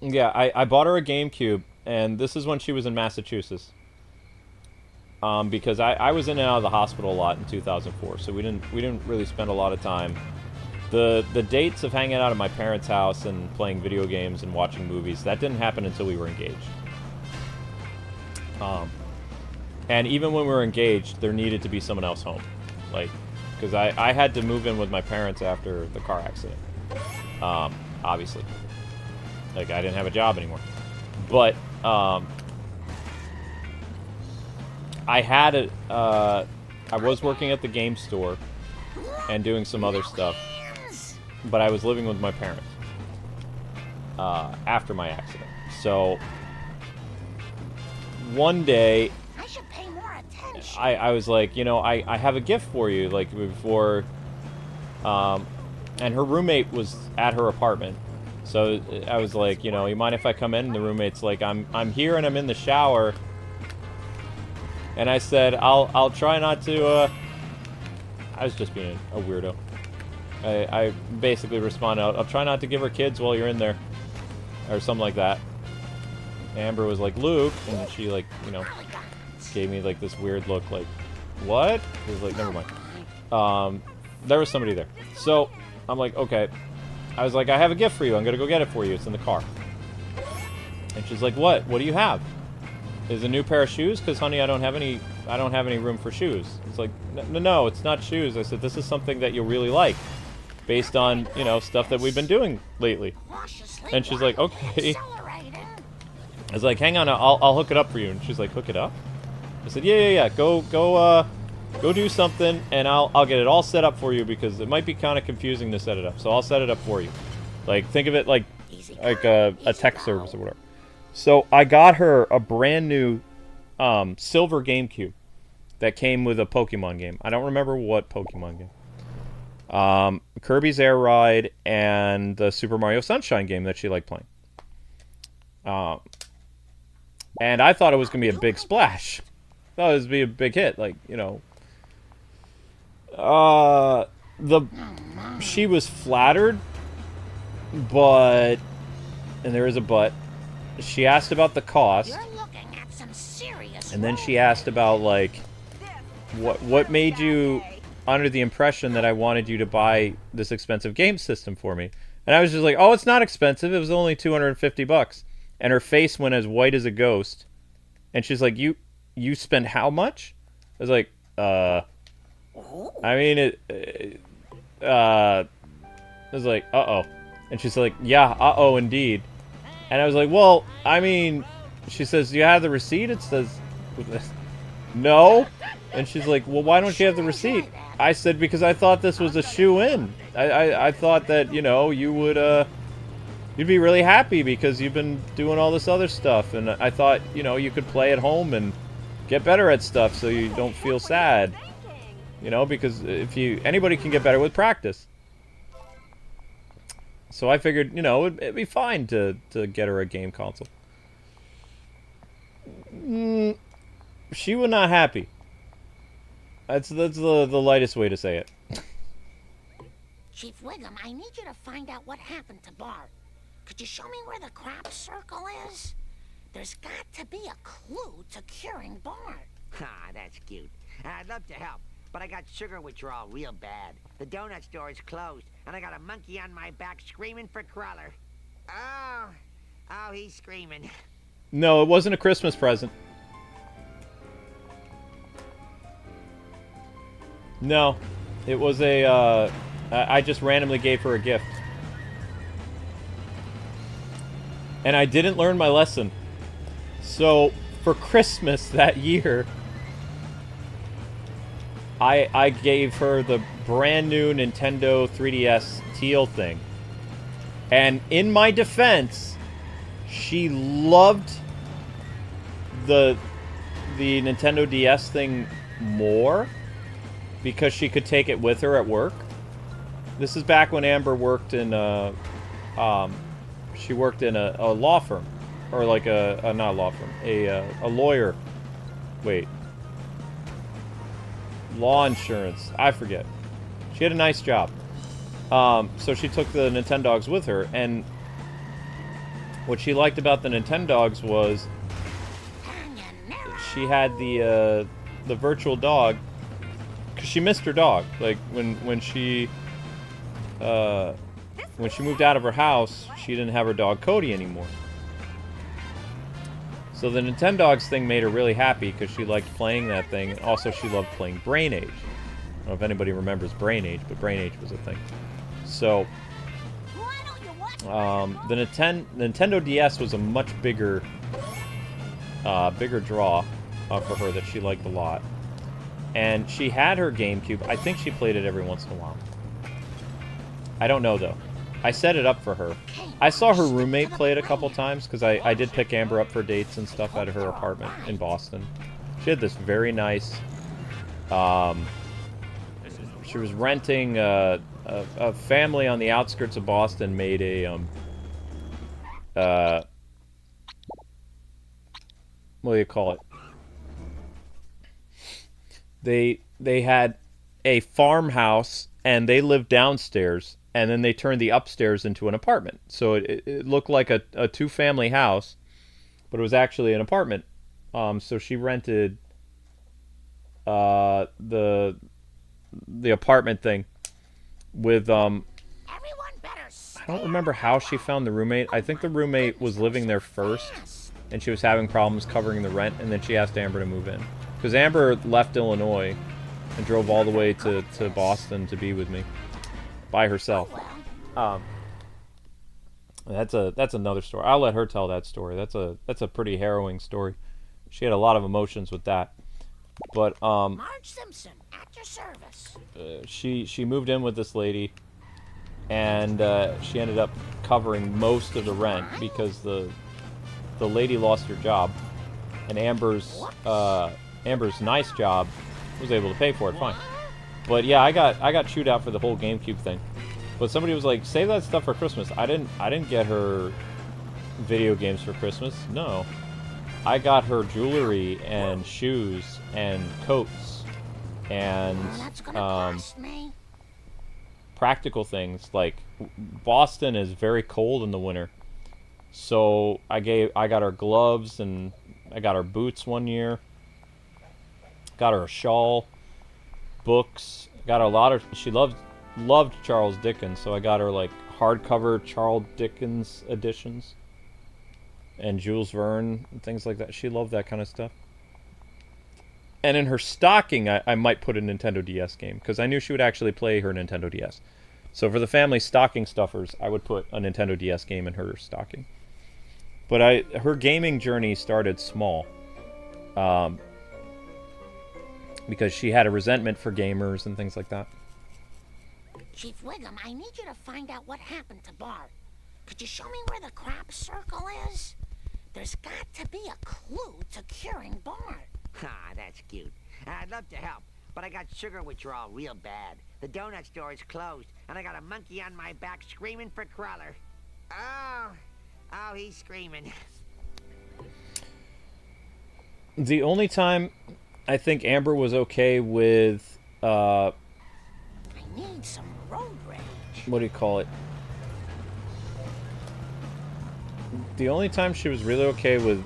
yeah, I bought her a GameCube, and this is when she was in Massachusetts. Because I was in and out of the hospital a lot in 2004, so we didn't really spend a lot of time. The dates of hanging out at my parents' house and playing video games and watching movies, that didn't happen until we were engaged. And even when we were engaged, there needed to be someone else home. Like, because I had to move in with my parents after the car accident. Obviously. Like, I didn't have a job anymore. But, I had I was working at the game store and doing some other stuff. But I was living with my parents after my accident. So, one day... I was like, you know, I have a gift for you, like, before, and her roommate was at her apartment, so I was like, you know, you mind if I come in? And the roommate's like, I'm here and I'm in the shower, and I said, I'll try not to, I was just being a weirdo. I basically responded, I'll try not to give her kids while you're in there, or something like that. Amber was like, Luke, and she, like, you know, gave me like this weird look, like, what? It was like, never mind. There was somebody there. So, I'm like, okay. I was like, I have a gift for you. I'm going to go get it for you. It's in the car. And she's like, what? What do you have? Is it a new pair of shoes? Because, honey, I don't have any room for shoes. It's like, no, it's not shoes. I said, this is something that you'll really like. Based on, you know, stuff that we've been doing lately. And she's like, okay. I was like, hang on, I'll hook it up for you. And she's like, hook it up? I said, yeah. Go do something, and I'll get it all set up for you because it might be kind of confusing to set it up. So I'll set it up for you. Like, think of it like a tech service or whatever. So I got her a brand new silver GameCube that came with a Pokemon game. I don't remember what Pokemon game. Kirby's Air Ride and the Super Mario Sunshine game that she liked playing. And I thought it was going to be a big splash. I thought it was going to be a big hit. Like, you know. She was flattered, but, and there is a but, she asked about the cost. And then she asked about, like, what made you under the impression that I wanted you to buy this expensive game system for me. And I was just like, oh, it's not expensive. It was only $250. And her face went as white as a ghost. And she's like, you spent how much? I was like, I mean, I was like, uh-oh. And she's like, yeah, uh-oh, indeed. And I was like, well, I mean, she says, do you have the receipt? It says, no. And she's like, well, why don't you have the receipt? I said, because I thought this was a shoe-in. I thought that, you know, you would, you'd be really happy because you've been doing all this other stuff. And I thought, you know, you could play at home and get better at stuff so you don't feel sad. You know, because anybody can get better with practice. So I figured, you know, it'd be fine to get her a game console. She was not happy. That's the lightest way to say it. Chief Wiggum, I need you to find out what happened to Bart. Could you show me where the crop circle is? There's got to be a clue to curing Bart. Ah, that's cute. I'd love to help, but I got sugar withdrawal real bad. The donut store is closed, and I got a monkey on my back screaming for Cruller. Oh, he's screaming. No, it wasn't a Christmas present. No, it was a, I just randomly gave her a gift. And I didn't learn my lesson. So, for Christmas that year, I gave her the brand new Nintendo 3DS teal thing. And in my defense, she loved the Nintendo DS thing more because she could take it with her at work. This is back when Amber worked in she worked in a law firm, or like a not a law firm, a lawyer. Wait, law insurance. I forget. She had a nice job. So she took the Nintendogs with her, and what she liked about the Nintendogs was she had the virtual dog, because she missed her dog. Like when she moved out of her house, she didn't have her dog Cody anymore. So the Nintendogs thing made her really happy because she liked playing that thing, and also she loved playing Brain Age. I don't know if anybody remembers Brain Age, but Brain Age was a thing. So the Nintendo DS was a much bigger draw for her that she liked a lot. And she had her GameCube. I think she played it every once in a while. I don't know, though. I set it up for her. I saw her roommate play it a couple times, because I did pick Amber up for dates and stuff at her apartment in Boston. She had this very nice... she was renting... a family on the outskirts of Boston made a... what do you call it? They had a farmhouse, and they lived downstairs, and then they turned the upstairs into an apartment. So it looked like a two-family house, but it was actually an apartment. So she rented the apartment thing with Everyone better I don't remember how she found the roommate. I think the roommate was living there first, and she was having problems covering the rent, and then she asked Amber to move in. Because Amber left Illinois and drove all the way to Boston to be with me by herself. That's another story. I'll let her tell that story. That's a pretty harrowing story. She had a lot of emotions with that. But Marge Simpson at your service. she moved in with this lady, and she ended up covering most of the rent because the lady lost her job, and Amber's nice job was able to pay for it fine. But yeah, I got chewed out for the whole GameCube thing. But somebody was like, save that stuff for Christmas. I didn't get her video games for Christmas. No. I got her jewelry and shoes and coats and That's gonna cost me. practical things. Like, Boston is very cold in the winter. So I got her gloves, and I got her boots one year. Got her a shawl, books. Got her a lot of. She loved Charles Dickens, so I got her like hardcover Charles Dickens editions and Jules Verne and things like that. She loved that kind of stuff. And in her stocking, I might put a Nintendo DS game, because I knew she would actually play her Nintendo DS. So for the family stocking stuffers, I would put a Nintendo DS game in her stocking. But her gaming journey started small, because she had a resentment for gamers and things like that. Chief Wiggum, I need you to find out what happened to Bart. Could you show me where the crop circle is? There's got to be a clue to curing Bart. Ah, that's cute. I'd love to help, but I got sugar withdrawal real bad. The donut store is closed, and I got a monkey on my back screaming for Crawler. Oh, he's screaming. The only time I think Amber was okay with, I need some road rage. what do you call it? The only time she was really okay with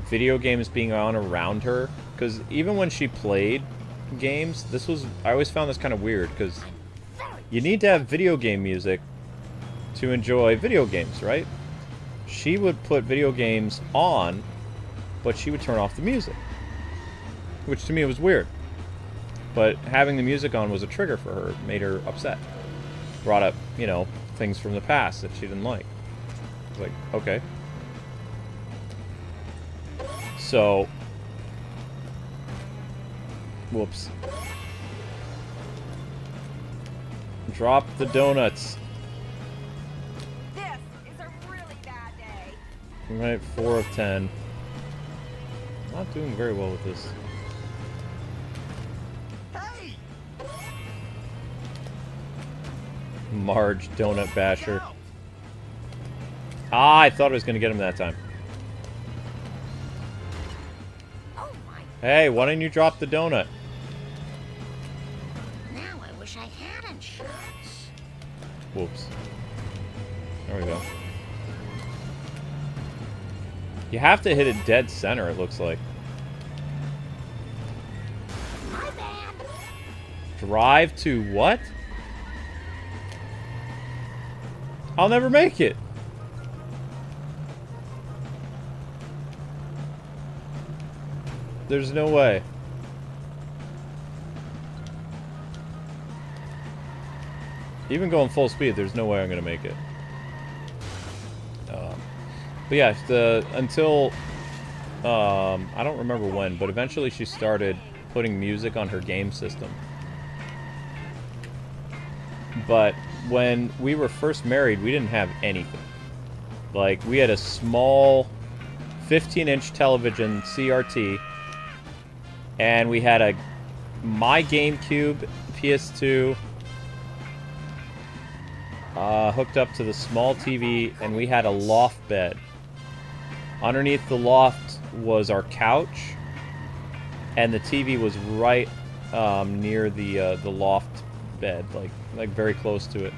video games being on around her, because even when she played games, I always found this kind of weird, because you need to have video game music to enjoy video games, right? She would put video games on, but she would turn off the music, which to me was weird. But having the music on was a trigger for her. It made her upset. Brought up, things from the past that she didn't like. I was like, okay. So, whoops. Drop the donuts. This is a really bad day. Right, 4 of 10. Not doing very well with this. Hey! Marge, donut basher. Ah, I thought I was going to get him that time. Oh my, Hey, why didn't you drop the donut? now I wish I had insurance. Whoops. There we go. You have to hit it dead center, it looks like. My bad. Drive to what? I'll never make it. There's no way. Even going full speed, there's no way I'm gonna make it. But yeah, until I don't remember when, but eventually she started putting music on her game system. But when we were first married, we didn't have anything. Like, we had a small 15-inch television CRT, and we had my GameCube, PS2, hooked up to the small TV, and we had a loft bed. Underneath the loft was our couch, and the TV was right near the loft bed, like very close to it.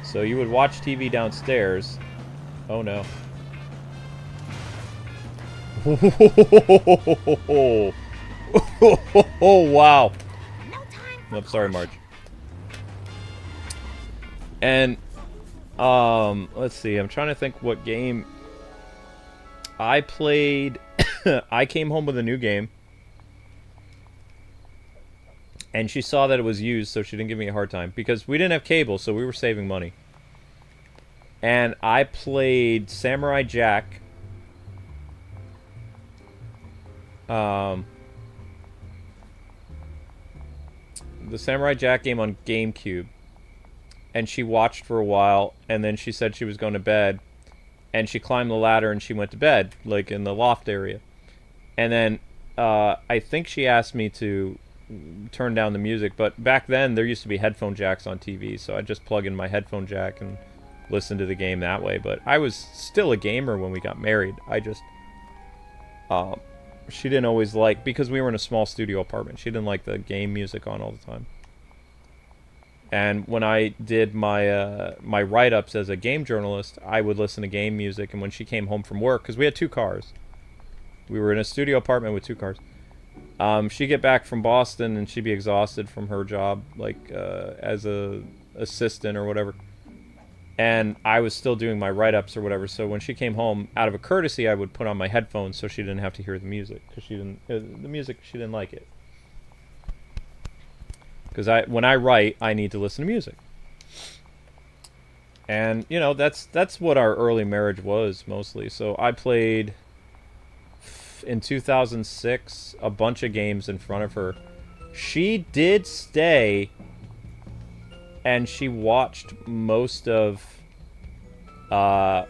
So you would watch TV downstairs. Oh no. Oh wow. No time for I'm sorry, Marge. And let's see. I'm trying to think what game I played. I came home with a new game, and she saw that it was used, so she didn't give me a hard time because we didn't have cable, so we were saving money. And I played Samurai Jack. The Samurai Jack game on GameCube. And she watched for a while, and then she said she was going to bed. And she climbed the ladder and she went to bed, like in the loft area. And then I think she asked me to turn down the music, but back then there used to be headphone jacks on TV, so I'd just plug in my headphone jack and listen to the game that way. But I was still a gamer when we got married. I just she didn't always like, because we were in a small studio apartment, she didn't like the game music on all the time. And when I did my my write-ups as a game journalist, I would listen to game music. And when she came home from work, because we had 2 cars, we were in a studio apartment with 2 cars. She'd get back from Boston and she'd be exhausted from her job, like as a assistant or whatever. And I was still doing my write-ups or whatever. So when she came home, out of a courtesy, I would put on my headphones so she didn't have to hear the music, because she didn't she didn't like it. Because when I write, I need to listen to music. And you know, that's what our early marriage was mostly. So I played in 2006 a bunch of games in front of her. She did stay, and she watched most of Twilight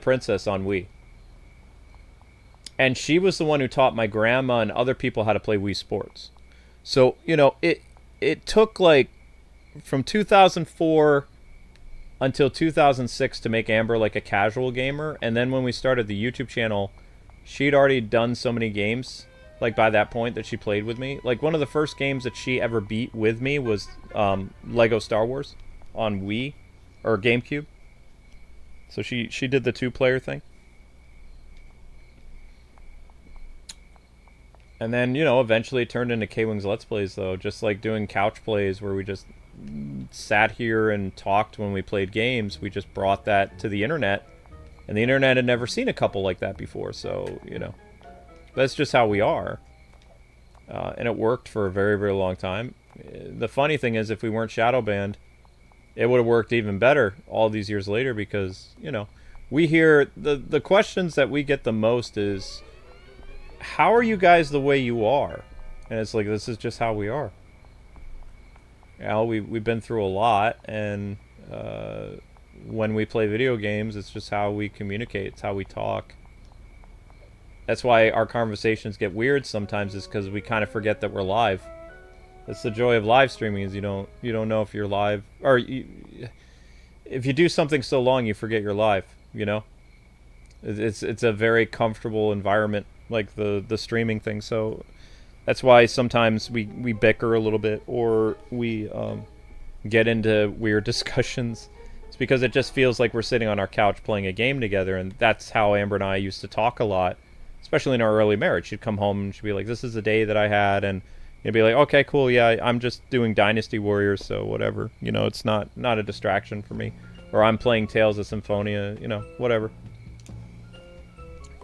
Princess on Wii. And she was the one who taught my grandma and other people how to play Wii Sports. So, you know, it took like from 2004 until 2006 to make Amber like a casual gamer. And then when we started the YouTube channel, she'd already done so many games, like by that point, that she played with me. Like one of the first games that she ever beat with me was Lego Star Wars on Wii or GameCube. So she did the 2-player thing. And then, you know, eventually it turned into KwingsLetsPlays, though. Just like doing couch plays where we just sat here and talked when we played games. We just brought that to the internet. And the internet had never seen a couple like that before. So, you know, that's just how we are. And it worked for a very, very long time. The funny thing is, if we weren't shadow banned, it would have worked even better all these years later, because, you know, we hear the questions that we get the most is, how are you guys the way you are? And it's like, this is just how we are. You know, we've been through a lot, and when we play video games, it's just how we communicate. It's how we talk. That's why our conversations get weird sometimes, is because we kind of forget that we're live. That's the joy of live streaming, is you don't know if you're live, or if you do something so long, you forget you're live. You know, it's a very comfortable environment, like the streaming thing. So that's why sometimes we bicker a little bit, or we get into weird discussions. It's because it just feels like we're sitting on our couch playing a game together, and that's how Amber and I used to talk a lot, especially in our early marriage. She'd come home and she'd be like, this is the day that I had, and you'd be like, okay, cool, yeah, I'm just doing Dynasty Warriors, so whatever. You know, it's not a distraction for me. Or I'm playing Tales of Symphonia, you know, whatever.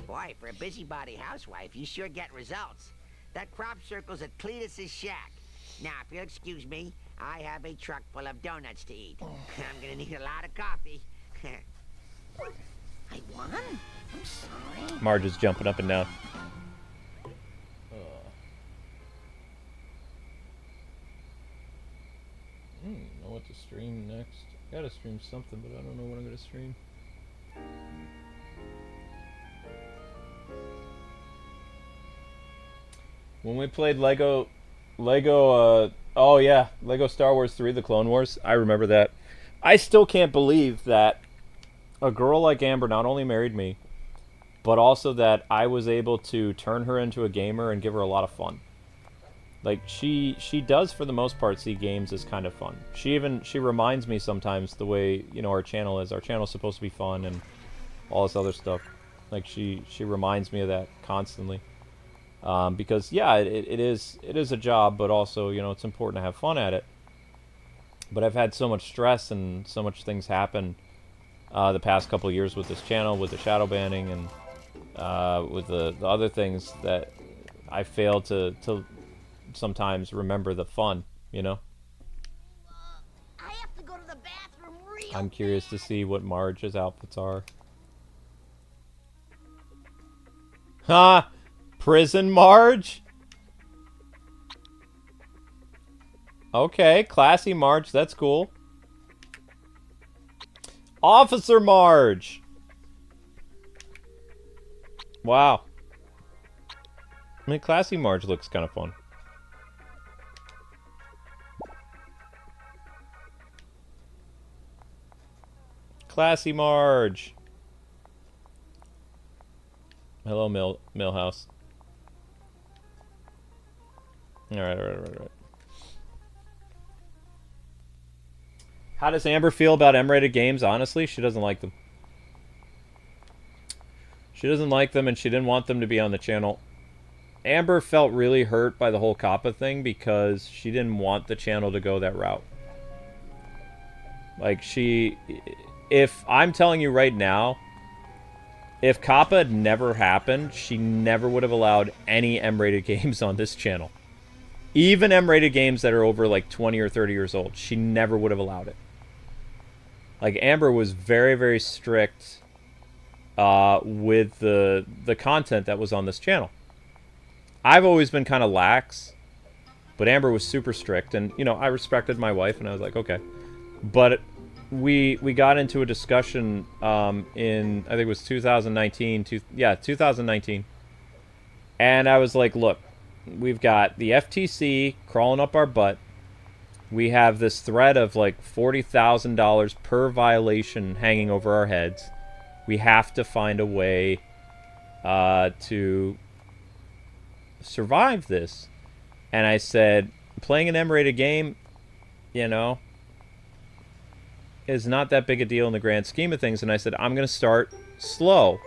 Boy, for a busybody housewife, you sure get results. That crop circle's at Cletus's shack. Now, if you'll excuse me, I have a truck full of donuts to eat. I'm gonna need a lot of coffee. I won? I'm sorry. Marge is jumping up and down. I don't know what to stream next. I gotta stream something, but I don't know what I'm gonna stream. When we played Lego, oh yeah, Lego Star Wars 3, The Clone Wars, I remember that. I still can't believe that a girl like Amber not only married me, but also that I was able to turn her into a gamer and give her a lot of fun. Like, she does, for the most part, see games as kind of fun. She reminds me sometimes the way, you know, our channel is. Our channel's supposed to be fun and all this other stuff. Like, she reminds me of that constantly. Because, yeah, it is a job, but also, you know, it's important to have fun at it. But I've had so much stress and so much things happen the past couple of years with this channel, with the shadow banning, and with the other things that I fail to sometimes remember the fun, you know? I have to go to the bathroom real I'm curious to see what Marge's outfits are. Ha! Prison Marge? Okay, classy Marge, that's cool. Officer Marge! Wow. I mean, classy Marge looks kind of fun. Classy Marge! Hello, Millhouse. Alright. How does Amber feel about M-rated games? Honestly, she doesn't like them. She doesn't like them, and she didn't want them to be on the channel. Amber felt really hurt by the whole COPPA thing because she didn't want the channel to go that route. Like, if I'm telling you right now, if COPPA had never happened, she never would have allowed any M-rated games on this channel. Even M-rated games that are over like 20 or 30 years old, she never would have allowed it. Like, Amber was very, very strict with the content that was on this channel. I've always been kind of lax, but Amber was super strict, and, you know, I respected my wife, and I was like, okay. But we got into a discussion in, I think it was 2019, 2019, and I was like, look, we've got the FTC crawling up our butt. We have this threat of like $40,000 per violation hanging over our heads. We have to find a way to survive this. And I said, playing an M-rated game, you know, is not that big a deal in the grand scheme of things. And I said, I'm going to start slow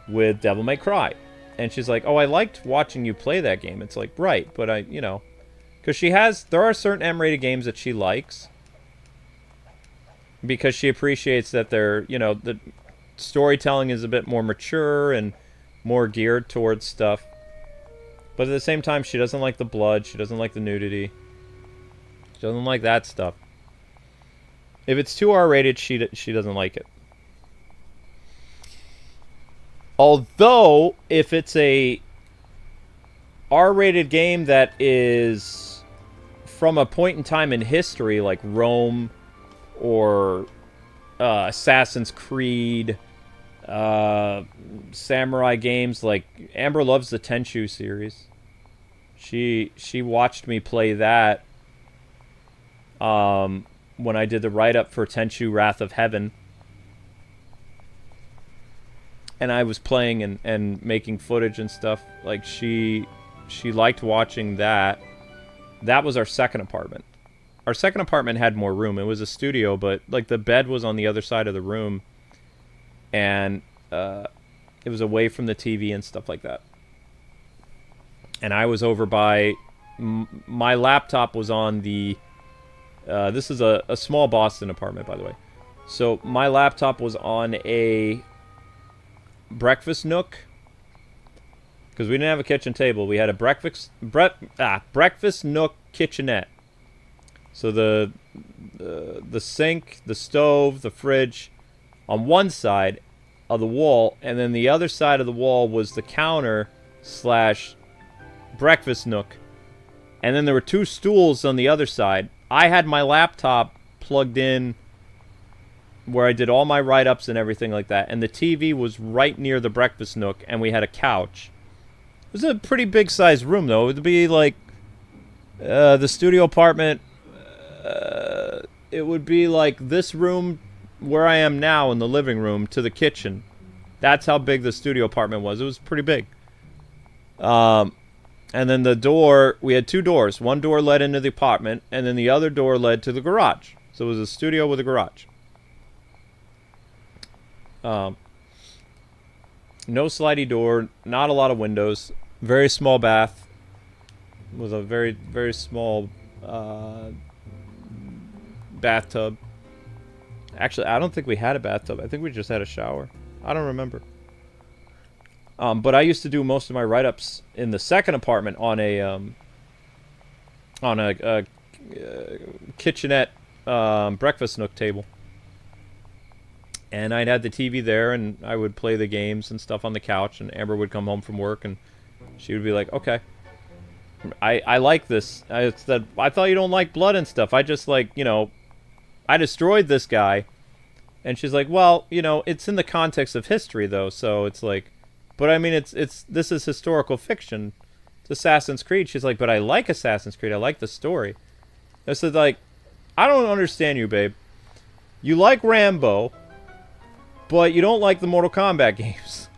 with Devil May Cry. And she's like, oh, I liked watching you play that game. It's like, right, but I, you know, because there are certain M-rated games that she likes. Because she appreciates that they're, you know, the storytelling is a bit more mature and more geared towards stuff. But at the same time, she doesn't like the blood. She doesn't like the nudity. She doesn't like that stuff. If it's too R-rated, she doesn't like it. Although, if it's a R-rated game that is from a point in time in history, like Rome or Assassin's Creed, samurai games, like Amber loves the Tenchu series. She watched me play that when I did the write-up for Tenchu Wrath of Heaven. And I was playing and making footage and stuff. Like, she liked watching that. That was our second apartment. Our second apartment had more room. It was a studio, but, like, the bed was on the other side of the room. And it was away from the TV and stuff like that. And I was over by... my laptop was on the... this is a small Boston apartment, by the way. So, my laptop was on a breakfast nook, because we didn't have a kitchen table. We had a breakfast nook kitchenette. So the sink, the stove, the fridge on one side of the wall, and then the other side of the wall was the counter / breakfast nook. And then there were two stools on the other side. I had my laptop plugged in where I did all my write-ups and everything like that. And the TV was right near the breakfast nook, and we had a couch. It was a pretty big-sized room, though. It would be like the studio apartment. It would be like this room where I am now in the living room to the kitchen. That's how big the studio apartment was. It was pretty big. And then the door, we had two doors. One door led into the apartment, and then the other door led to the garage. So it was a studio with a garage. No slidey door, not a lot of windows, very small bath with a very, very small bathtub. Actually, I don't think we had a bathtub. I think we just had a shower. I don't remember. But I used to do most of my write-ups in the second apartment on a kitchenette breakfast nook table. And I'd had the TV there, and I would play the games and stuff on the couch, and Amber would come home from work, and she would be like, okay, I like this. I thought you don't like blood and stuff. I just like, you know, I destroyed this guy. And she's like, well, you know, it's in the context of history, though, so it's like, but I mean, this is historical fiction. It's Assassin's Creed. She's like, but I like Assassin's Creed. I like the story. I said, like, I don't understand you, babe. You like Rambo, but you don't like the Mortal Kombat games.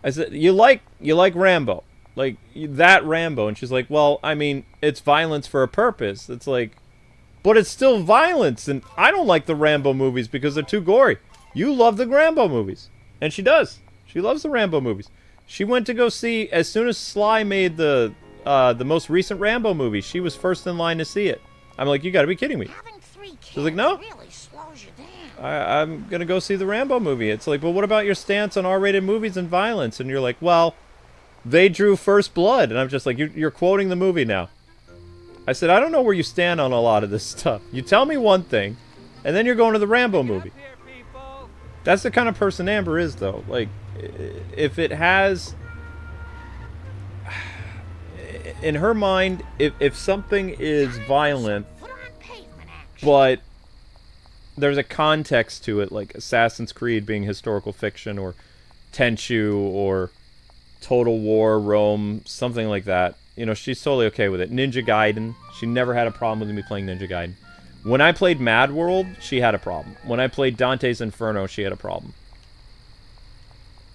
I said, you like Rambo. Like, that Rambo. And she's like, well, I mean, it's violence for a purpose. It's like, but it's still violence. And I don't like the Rambo movies because they're too gory. You love the Rambo movies. And she does. She loves the Rambo movies. She went to go see, as soon as Sly made the most recent Rambo movie, she was first in line to see it. I'm like, you gotta be kidding me. Having 3 kids She's like, no. really slows you down. I'm gonna go see the Rambo movie. It's like, but what about your stance on R-rated movies and violence? And you're like, well, they drew First Blood. And I'm just like, you're quoting the movie now. I said, I don't know where you stand on a lot of this stuff. You tell me one thing, and then you're going to the Rambo movie. That's the kind of person Amber is, though. Like, if it has... In her mind, if something is violent, but there's a context to it, like Assassin's Creed being historical fiction, or Tenchu, or Total War, Rome, something like that, you know, she's totally okay with it. Ninja Gaiden, she never had a problem with me playing Ninja Gaiden. When I played Mad World, she had a problem. When I played Dante's Inferno, she had a problem.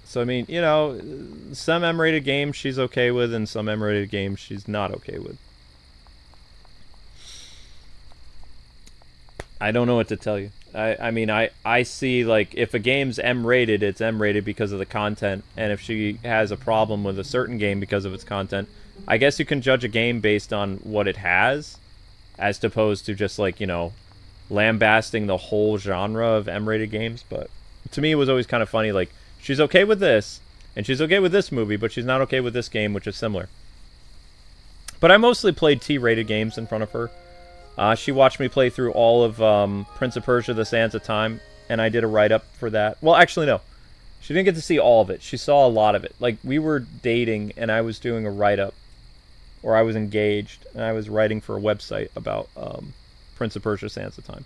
So, I mean, you know, some M-rated games she's okay with, and some M-rated games she's not okay with. I don't know what to tell you. I mean, I see, like, if a game's M-rated, it's M-rated because of the content. And if she has a problem with a certain game because of its content, I guess you can judge a game based on what it has, as opposed to just, like, you know, lambasting the whole genre of M-rated games. But to me, it was always kind of funny, like, she's okay with this, and she's okay with this movie, but she's not okay with this game, which is similar. But I mostly played T-rated games in front of her. She watched me play through all of Prince of Persia: The Sands of Time, and I did a write-up for that. Well, actually, no. She didn't get to see all of it. She saw a lot of it. Like, we were dating, and I was doing a write-up, or I was engaged, and I was writing for a website about Prince of Persia: Sands of Time.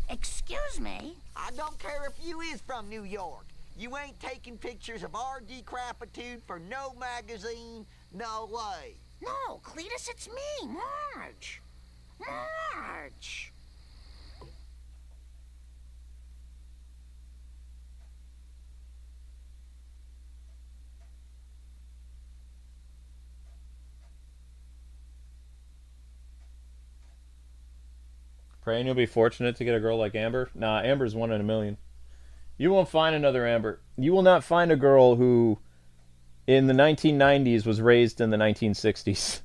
Excuse me? I don't care if you is from New York. You ain't taking pictures of our decrepitude for no magazine, no way. No, Cletus, it's me, Marge. Marge. Praying you'll be fortunate to get a girl like Amber. Nah, Amber's 1 in a million. You won't find another Amber. You will not find a girl who, in the 1990s, was raised in the 1960s.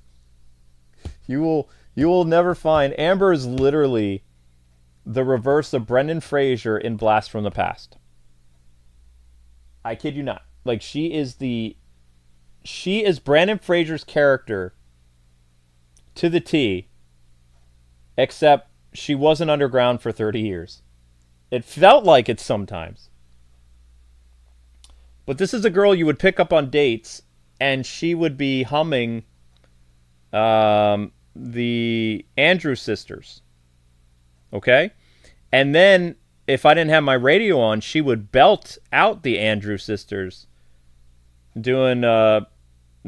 You will never find... Amber is literally the reverse of Brendan Fraser in Blast from the Past. I kid you not. Like, she is Brendan Fraser's character to the T, except she wasn't underground for 30 years. It felt like it sometimes. But this is a girl you would pick up on dates, and she would be humming the Andrews Sisters. Okay? And then, if I didn't have my radio on, she would belt out the Andrews Sisters doing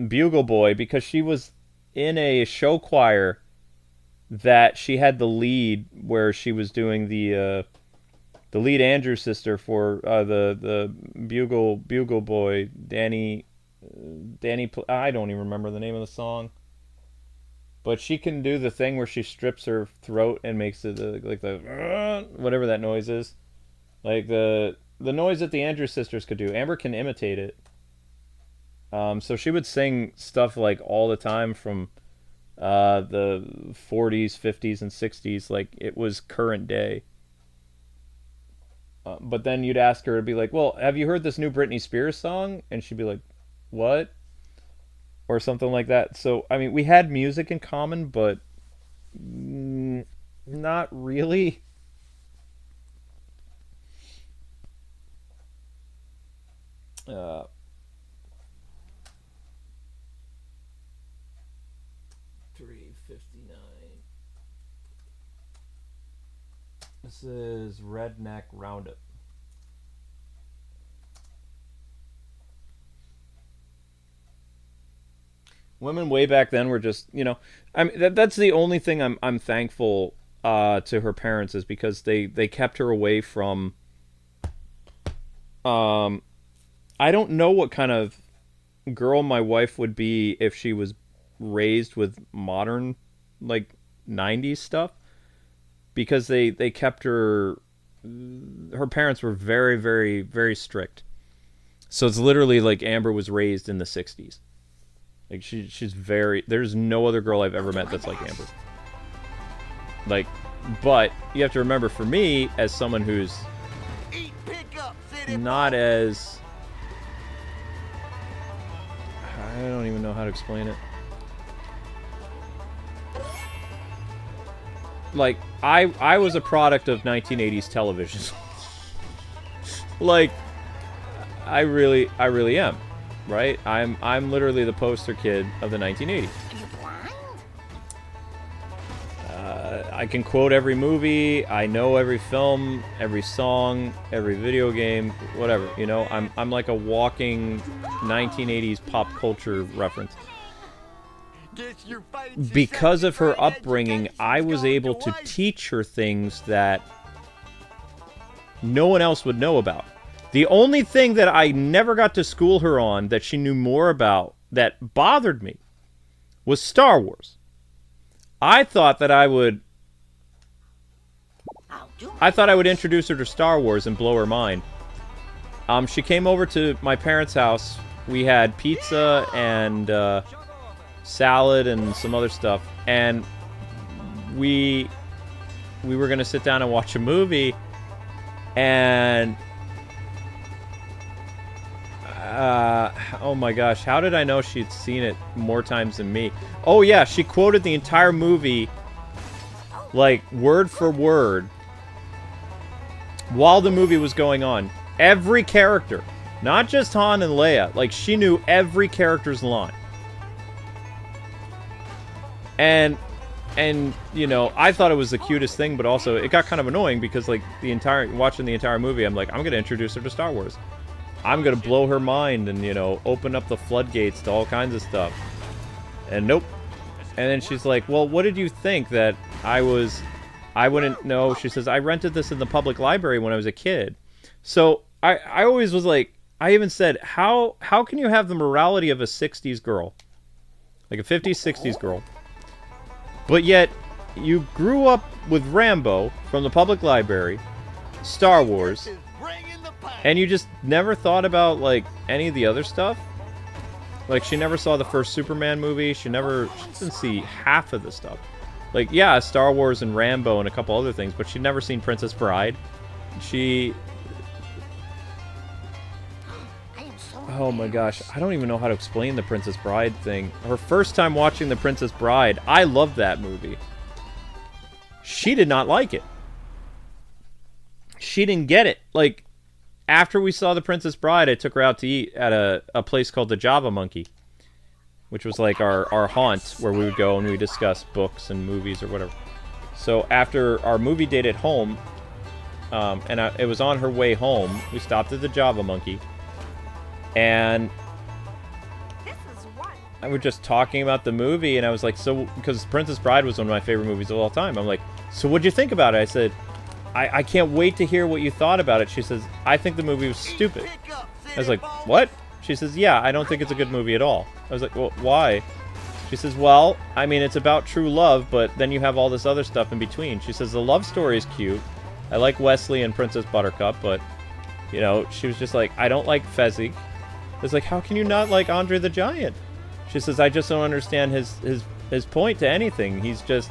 Bugle Boy, because she was in a show choir that she had the lead, where she was doing the lead Andrews sister for the Bugle Boy, Danny. I don't even remember the name of the song, but she can do the thing where she strips her throat and makes it like the whatever that noise is, like the noise that the Andrews sisters could do. Amber can imitate it. So she would sing stuff like all the time from the 40s, 50s, and 60s. Like, it was current day. But then you'd ask her, to be like, well, have you heard this new Britney Spears song? And she'd be like, what? Or something like that. So, I mean, we had music in common, but not really. Uh, 359. This is Redneck Roundup. Women way back then were just, you know, I mean, that's the only thing I'm thankful to her parents, is because they kept her away from. I don't know what kind of girl my wife would be if she was raised with modern, like, 90s stuff, because they kept her. Her parents were very, very, very strict. So it's literally like Amber was raised in the 60s. Like, she's very... There's no other girl I've ever met that's like Amber. Like, but you have to remember, for me, as someone who's not as... I don't even know how to explain it. Like, I was a product of 1980s television. Like, I really am. Right? I'm literally the poster kid of the 1980s. Are you blind? I can quote every movie. I know every film, every song, every video game, whatever. You know, I'm like a walking 1980s pop culture reference. Because of her upbringing, I was able to teach her things that no one else would know about. The only thing that I never got to school her on that she knew more about that bothered me was Star Wars. I thought that I would introduce her to Star Wars and blow her mind. She came over to my parents' house. We had pizza and salad and some other stuff, and we were gonna sit down and watch a movie, and oh my gosh, how did I know she'd seen it more times than me? Oh yeah, she quoted the entire movie, like, word for word, while the movie was going on. Every character. Not just Han and Leia. Like, she knew every character's line. And you know, I thought it was the cutest thing, but also it got kind of annoying because, like, watching the entire movie, I'm like, I'm gonna introduce her to Star Wars. I'm gonna blow her mind and, you know, open up the floodgates to all kinds of stuff. And nope. And then she's like, well, what did you think that I wouldn't know? She says, I rented this in the public library when I was a kid. So I always was like, I even said, how can you have the morality of a 60s girl? Like a 50s, 60s girl. But yet, you grew up with Rambo from the public library, Star Wars, and you just never thought about, like, any of the other stuff? Like, she never saw the first Superman movie. She didn't see half of the stuff. Like, yeah, Star Wars and Rambo and a couple other things, but she'd never seen Princess Bride. Oh my gosh, I don't even know how to explain the Princess Bride thing. Her first time watching the Princess Bride, I loved that movie. She did not like it. She didn't get it. Like, after we saw the Princess Bride, I took her out to eat at a place called the Java Monkey, which was like our haunt where we would go and we discuss books and movies or whatever. So after our movie date at home, it was on her way home, we stopped at the Java Monkey, and I was just talking about the movie, and I was like, so, because Princess Bride was one of my favorite movies of all time. I'm like, so what'd you think about it? I said, I can't wait to hear what you thought about it. She says, I think the movie was stupid. I was like, what? She says, yeah, I don't think it's a good movie at all. I was like, well, why? She says, well, I mean, it's about true love, but then you have all this other stuff in between. She says, the love story is cute. I like Wesley and Princess Buttercup, but, you know, she was just like, I don't like Fezzik. I was like, how can you not like Andre the Giant? She says, I just don't understand his his point to anything. He's just,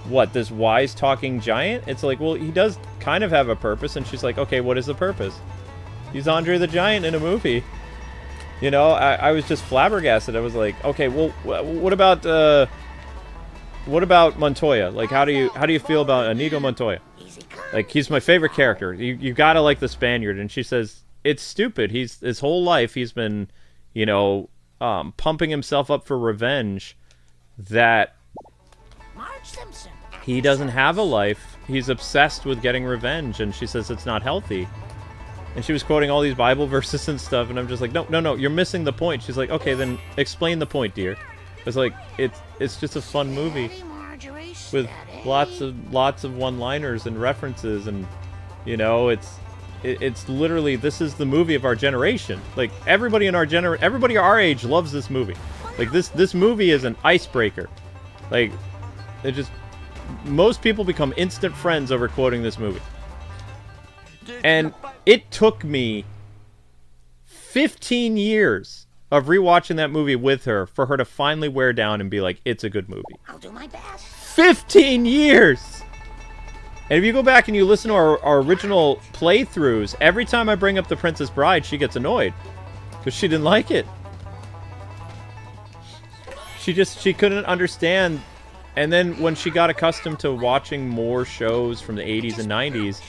what, this wise talking giant? It's like, well, he does kind of have a purpose, and she's like, okay, what is the purpose? He's Andre the Giant in a movie. You know, I was just flabbergasted. I was like, okay, well, what about Montoya? Like, how do you feel about Inigo Montoya? Like, he's my favorite character. You gotta like the Spaniard. And she says, it's stupid. His whole life he's been, you know, pumping himself up for revenge that Simpson. He doesn't have a life. He's obsessed with getting revenge, and she says it's not healthy. And she was quoting all these Bible verses and stuff, and I'm just like, no, you're missing the point. She's like, okay, then explain the point, dear. It's like, it's just a fun movie with lots of one-liners and references, and you know, it's literally, this is the movie of our generation. Like, everybody our age loves this movie. Like, this movie is an icebreaker. Like, most people become instant friends over quoting this movie. And it took me 15 years of rewatching that movie with her for her to finally wear down and be like, it's a good movie. I'll do my best. 15 years! And if you go back and you listen to our original playthroughs, every time I bring up The Princess Bride, she gets annoyed. Because she didn't like it. She couldn't understand. And then when she got accustomed to watching more shows from the 80s and 90s,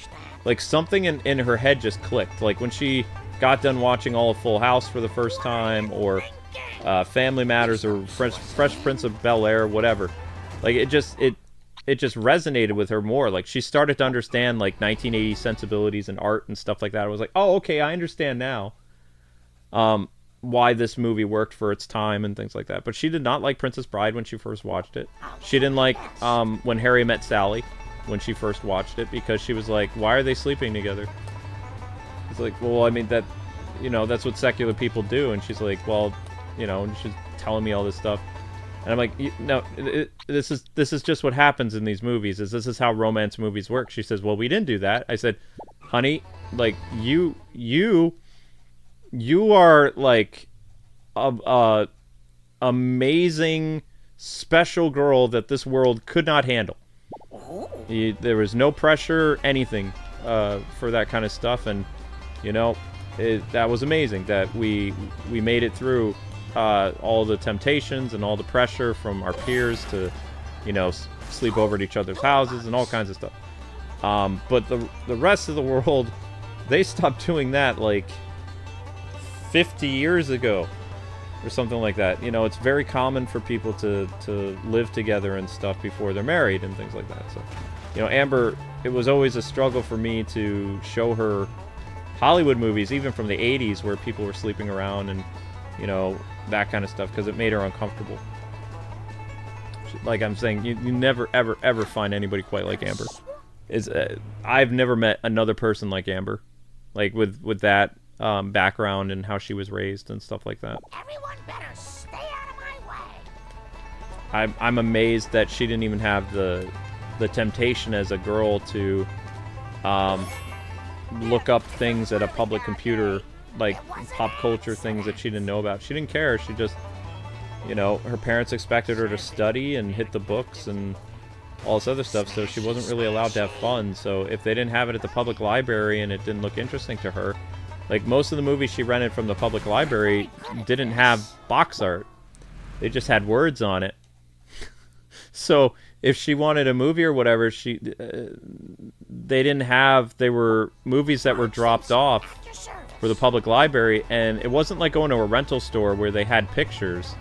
like, something in her head just clicked. Like, when she got done watching all of Full House for the first time, or Family Matters, or Fresh Prince of Bel-Air, whatever. Like, it just resonated with her more. Like, she started to understand, like, 1980s sensibilities and art and stuff like that. I was like, oh, okay, I understand now why this movie worked for its time and things like that. But she did not like Princess Bride when she first watched it. She didn't like When Harry Met Sally when she first watched it, because she was like, why are they sleeping together? It's like, well, I mean, that, you know, that's what secular people do. And she's like, well, you know, and she's telling me all this stuff. And I'm like, no, this is just what happens in these movies. This is how romance movies work. She says, well, we didn't do that. I said, honey, like, you are like a amazing, special girl that this world could not handle. There was no pressure, anything, for that kind of stuff, and you know, that was amazing that we made it through all the temptations and all the pressure from our peers to, you know, sleep over at each other's houses and all kinds of stuff. But the rest of the world, they stopped doing that like 50 years ago or something like that. You know, it's very common for people to live together and stuff before they're married and things like that. So, you know, Amber, it was always a struggle for me to show her Hollywood movies, even from the 80s, where people were sleeping around and, you know, that kind of stuff, because it made her uncomfortable. Like I'm saying, you never, ever, ever find anybody quite like Amber. I've never met another person like Amber, like with that background and how she was raised and stuff like that. Everyone better stay out of my way. I'm amazed that she didn't even have the temptation as a girl to look up things at a public computer, like pop culture things that she didn't know about. She didn't care. She just, you know, her parents expected her to study and hit the books and all this other stuff, so she wasn't really allowed to have fun. So if they didn't have it at the public library and it didn't look interesting to her, like most of the movies she rented from the public library didn't have box art. They just had words on it. So if she wanted a movie or whatever, they were movies that were dropped off for the public library, and it wasn't like going to a rental store where they had pictures.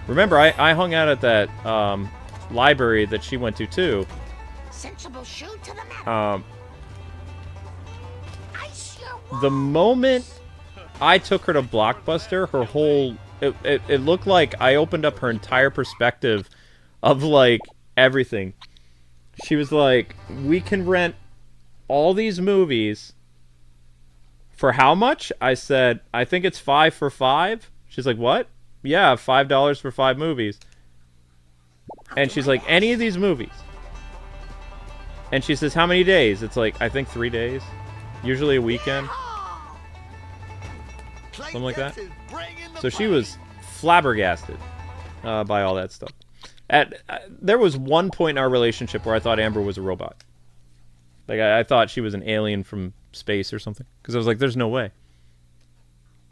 Remember, I hung out at that library that she went to too. Sensible shoe to the metal. The moment I took her to Blockbuster, her whole it looked like I opened up her entire perspective of like everything. She was like, we can rent all these movies for how much? I said, I think it's $5 for 5. She's like, what? Yeah, $5 for 5 movies. And she's like, any of these movies. And she says, how many days? It's like, I think 3 days. Usually a weekend. Something like that. So she was flabbergasted by all that stuff. There was one point in our relationship where I thought Amber was a robot. Like, I thought she was an alien from space or something. Because I was like, there's no way.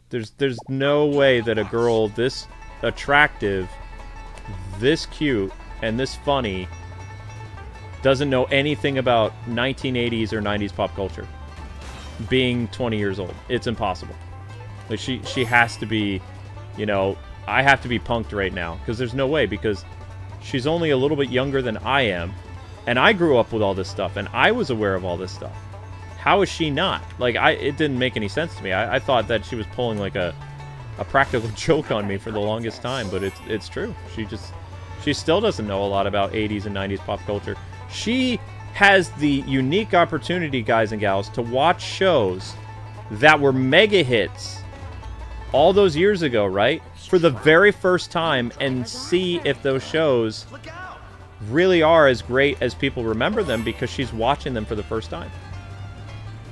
There's no way that a girl this attractive, this cute, and this funny doesn't know anything about 1980s or 90s pop culture. Being 20 years old. It's impossible. Like, she has to be, you know, I have to be punked right now. Because there's no way, because she's only a little bit younger than I am. And I grew up with all this stuff, and I was aware of all this stuff. How is she not? Like, it didn't make any sense to me. I thought that she was pulling, like, a practical joke on me for the longest time, but it's true. She still doesn't know a lot about 80s and 90s pop culture. She has the unique opportunity, guys and gals, to watch shows that were mega hits all those years ago, right? For the very first time, and see if those shows really are as great as people remember them, because she's watching them for the first time.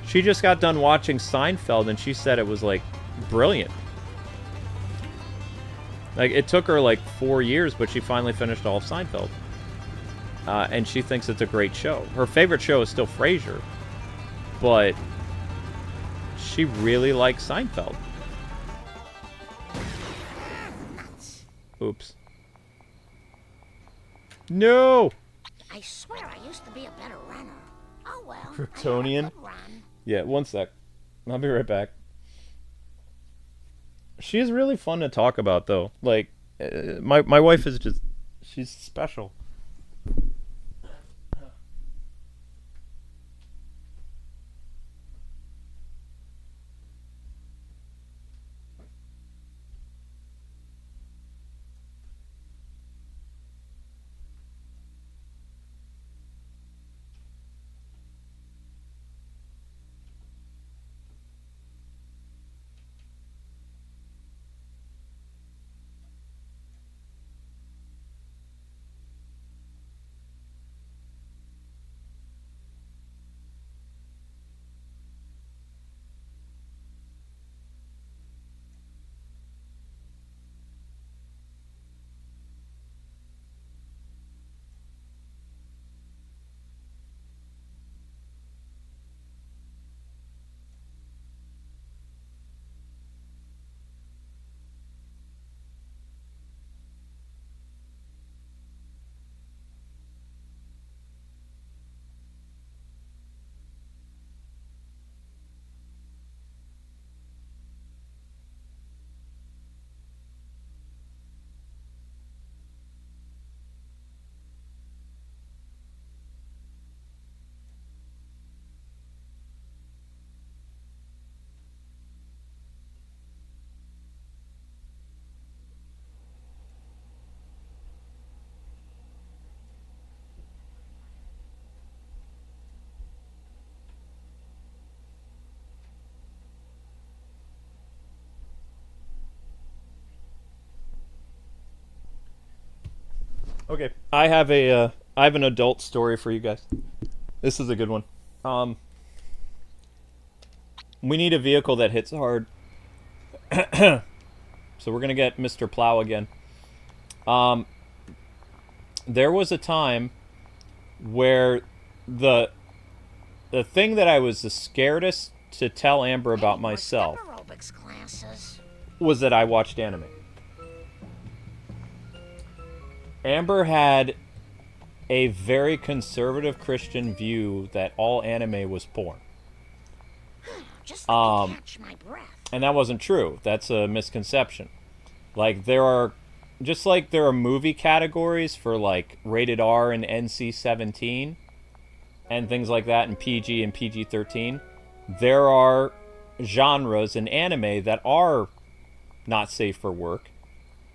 She just got done watching Seinfeld, and she said it was, like, brilliant. Like, it took her, like, 4 years, but she finally finished all of Seinfeld. And she thinks it's a great show. Her favorite show is still Frasier, but she really likes Seinfeld. Oops. No! I swear I used to be a better runner. Oh well. Kryptonian? Yeah, one sec. I'll be right back. She is really fun to talk about, though. Like, my wife is just... She's special. Okay, I have an adult story for you guys. This is a good one. We need a vehicle that hits hard. So we're gonna get Mr. Plow again. There was a time where the thing that I was the scaredest to tell Amber about myself was that I watched anime. Amber had a very conservative Christian view that all anime was porn. Just let me catch my breath. And that wasn't true. That's a misconception. Like, there are movie categories for, like, rated R and NC-17 and things like that, and PG and PG-13. There are genres in anime that are not safe for work.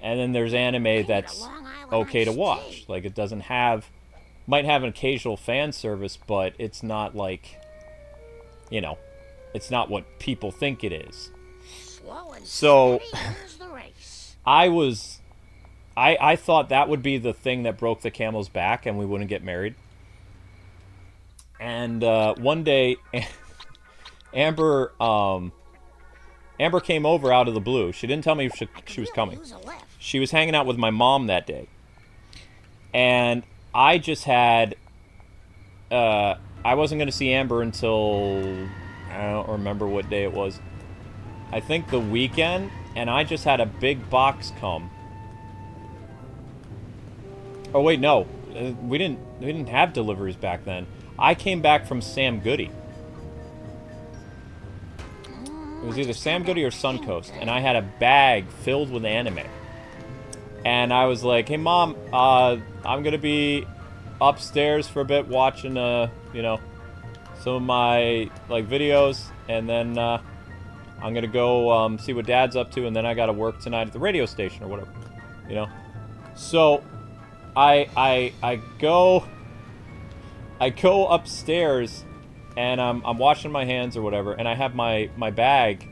And then there's anime that's okay to watch. Like, it doesn't have... Might have an occasional fan service, but it's not like... You know, it's not what people think it is. So, I thought that would be the thing that broke the camel's back and we wouldn't get married. And one day, Amber came over out of the blue. She didn't tell me she was coming. She was hanging out with my mom that day. And I just had... I wasn't going to see Amber until... I don't remember what day it was. I think the weekend, and I just had a big box come. Oh wait, no. We didn't have deliveries back then. I came back from Sam Goody. It was either Sam Goody or Suncoast, and I had a bag filled with anime. And I was like, "Hey mom, I'm gonna be upstairs for a bit watching, you know, some of my like videos, and then I'm gonna go see what Dad's up to, and then I gotta work tonight at the radio station or whatever, you know." So I go upstairs, and I'm washing my hands or whatever, and I have my bag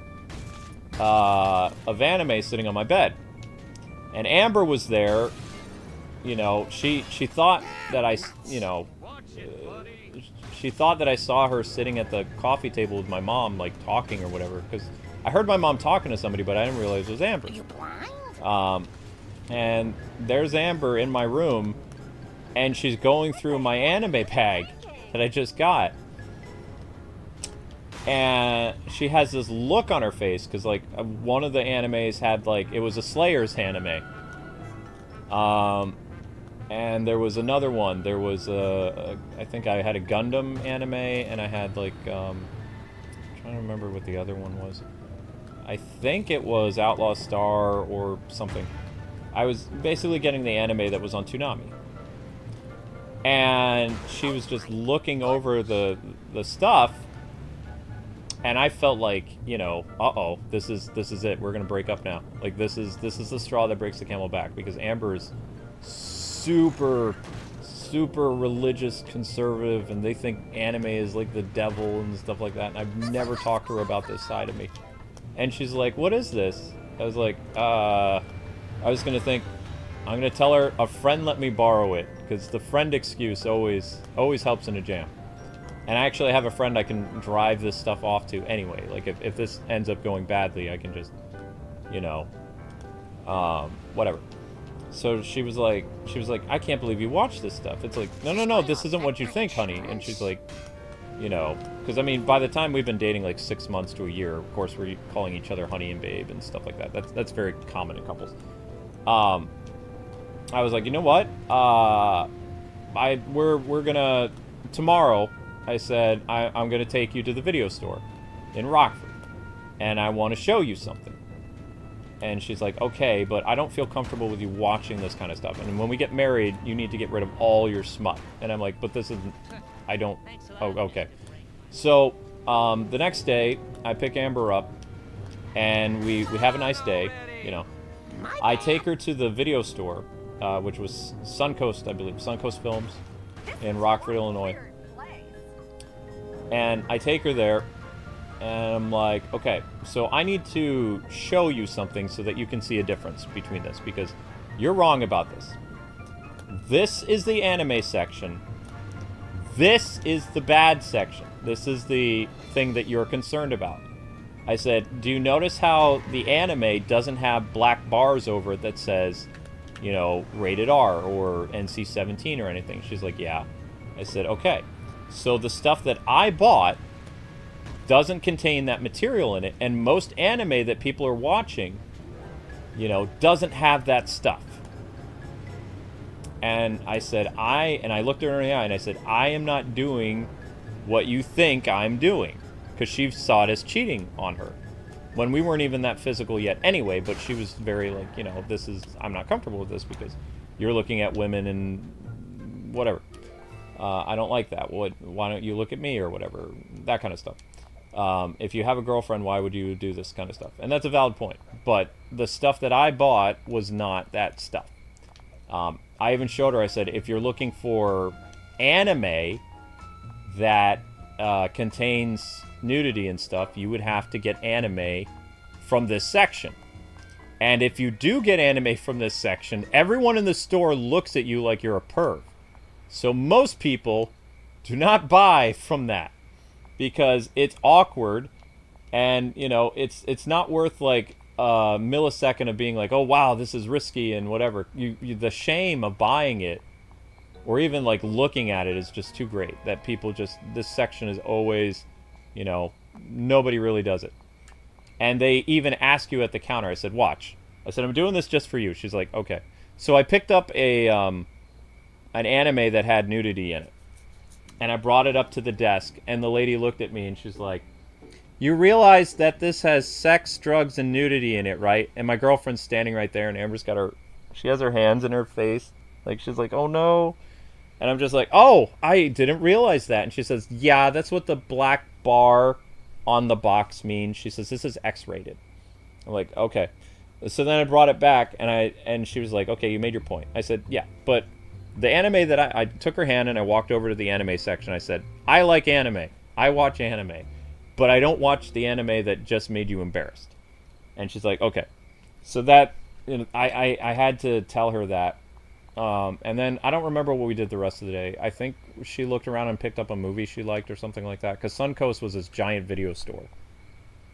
of anime sitting on my bed, and Amber was there. You know, she thought that I, you know, she thought that I saw her sitting at the coffee table with my mom, like, talking or whatever, because I heard my mom talking to somebody, but I didn't realize it was Amber. Are you blind? And there's Amber in my room, and she's going through my anime bag that I just got. And she has this look on her face, because, like, one of the animes had, like, it was a Slayers anime. And there was another one. There was I think I had a Gundam anime, and I had like I'm trying to remember what the other one was. I think it was Outlaw Star or something. I was basically getting the anime that was on Toonami. And she was just looking over the stuff, and I felt like, you know, uh-oh, this is it. We're gonna break up now. Like this is the straw that breaks the camel back, because Amber is super religious, conservative, and they think anime is like the devil and stuff like that, and I've never talked to her about this side of me. And she's like, "What is this?" I was like, I was gonna think, I'm gonna tell her a friend let me borrow it, because the friend excuse always helps in a jam. And I actually have a friend I can drive this stuff off to anyway. Like, if this ends up going badly, I can just, you know, whatever. So she was like, "I can't believe you watch this stuff." It's like, no, this isn't what you think, honey. And she's like, you know, because I mean, by the time we've been dating like 6 months to a year, of course we're calling each other honey and babe and stuff like that. That's very common in couples. I was like, you know what? We're gonna tomorrow. I said I'm gonna take you to the video store in Rockford, and I want to show you something. And she's like, "Okay, but I don't feel comfortable with you watching this kind of stuff. And when we get married, you need to get rid of all your smut." And I'm like, "But this isn't... I don't..." Oh, okay. So, the next day, I pick Amber up, and we have a nice day, you know. I take her to the video store, which was Suncoast, I believe, Suncoast Films in Rockford, Illinois. And I take her there, and I'm like, okay, so I need to show you something so that you can see a difference between this, because you're wrong about this. This is the anime section. This is the bad section. This is the thing that you're concerned about. I said, do you notice how the anime doesn't have black bars over it that says, you know, rated R or NC-17 or anything? She's like, yeah. I said, okay. So the stuff that I bought doesn't contain that material in it, and most anime that people are watching, you know, doesn't have that stuff. And I said, I looked at her in the eye and I said, I am not doing what you think I'm doing. Because she saw it as cheating on her. When we weren't even that physical yet anyway, but she was very like, you know, I'm not comfortable with this because you're looking at women and whatever. I don't like that. Why don't you look at me or whatever? That kind of stuff. If you have a girlfriend, why would you do this kind of stuff? And that's a valid point. But the stuff that I bought was not that stuff. I even showed her, I said, if you're looking for anime that contains nudity and stuff, you would have to get anime from this section. And if you do get anime from this section, everyone in the store looks at you like you're a perv. So most people do not buy from that because it's awkward, and you know it's not worth like a millisecond of being like, oh wow, this is risky and whatever. The shame of buying it or even like looking at it is just too great. That people just, this section is always, you know, nobody really does it. And they even ask you at the counter. I said, watch. I said, I'm doing this just for you. She's like, okay. So I picked up a an anime that had nudity in it. And I brought it up to the desk, and the lady looked at me, and she's like, you realize that this has sex, drugs, and nudity in it, right? And my girlfriend's standing right there, and Amber's got her, she has her hands in her face. Like, she's like, oh, no. And I'm just like, oh, I didn't realize that. And she says, yeah, that's what the black bar on the box means. She says, this is X-rated. I'm like, okay. So then I brought it back, and she was like, okay, you made your point. I said, yeah, but the anime that I took her hand and I walked over to the anime section. I said, I like anime. I watch anime. But I don't watch the anime that just made you embarrassed. And she's like, okay. So that, you know, I had to tell her that. And then I don't remember what we did the rest of the day. I think she looked around and picked up a movie she liked or something like that. Because Suncoast was this giant video store.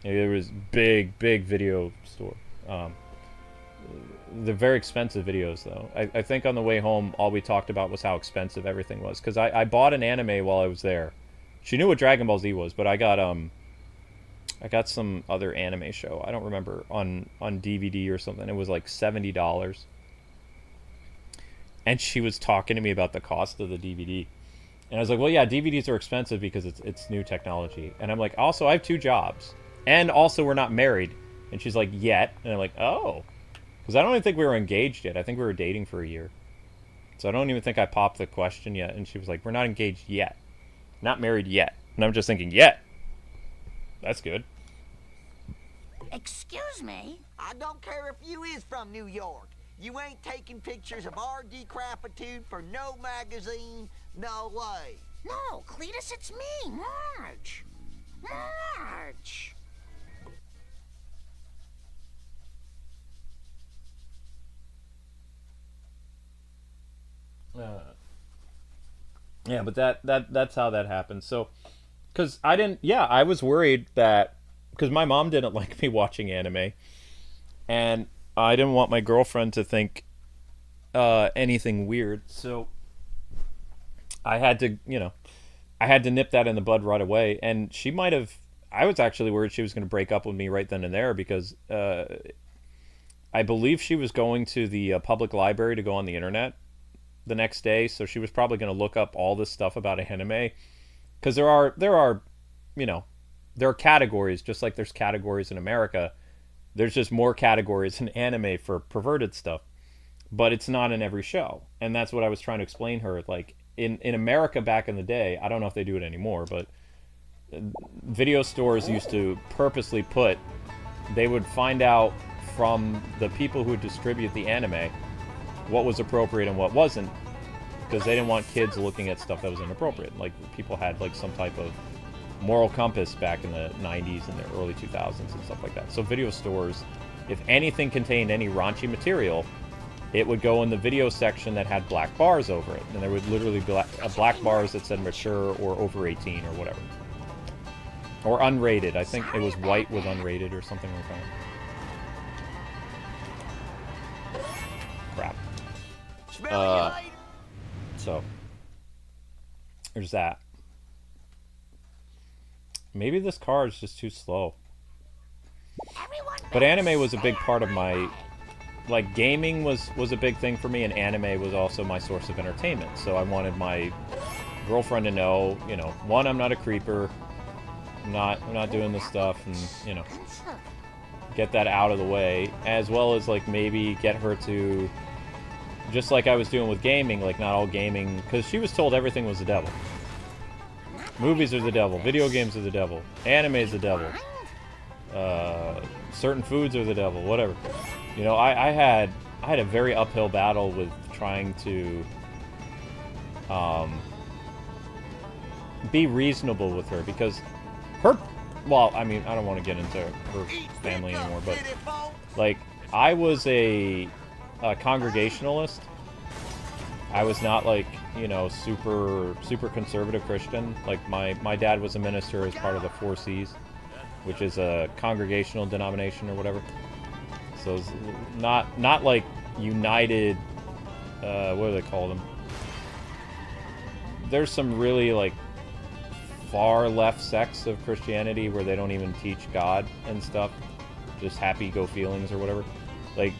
It was big video store. They're very expensive videos, though. I think on the way home, all we talked about was how expensive everything was. Because I bought an anime while I was there. She knew what Dragon Ball Z was, but I got some other anime show. I don't remember, on DVD or something. It was like $70. And she was talking to me about the cost of the DVD. And I was like, well, yeah, DVDs are expensive because it's new technology. And I'm like, also, I have 2 jobs. And also, we're not married. And she's like, yet. And I'm like, oh. Because I don't even think we were engaged yet. I think we were dating for a year. So I don't even think I popped the question yet. And she was like, we're not engaged yet. Not married yet. And I'm just thinking, yet. That's good. Excuse me? I don't care if you is from New York. You ain't taking pictures of our decrepitude for no magazine. No way. No, Cletus, it's me, Marge. Marge. Yeah, but that's how that happened. So, because I was worried that, because my mom didn't like me watching anime, and I didn't want my girlfriend to think anything weird. So I had to nip that in the bud right away. And she might have, I was actually worried she was going to break up with me right then and there, because I believe she was going to the public library to go on the internet the next day, so she was probably going to look up all this stuff about anime, because there are categories, just like there's categories in America. There's just more categories in anime for perverted stuff, but it's not in every show. And that's what I was trying to explain her. Like in America back in the day, I don't know if they do it anymore, but video stores used to purposely they would find out from the people who distribute the anime what was appropriate and what wasn't, because they didn't want kids looking at stuff that was inappropriate. Like, people had like some type of moral compass back in the 90s and the early 2000s and stuff like that. So video stores, if anything contained any raunchy material, it would go in the video section that had black bars over it, and there would literally be black bars that said mature or over 18 or whatever, or unrated. I think it was white with unrated or something like that. Crap. So there's that. Maybe this car is just too slow. But anime was a big part of my, like, gaming was a big thing for me, and anime was also my source of entertainment. So I wanted my girlfriend to know, you know, one, I'm not a creeper, I'm not doing this stuff, and, you know, get that out of the way, as well as, like, maybe get her to, just like I was doing with gaming, like, not all gaming, because she was told everything was the devil. Movies are the devil, video games are the devil, anime is the devil, certain foods are the devil, whatever. You know, I had a very uphill battle with trying to be reasonable with her, because well, I mean, I don't want to get into her family anymore, but, like, I was a Congregationalist. I was not, like, you know, super conservative Christian. Like, my dad was a minister as part of the 4 C's, which is a congregational denomination or whatever. So it's not like United, what do they call them? there's some really, like, far left sects of Christianity where they don't even teach God and stuff. Just happy-go feelings or whatever. Like,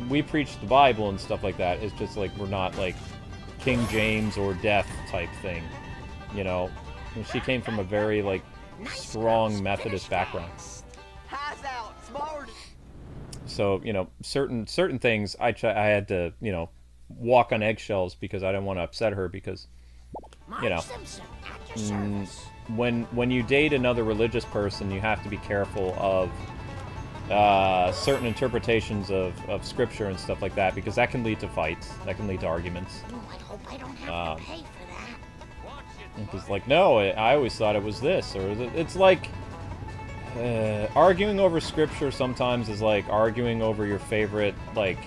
we preach the Bible and stuff like that. It's just, like, we're not, like, King James or death type thing. You know? And she came from a very, like, strong Methodist background. So, you know, certain things I had to, you know, walk on eggshells because I didn't want to upset her because, you know, when you date another religious person, you have to be careful of certain interpretations of scripture and stuff like that, because that can lead to fights, that can lead to arguments. Ooh, I hope I don't have to pay for that. It's like, no, I always thought it was this, or it's like arguing over scripture sometimes is like arguing over your favorite, like,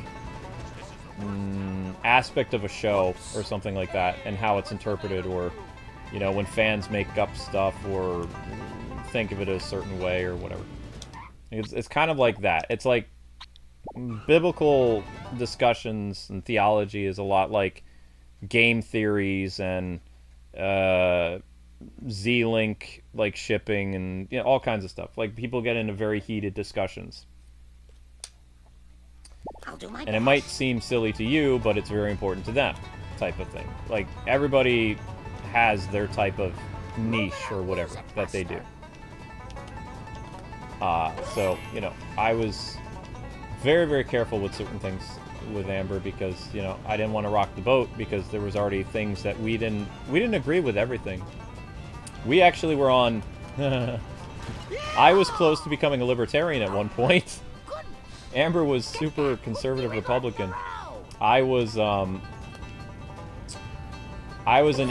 aspect of a show or something like that, and how it's interpreted, or, you know, when fans make up stuff or think of it a certain way or whatever. It's kind of like that. It's like biblical discussions and theology is a lot like game theories and Z-Link, like, shipping and, you know, all kinds of stuff. Like, people get into very heated discussions. I'll do my and it might seem silly to you, but it's very important to them, type of thing. Like, everybody has their type of niche or whatever that they do. So, you know, I was very, very careful with certain things with Amber because, you know, I didn't want to rock the boat because there was already things that we didn't agree with everything. We actually were on... I was close to becoming a libertarian at one point. Amber was super conservative Republican. I was an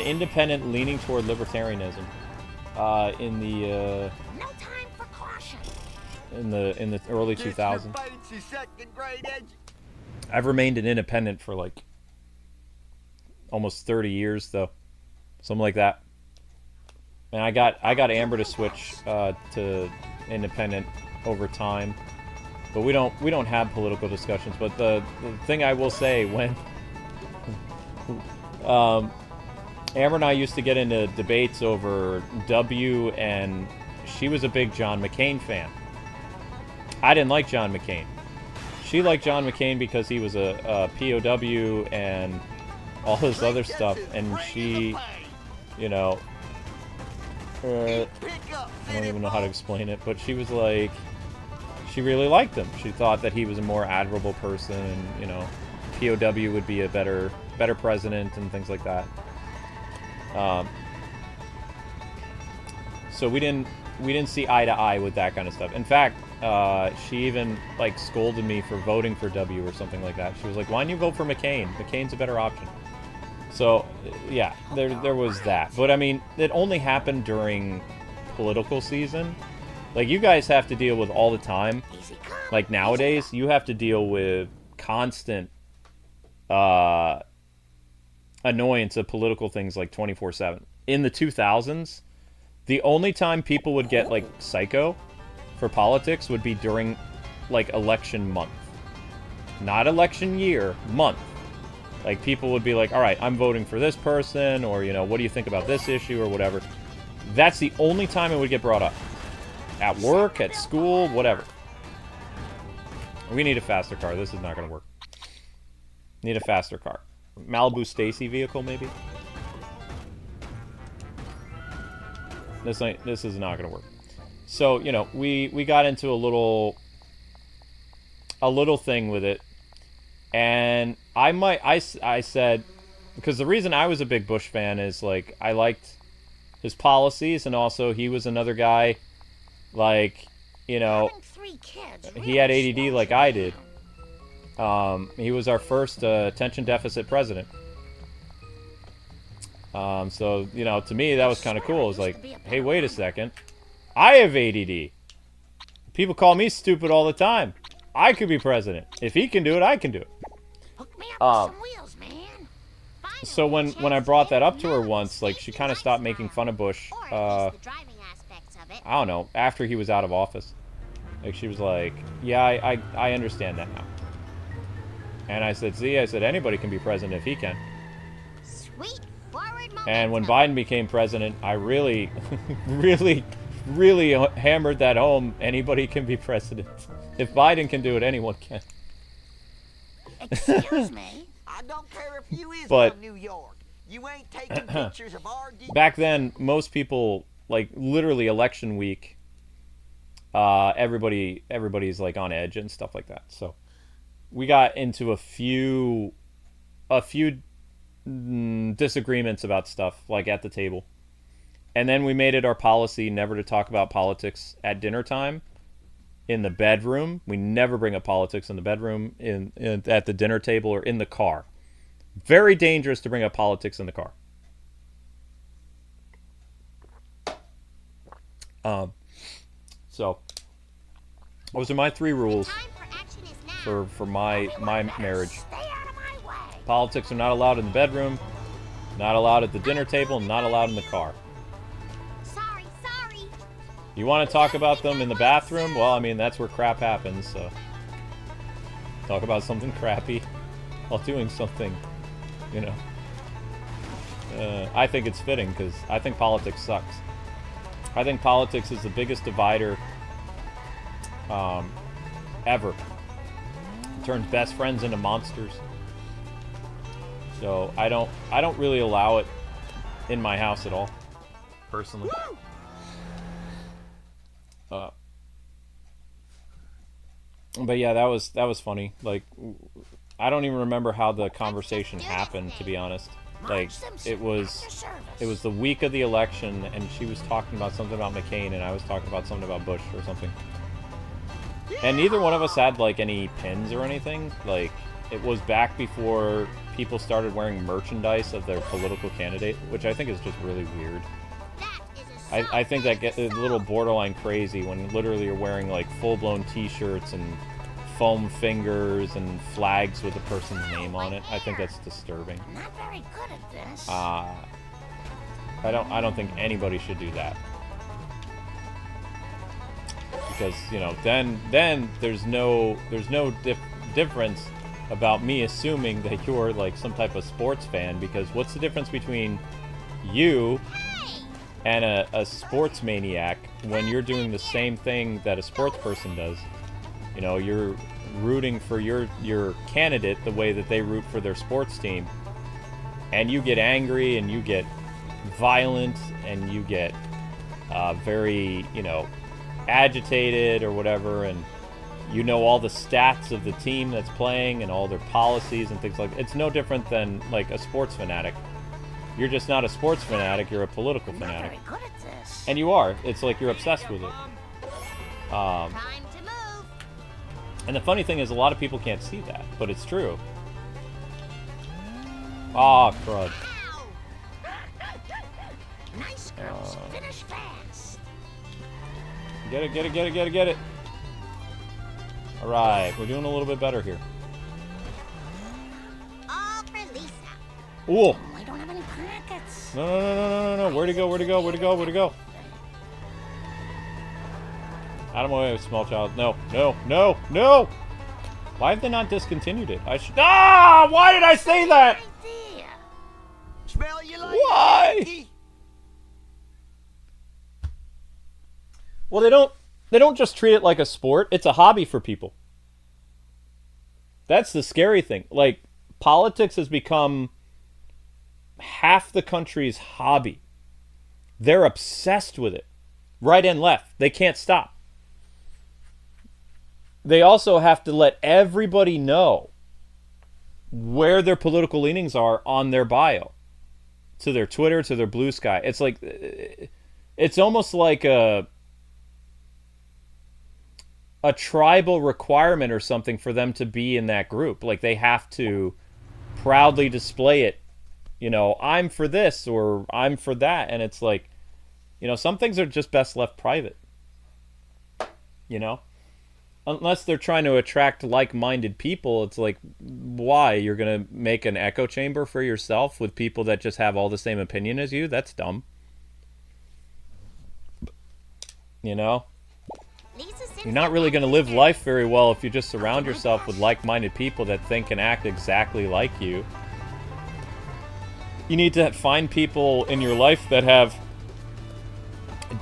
independent leaning toward libertarianism in the in the early 2000s. I've remained an independent for like almost 30 years though, something like that. And I got Amber to switch to independent over time. But we don't have political discussions. But the thing I will say, when Amber and I used to get into debates over W, and she was a big John McCain fan. I didn't like John McCain. She liked John McCain because he was a POW and all this other stuff. And she, you know, I don't even know how to explain it, but she was like, she really liked him. She thought that he was a more admirable person, and, you know, POW would be a better president and things like that. So we didn't see eye to eye with that kind of stuff. In fact, she even, like, scolded me for voting for W or something like that. She was like, "Why don't you vote for McCain? McCain's a better option." So, yeah, there was that. But, I mean, it only happened during political season. Like, you guys have to deal with all the time. Like, nowadays, you have to deal with constant annoyance of political things, like, 24/7. In the 2000s, the only time people would get, like, psycho for politics would be during, like, election month. Not election year, month. Like, people would be like, all right, I'm voting for this person, or, you know, what do you think about this issue, or whatever. That's the only time it would get brought up. At work, at school, whatever. We need a faster car. This is not going to work. Need a faster car. Malibu Stacy vehicle, maybe? This is not going to work. So, you know, we got into a little thing with it. And I said, because the reason I was a big Bush fan is, like, I liked his policies, and also he was another guy, like, you know, he had ADD like I did. He was our first attention deficit president. So, you know, to me, that was kind of cool. It was like, hey, wait a second. I have ADD. People call me stupid all the time. I could be president. If he can do it, I can do it. So when I brought that up to her once, like, she kind of stopped making fun of Bush. I don't know, after he was out of office. Like, she was like, yeah, I understand that now. And I said, see, I said, anybody can be president if he can. Sweet forward And when Biden became president, I really, really hammered that home. Anybody can be president. If Biden can do it, anyone can. Excuse me? I don't care if you is But- from New York. You ain't taking pictures of our Back then, most people, like, literally election week, everybody's, like, on edge and stuff like that. So, we got into a few disagreements about stuff, like, at the table. And then we made it our policy never to talk about politics at dinner time in the bedroom. We never bring up politics in the bedroom, at the dinner table, or in the car. Very dangerous to bring up politics in the car. So, those are my 3 rules Time for action is now. for my marriage. Stay out of my way. Politics are not allowed in the bedroom, not allowed at the dinner table, not allowed in the car. Sorry. You want to talk about them in the bathroom? Well, I mean, that's where crap happens, so... Talk about something crappy while doing something, you know. I think it's fitting, because I think politics sucks. I think politics is the biggest divider ever. It turns best friends into monsters. So I don't really allow it in my house at all, personally. But yeah, that was funny. Like, I don't even remember how the conversation happened, to be honest. Like, it was the week of the election, and she was talking about something about McCain, and I was talking about something about Bush or something. And neither one of us had, like, any pins or anything. Like, it was back before people started wearing merchandise of their political candidate, which I think is just really weird. That is a I think that gets a little borderline crazy when literally you're wearing, like, full-blown t-shirts and foam fingers and flags with a person's name on it. I think that's disturbing. Not very good at this. I don't think anybody should do that. Because, you know, then there's no difference about me assuming that you're, like, some type of sports fan, because what's the difference between you and a sports maniac when you're doing the same thing that a sports person does? You know, you're rooting for your candidate the way that they root for their sports team, and you get angry and you get violent and you get very, you know, agitated or whatever, and you know all the stats of the team that's playing and all their policies and things like that. It's no different than, like, a sports fanatic. You're just not a sports fanatic, you're a political Not fanatic. very good at this. And you are. It's like you're obsessed with it. time to move. And the funny thing is, a lot of people can't see that, but it's true. Aw, crud. Ow! Nice girls, finish fast. Get it, get it, get it, get it, get it. Alright, we're doing a little bit better here. All for Lisa. Ooh! I don't have any pockets. No. Where'd he go? Where'd he go? Where'd he go? Where'd he go? Out of my way, small child. No. Why have they not discontinued it? Why did I say that? Idea. Smell you like Why? Yankee? Well, they don't just treat it like a sport. It's a hobby for people. That's the scary thing. Like, politics has become half the country's hobby. They're obsessed with it. Right and left. They can't stop. They also have to let everybody know where their political leanings are on their bio. To their Twitter, to their Blue Sky. It's like, it's almost like a tribal requirement or something for them to be in that group. Like, they have to proudly display it. You know, I'm for this or I'm for that. And it's like, you know, some things are just best left private. You know? Unless they're trying to attract like-minded people, it's like, why? You're going to make an echo chamber for yourself with people that just have all the same opinion as you? That's dumb. You know? You're not really going to live life very well if you just surround yourself with like-minded people that think and act exactly like you. You need to find people in your life that have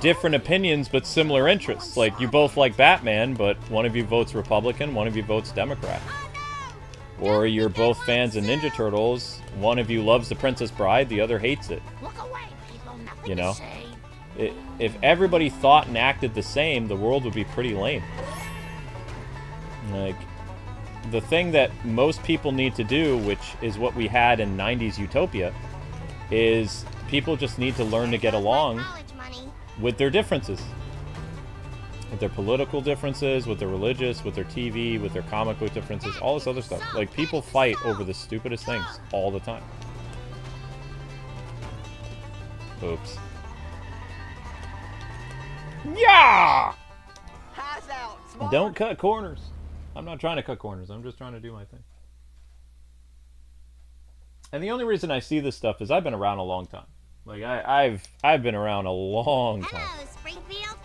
different opinions but similar interests. Like, you both like Batman, but one of you votes Republican, one of you votes Democrat. Or you're both fans of Ninja Turtles, one of you loves The Princess Bride, the other hates it. Look away, people. Nothing You know? to say. If everybody thought and acted the same, the world would be pretty lame. Like, the thing that most people need to do, which is what we had in 90s Utopia, is people just need to learn to get along College money. with their differences. With their political differences, with their religious, with their TV, with their comic book differences, all this other stuff. Like, people fight over the stupidest things all the time. Oops. Yeah! How's out, smart? Don't cut corners. I'm not trying to cut corners. I'm just trying to do my thing. And the only reason I see this stuff is I've been around a long time. Like, I've been around a long time. Hello, Springfield.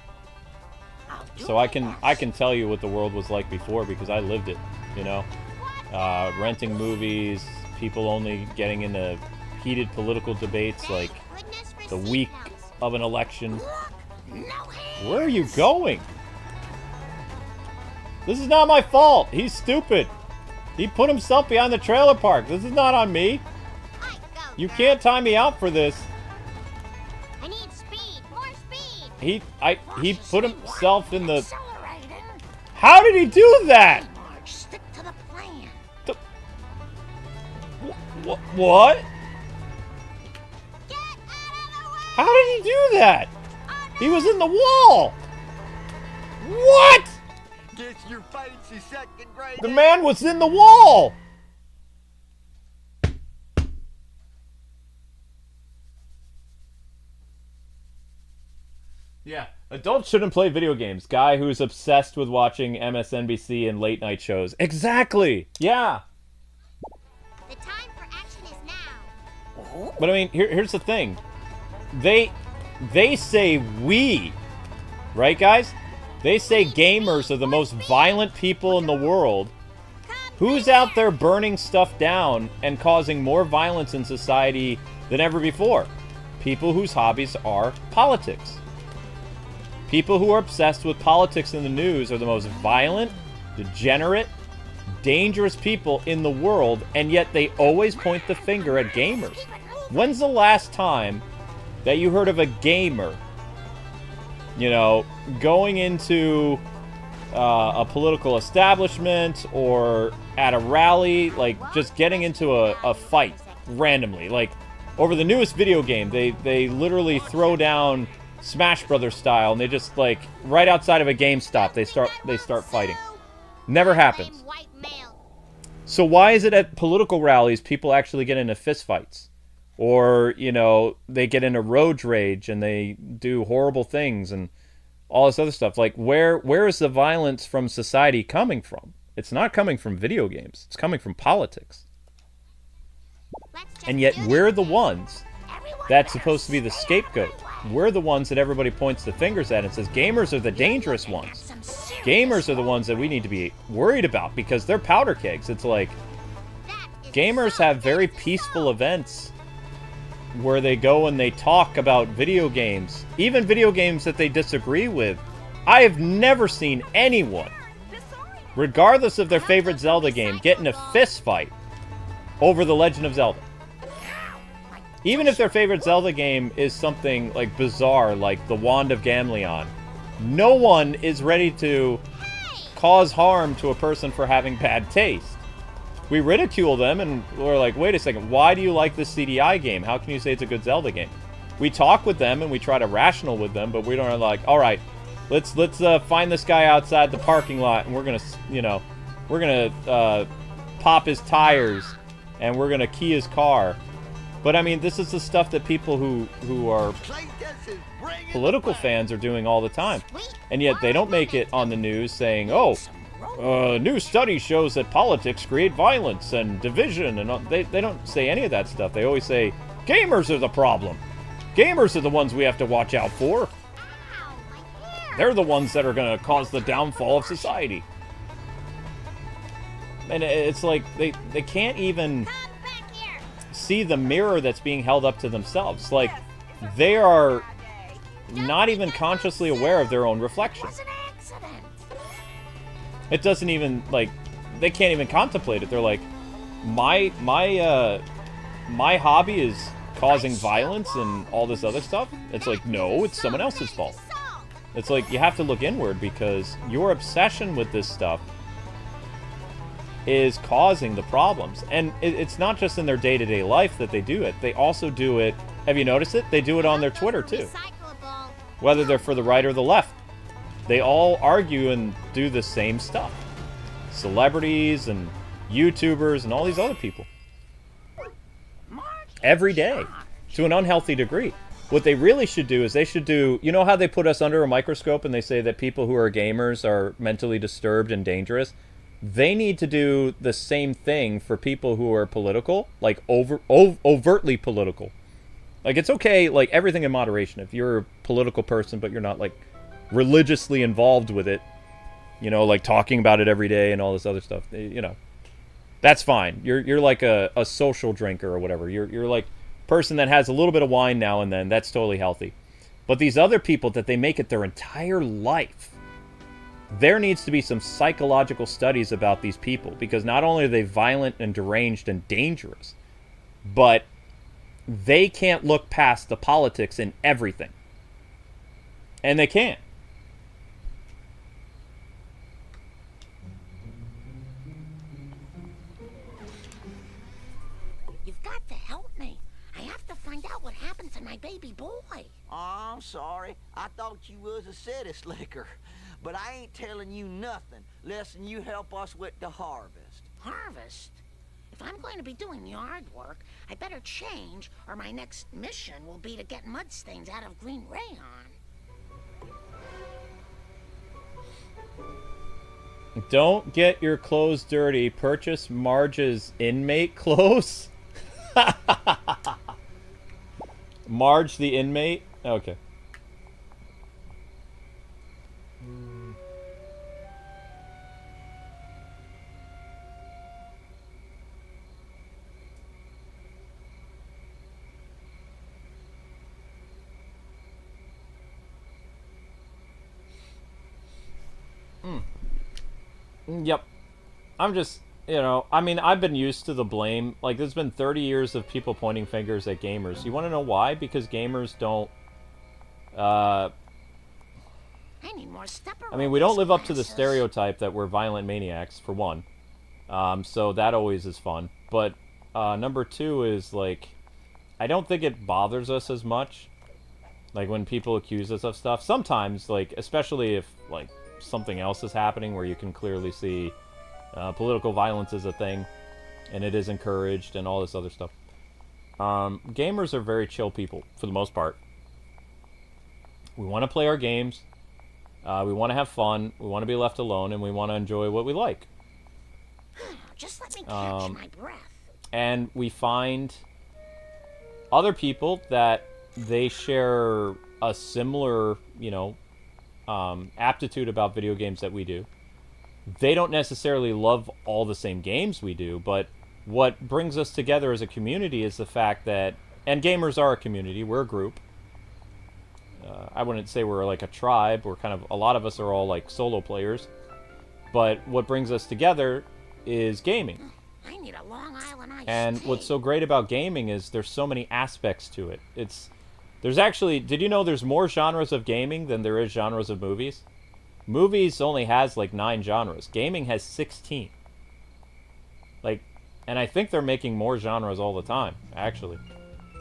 So I can tell you what the world was like before because I lived it, you know? Renting movies, people only getting into heated political debates like Thank goodness for the week seatbelts. of an election. No hands. Where are you going? This is not my fault. He's stupid. He put himself behind the trailer park. This is not on me. Hi, go, You girl. can't time me out for this. I need speed. More speed. He put himself in the... Accelerating. How did he do that? Marge, stick to the plan. What? Get out of the way. How did he do that? He was in the wall. What? Guess your fancy second grade. The man was in the wall. Yeah, adults shouldn't play video games. Guy who's obsessed with watching MSNBC and late night shows. Exactly. Yeah. The time for action is now. But I mean, here's the thing. They say we, right, guys? They say gamers are the most violent people in the world. Who's out there burning stuff down and causing more violence in society than ever before? People whose hobbies are politics. People who are obsessed with politics in the news are the most violent, degenerate, dangerous people in the world, and yet they always point the finger at gamers. When's the last time that you heard of a gamer, you know, going into a political establishment or at a rally, like just getting into a fight randomly? Like, over the newest video game, they literally throw down Smash Brothers style, and they just, like, right outside of a GameStop, they start fighting. Never happens. White male. So why is it at political rallies people actually get into fistfights? Or, you know, they get into road rage and they do horrible things and all this other stuff. Like, where is the violence from society coming from? It's not coming from video games. It's coming from politics. Let's just And yet do we're this the thing. ones that's supposed to be the scapegoat. We're the ones that everybody points the fingers at and says gamers are the dangerous ones. Gamers are the ones that we need to be worried about because they're powder kegs. It's like, That is gamers so have very good. peaceful events where they go and they talk about video games, even video games that they disagree with. I have never seen anyone, regardless of their favorite Zelda game, get in a fist fight over The Legend of Zelda. Even if their favorite Zelda game is something like bizarre, like the Wand of Gamleon, no one is ready to cause harm to a person for having bad taste. We ridicule them and we're like, wait a second, why do you like this CDI game? How can you say it's a good Zelda game? We talk with them and we try to rational with them, but we don't like, all right, let's find this guy outside the parking lot and we're gonna, you know, we're gonna pop his tires and we're gonna key his car. But I mean, this is the stuff that people who are political fans are doing all the time. And yet they don't make it on the news saying, oh, new study shows that politics create violence and division. And they don't say any of that stuff. They always say, gamers are the problem. Gamers are the ones we have to watch out for. Ow, my hair. They're the ones that are going to cause the downfall of society. And it's like they can't even Come back here. see the mirror that's being held up to themselves. Like, they are not even consciously aware of their own reflection. It was an accident. It doesn't even, like, they can't even contemplate it. They're like, my hobby is causing violence and all this other stuff. It's like, no, it's someone else's fault. It's like, you have to look inward because your obsession with this stuff is causing the problems. And it's not just in their day-to-day life that they do it. They also do it, have you noticed it? They do it on their Twitter, too. Whether they're for the right or the left. They all argue and do the same stuff. Celebrities and YouTubers and all these other people. Every day. To an unhealthy degree. What they really should do is they should do... You know how they put us under a microscope and they say that people who are gamers are mentally disturbed and dangerous? They need to do the same thing for people who are political. Like, overtly political. Like, it's okay, like, everything in moderation. If you're a political person, but you're not, like, religiously involved with it, you know, like, talking about it every day and all this other stuff, you know, that's fine. You're like a social drinker or whatever. You're like a person that has a little bit of wine now and then. That's totally healthy. But these other people that they make it their entire life, there needs to be some psychological studies about these people. Because not only are they violent and deranged and dangerous, but they can't look past the politics in everything. And they can't. You've got to help me. I have to find out what happened to my baby boy. Oh, I'm sorry. I thought you was a city slicker. But I ain't telling you nothing less than you help us with the harvest. Harvest? If I'm going to be doing yard work, I better change, or my next mission will be to get mud stains out of green rayon. Don't get your clothes dirty. Purchase Marge's inmate clothes. Marge the inmate? Okay. Yep. I'm just, you know, I mean, I've been used to the blame. Like, there's been 30 years of people pointing fingers at gamers. You want to know why? Because gamers don't, I need more stepper. I mean, we don't live up to the stereotype that we're violent maniacs, for one. So that always is fun. But, number two is, like, I don't think it bothers us as much. Like, when people accuse us of stuff. Sometimes, like, especially if, like, something else is happening where you can clearly see political violence is a thing and it is encouraged and all this other stuff. Gamers are very chill people for the most part. We want to play our games, we want to have fun, we want to be left alone, and we want to enjoy what we like. Just let me catch my breath. And we find other people that they share a similar, you know, aptitude about video games that we do. They don't necessarily love all the same games we do, but what brings us together as a community is the fact that, and gamers are a community, we're a group. I wouldn't say we're like a tribe, we're kind of, a lot of us are all like solo players, but what brings us together is gaming. I need a Long Island iced And tea. what's so great about gaming is there's so many aspects to it. There's actually, did you know there's more genres of gaming than there is genres of movies? Movies only has like 9 genres. Gaming has 16. Like, and I think they're making more genres all the time, actually.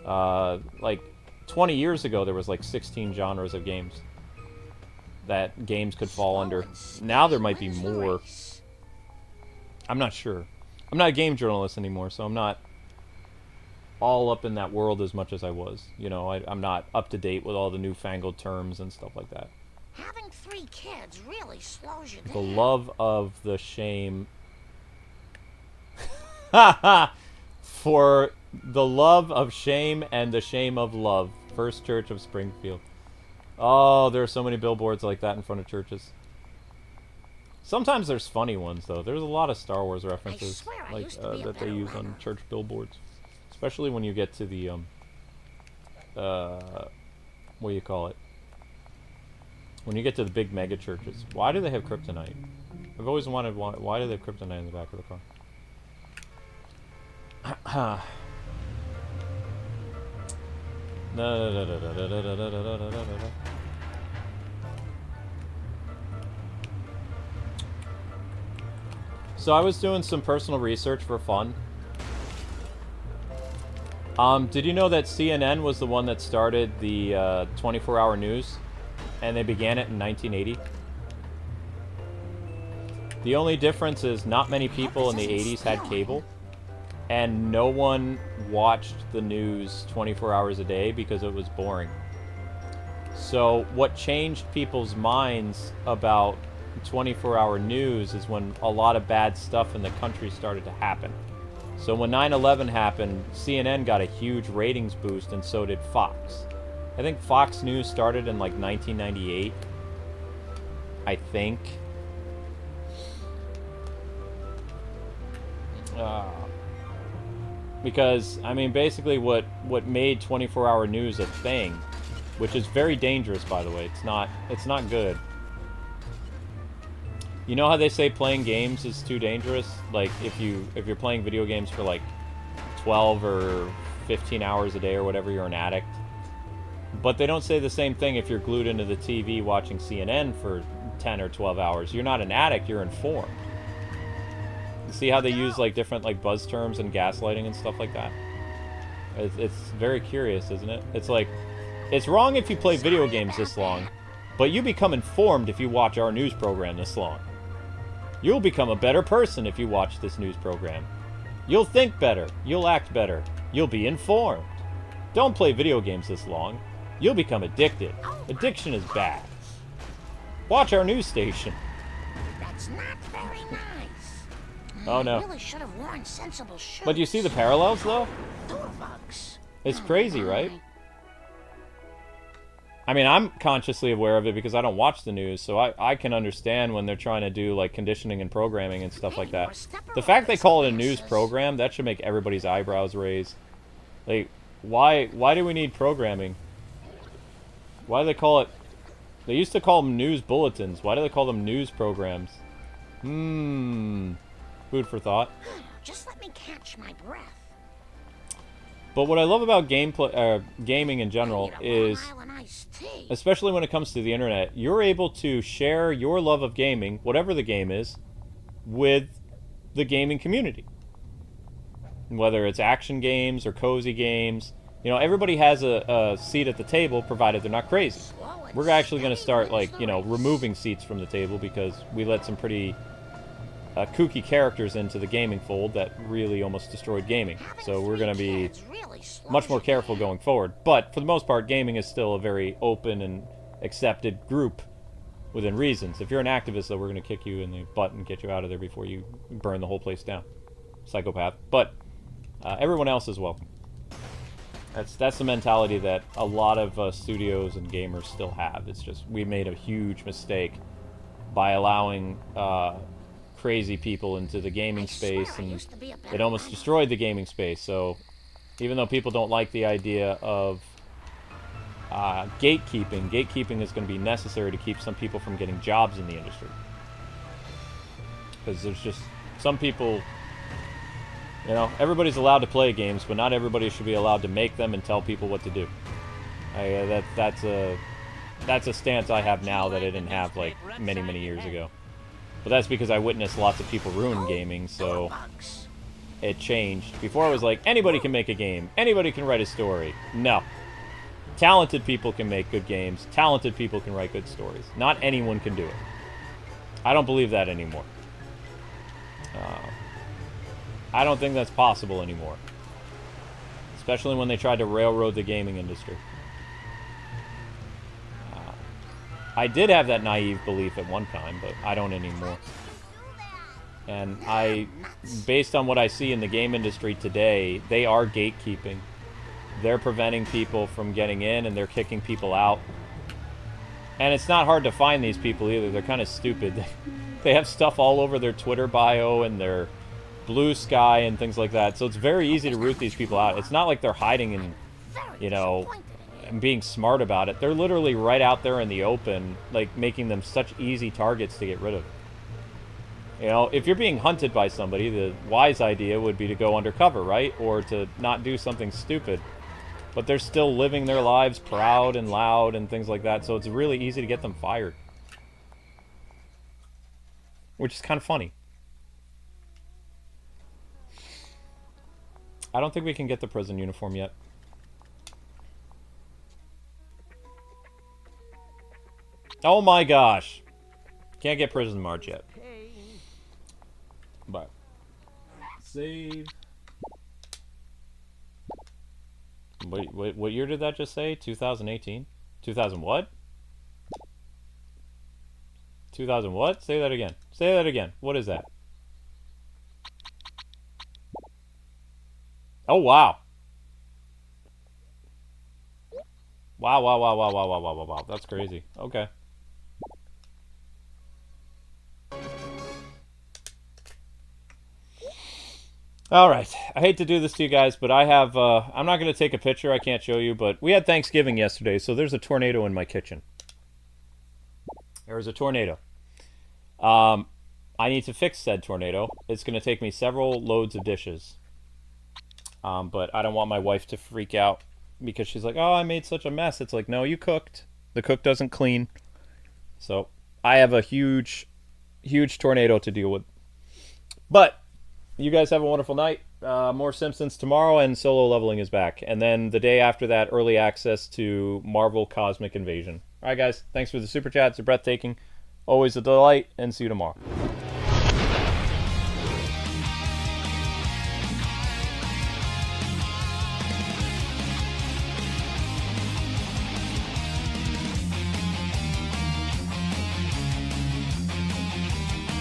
Like, 20 years ago there was like 16 genres of games that games could fall under. Now there might be more. I'm not sure. I'm not a game journalist anymore, so I'm not all up in that world as much as I was. You know, I'm not up to date with all the newfangled terms and stuff like that. Having 3 kids really slows you down. The love of the shame. For the love of shame and the shame of love. First Church of Springfield. Oh, there are so many billboards like that in front of churches. Sometimes there's funny ones, though. There's a lot of Star Wars references swear I like used to be a that they better use on runner. church billboards. It's Especially when you get to the, what do you call it? When you get to the big mega churches. Why do they have kryptonite? I've always wondered why do they have kryptonite in the back of the car? So I was doing some personal research for fun. Did you know that CNN was the one that started the 24-hour news? And they began it in 1980? The only difference is not many people in the 80s had cable. And no one watched the news 24 hours a day because it was boring. So what changed people's minds about 24-hour news is when a lot of bad stuff in the country started to happen. So when 9/11 happened, CNN got a huge ratings boost, and so did Fox. I think Fox News started in like 1998. I think. Because, I mean, basically what made 24-hour news a thing, which is very dangerous, by the way. It's not good. You know how they say playing games is too dangerous? Like, if you're playing video games for like 12 or 15 hours a day or whatever, you're an addict. But they don't say the same thing if you're glued into the TV watching CNN for 10 or 12 hours. You're not an addict, you're informed. You see how they use like different like buzz terms and gaslighting and stuff like that? It's very curious, isn't it? It's like, it's wrong if you play video games this long, but you become informed if you watch our news program this long. You'll become a better person if you watch this news program. You'll think better. You'll act better. You'll be informed. Don't play video games this long. You'll become addicted. Addiction is bad. Watch our news station. That's not very nice. Oh no. Really should have worn sensible shoes. But you see the parallels though? Doorbugs. It's crazy, right? I mean, I'm consciously aware of it because I don't watch the news, so I can understand when they're trying to do like conditioning and programming and stuff like that. The fact they call it a news program, that should make everybody's eyebrows raise. Like, why do we need programming? Why do they call it... They used to call them news bulletins. Why do they call them news programs? Food for thought. Just let me catch my breath. But what I love about gaming in general is, especially when it comes to the internet, you're able to share your love of gaming, whatever the game is, with the gaming community. Whether it's action games or cozy games, you know, everybody has a seat at the table, provided they're not crazy. We're actually going to start, like, you know, removing seats from the table because we let some pretty kooky characters into the gaming fold that really almost destroyed gaming. So we're going to be much more careful going forward. But for the most part, gaming is still a very open and accepted group within reasons. If you're an activist, though, we're going to kick you in the butt and get you out of there before you burn the whole place down. Psychopath. But everyone else is welcome. That's the mentality that a lot of studios and gamers still have. It's just we made a huge mistake by allowing crazy people into the gaming space, and it almost destroyed the gaming space. So even though people don't like the idea of gatekeeping is going to be necessary to keep some people from getting jobs in the industry. Because there's just some people, you know, everybody's allowed to play games, but not everybody should be allowed to make them and tell people what to do. That's a stance I have now that I didn't have like many years ago. But that's because I witnessed lots of people ruin gaming, so it changed. Before it was like, anybody can make a game. Anybody can write a story. No. Talented people can make good games. Talented people can write good stories. Not anyone can do it. I don't believe that anymore. I don't think that's possible anymore. Especially when they tried to railroad the gaming industry. I did have that naive belief at one time, but I don't anymore. And based on what I see in the game industry today, they are gatekeeping. They're preventing people from getting in, and they're kicking people out. And it's not hard to find these people either. They're kind of stupid. They have stuff all over their Twitter bio and their blue sky and things like that. So it's very easy to root these people out. It's not like they're hiding and, you know, and being smart about it. They're literally right out there in the open, like making them such easy targets to get rid of. You know, if you're being hunted by somebody, the wise idea would be to go undercover, right? Or to not do something stupid. But they're still living their lives proud and loud and things like that, so it's really easy to get them fired. Which is kind of funny. I don't think we can get the prison uniform yet. Oh my gosh. Can't get prison march yet. But save. Wait, what year did that just say? 2018? 2000 what? 2000 what? Say that again. Say that again. What is that? Oh, wow. Wow, wow, wow, wow, wow, wow, wow, wow, wow. That's crazy. Okay. Alright, I hate to do this to you guys, but I have, I'm not going to take a picture, I can't show you, but we had Thanksgiving yesterday, so there's a tornado in my kitchen. There was a tornado. I need to fix said tornado. It's going to take me several loads of dishes. But I don't want my wife to freak out, because she's like, oh, I made such a mess. It's like, no, you cooked. The cook doesn't clean. So, I have a huge, huge tornado to deal with. But you guys have a wonderful night. More Simpsons tomorrow, and solo leveling is back. And then the day after that, early access to Marvel Cosmic Invasion. Alright guys, thanks for the super chats. They're breathtaking. Always a delight, and see you tomorrow.